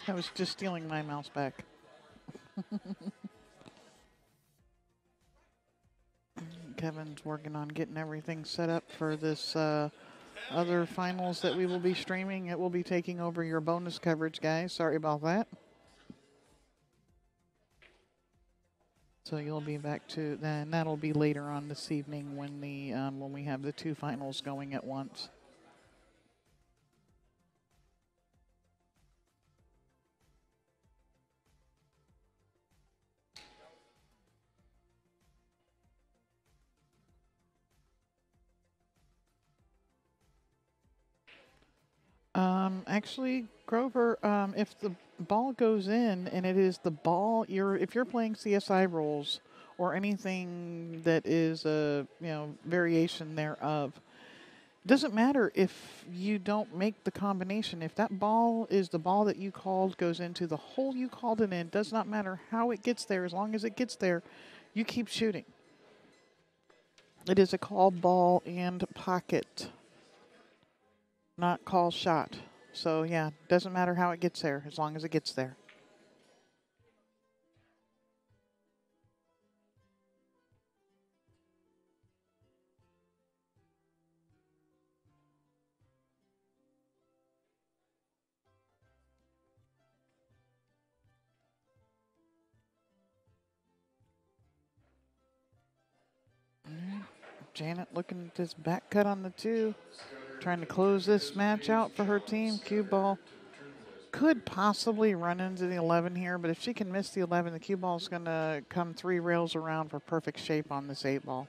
I was just stealing my mouse back. Kevin's working on getting everything set up for this other finals that we will be streaming. It will be taking over your bonus coverage, guys. Sorry about that. So you'll be back to then. That'll be later on this evening when we have the 2 finals going at once. Actually, Grover, if the ball goes in and it is the ball, if you're playing CSI rules or anything that is a variation thereof, doesn't matter if you don't make the combination. If that ball is the ball that you called goes into the hole you called it in, does not matter how it gets there. As long as it gets there, you keep shooting. It is a call ball and pocket, not call shot. So yeah, doesn't matter how it gets there as long as it gets there. Janet looking at this back cut on the 2, trying to close this match out for her team. Cue ball could possibly run into the 11 here, but if she can miss the 11, the cue ball is going to come 3 rails around for perfect shape on this 8 ball.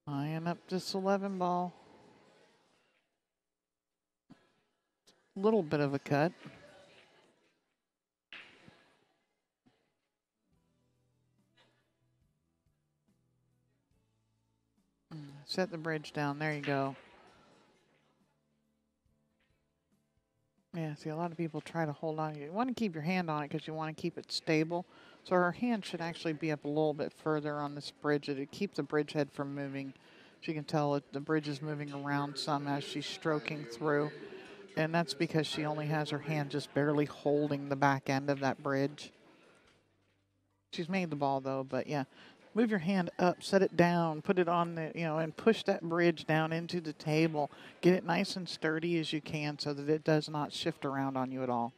Eyeing up this 11 ball. Little bit of a cut. Set the bridge down. There you go. Yeah, see, a lot of people try to hold on. You want to keep your hand on it because you want to keep it stable. So her hand should actually be up a little bit further on this bridge to keep the bridge head from moving. As you can tell, the bridge is moving around some as she's stroking through. And that's because she only has her hand just barely holding the back end of that bridge. She's made the ball, though, but yeah. Move your hand up, set it down, put it on the, and push that bridge down into the table. Get it nice and sturdy as you can so that it does not shift around on you at all.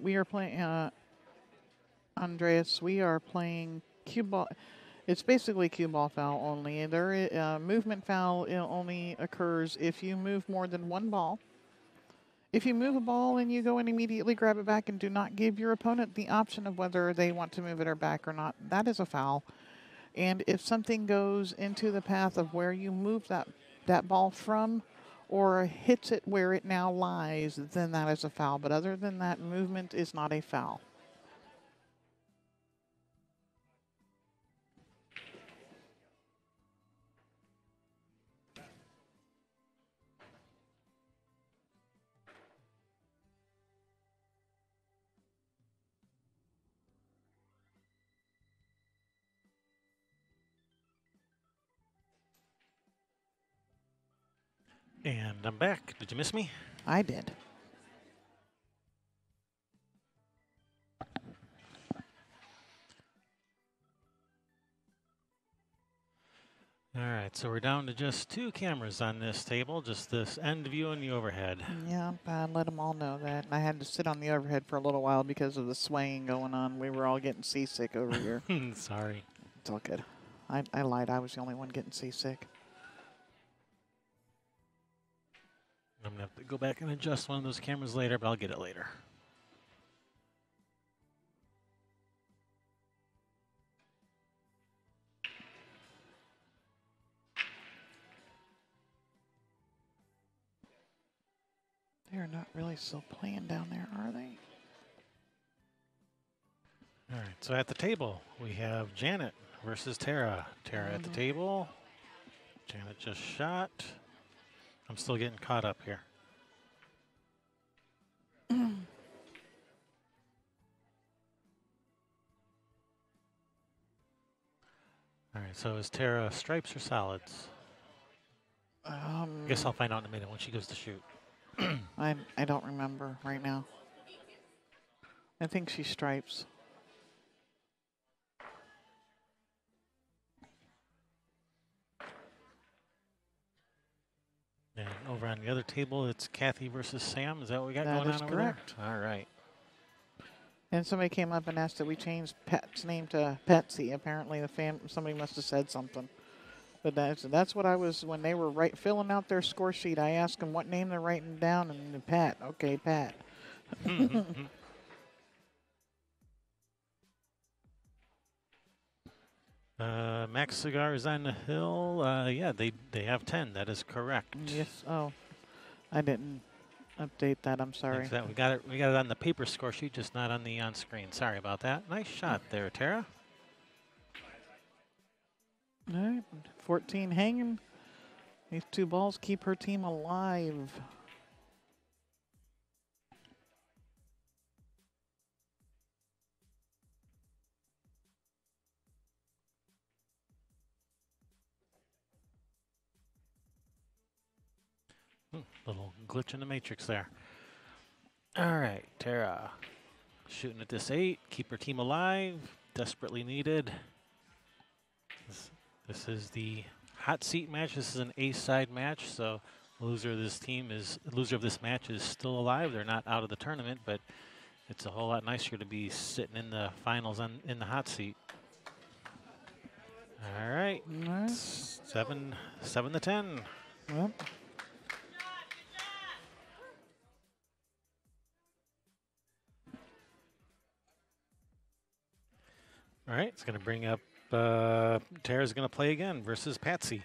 We are playing, Andreas, we are playing cue ball. It's basically cue ball foul only. Movement foul only occurs if you move more than 1 ball If you move a ball and you go and immediately grab it back and do not give your opponent the option of whether they want to move it or back or not, that is a foul. And if something goes into the path of where you move that ball from or hits it where it now lies, then that is a foul. But other than that, movement is not a foul. And I'm back. Did you miss me? I did. All right, so we're down to just 2 cameras on this table, just this end view and the overhead. Yeah, I let them all know that. I had to sit on the overhead for a little while because of the swaying going on. We were all getting seasick over here. Sorry. It's all good. I lied. I was the only one getting seasick. I'm going to have to go back and adjust one of those cameras later, but I'll get it later. They're not really still playing down there, are they? All right, so at the table, we have Janet versus Tara. Tara at the table. Janet just shot. I'm still getting caught up here. All right, so is Tara stripes or solids? I guess I'll find out in a minute when she goes to shoot. I don't remember right now. I think she's stripes. And over on the other table, it's Kathy versus Sam. Is that what we got That going is on over correct. there? All right. And somebody came up and asked that we change Pat's name to Patsy. Apparently, somebody must have said something. But that's what I was when they were filling out their score sheet. I asked them what name they're writing down, and Pat. Okay, Pat. Max Cigar is on the hill. Yeah, they have 10. That is correct. Yes. Oh, I didn't update that. I'm sorry. Thanks for that. We got it on the paper score sheet, just not on the on screen. Sorry about that. Nice shot there, Tara. All right, 14 hanging. These 2 balls keep her team alive. Little glitch in the matrix there. All right, Tara shooting at this 8. Keep her team alive. Desperately needed. This is the hot seat match. This is an A-side match, so loser of this match is still alive. They're not out of the tournament, but it's a whole lot nicer to be sitting in the finals in the hot seat. All right, 7-10. Well, all right, it's going to bring up Tara's going to play again versus Patsy.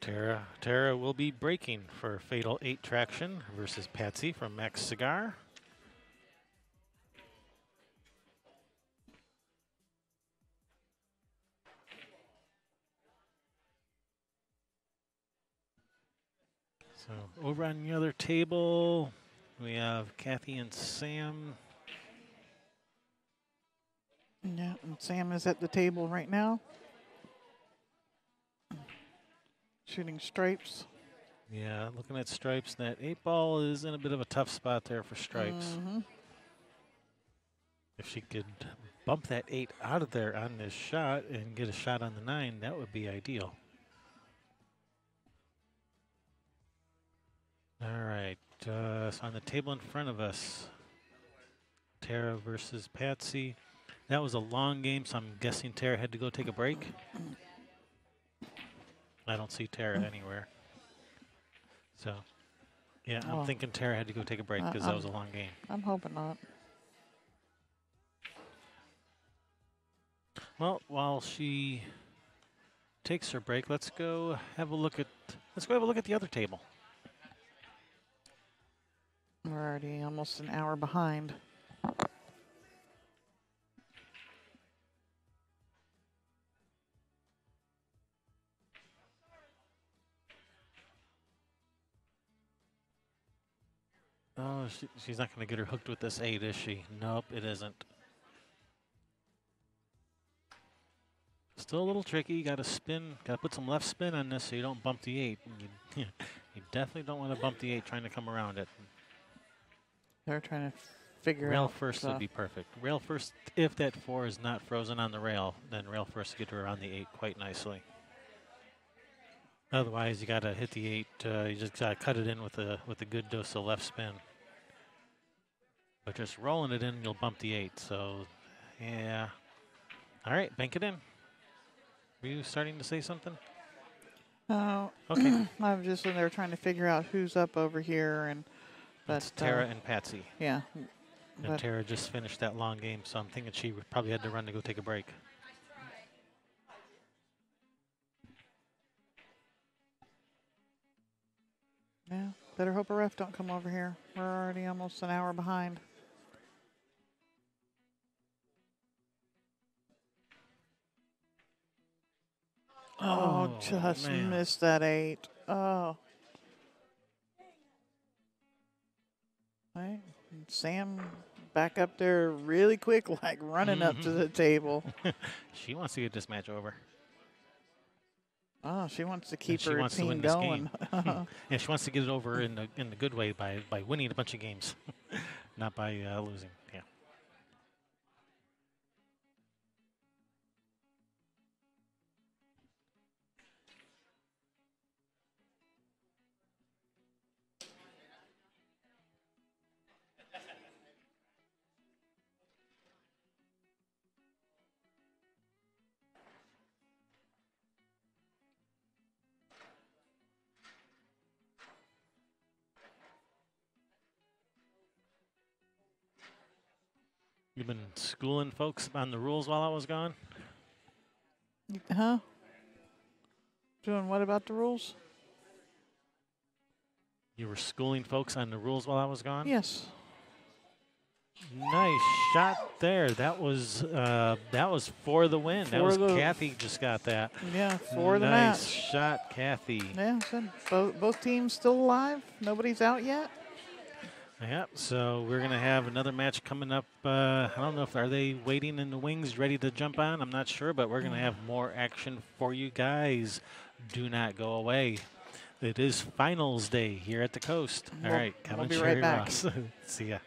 Tara will be breaking for Fatal 8 Traction versus Patsy from Max Cigar. So over on the other table, we have Kathy and Sam. yeah, and Sam is at the table right now. Shooting stripes. Yeah, looking at stripes, that 8 ball is in a bit of a tough spot there for stripes. If she could bump that 8 out of there on this shot and get a shot on the 9, that would be ideal. All right, so on the table in front of us, Tara versus Patsy. That was a long game, so I'm guessing Tara had to go take a break. I don't see Tara anywhere. So Yeah, I'm Oh. thinking Tara had to go take a break because that was a long game. I'm hoping not. Well, while she takes her break, let's go have a look at the other table. We're already almost an hour behind. Oh, she's not going to get her hooked with this 8, is she? Nope, it isn't. Still a little tricky. You got to spin, got to put some left spin on this so you don't bump the 8. You definitely don't want to bump the 8 trying to come around it. They're trying to figure Rail out. first would be perfect. Rail first, if that 4 is not frozen on the rail, then rail first to get her around the 8 quite nicely. Otherwise, you got to hit the 8. You just got to cut it in with a good dose of left spin. But just rolling it in, you'll bump the 8. So, yeah. All right, bank it in. Were you starting to say something? Oh, Okay. I was just when they were trying to figure out who's up over here, and That's Tara and Patsy. yeah. And But Tara just finished that long game, so I'm thinking she probably had to run to go take a break. yeah, better hope a ref don't come over here. We're already almost an hour behind. Oh, just man. missed that 8. Oh. Right. Sam back up there really quick, like running up to the table. She wants to get this match over. Oh, she wants to keep she her wants to team win this going. game. Yeah, she wants to get it over in the good way by winning a bunch of games, not by losing. Yeah. You've been schooling folks on the rules while I was gone? Huh? Doing what about the rules? You were schooling folks on the rules while I was gone? Yes. Nice shot there. That was for the win. That was Kathy just got that. Yeah, for the nice match. shot, Kathy. Yeah, good. Both teams still alive. Nobody's out yet. Yep, so we're going to have another match coming up. I don't know if are they waiting in the wings ready to jump on. I'm not sure, but we're going to have more action for you guys. Do not go away. It is finals day here at the Coast. All right, We'll Kevin be right Sherry back. Ross. See ya.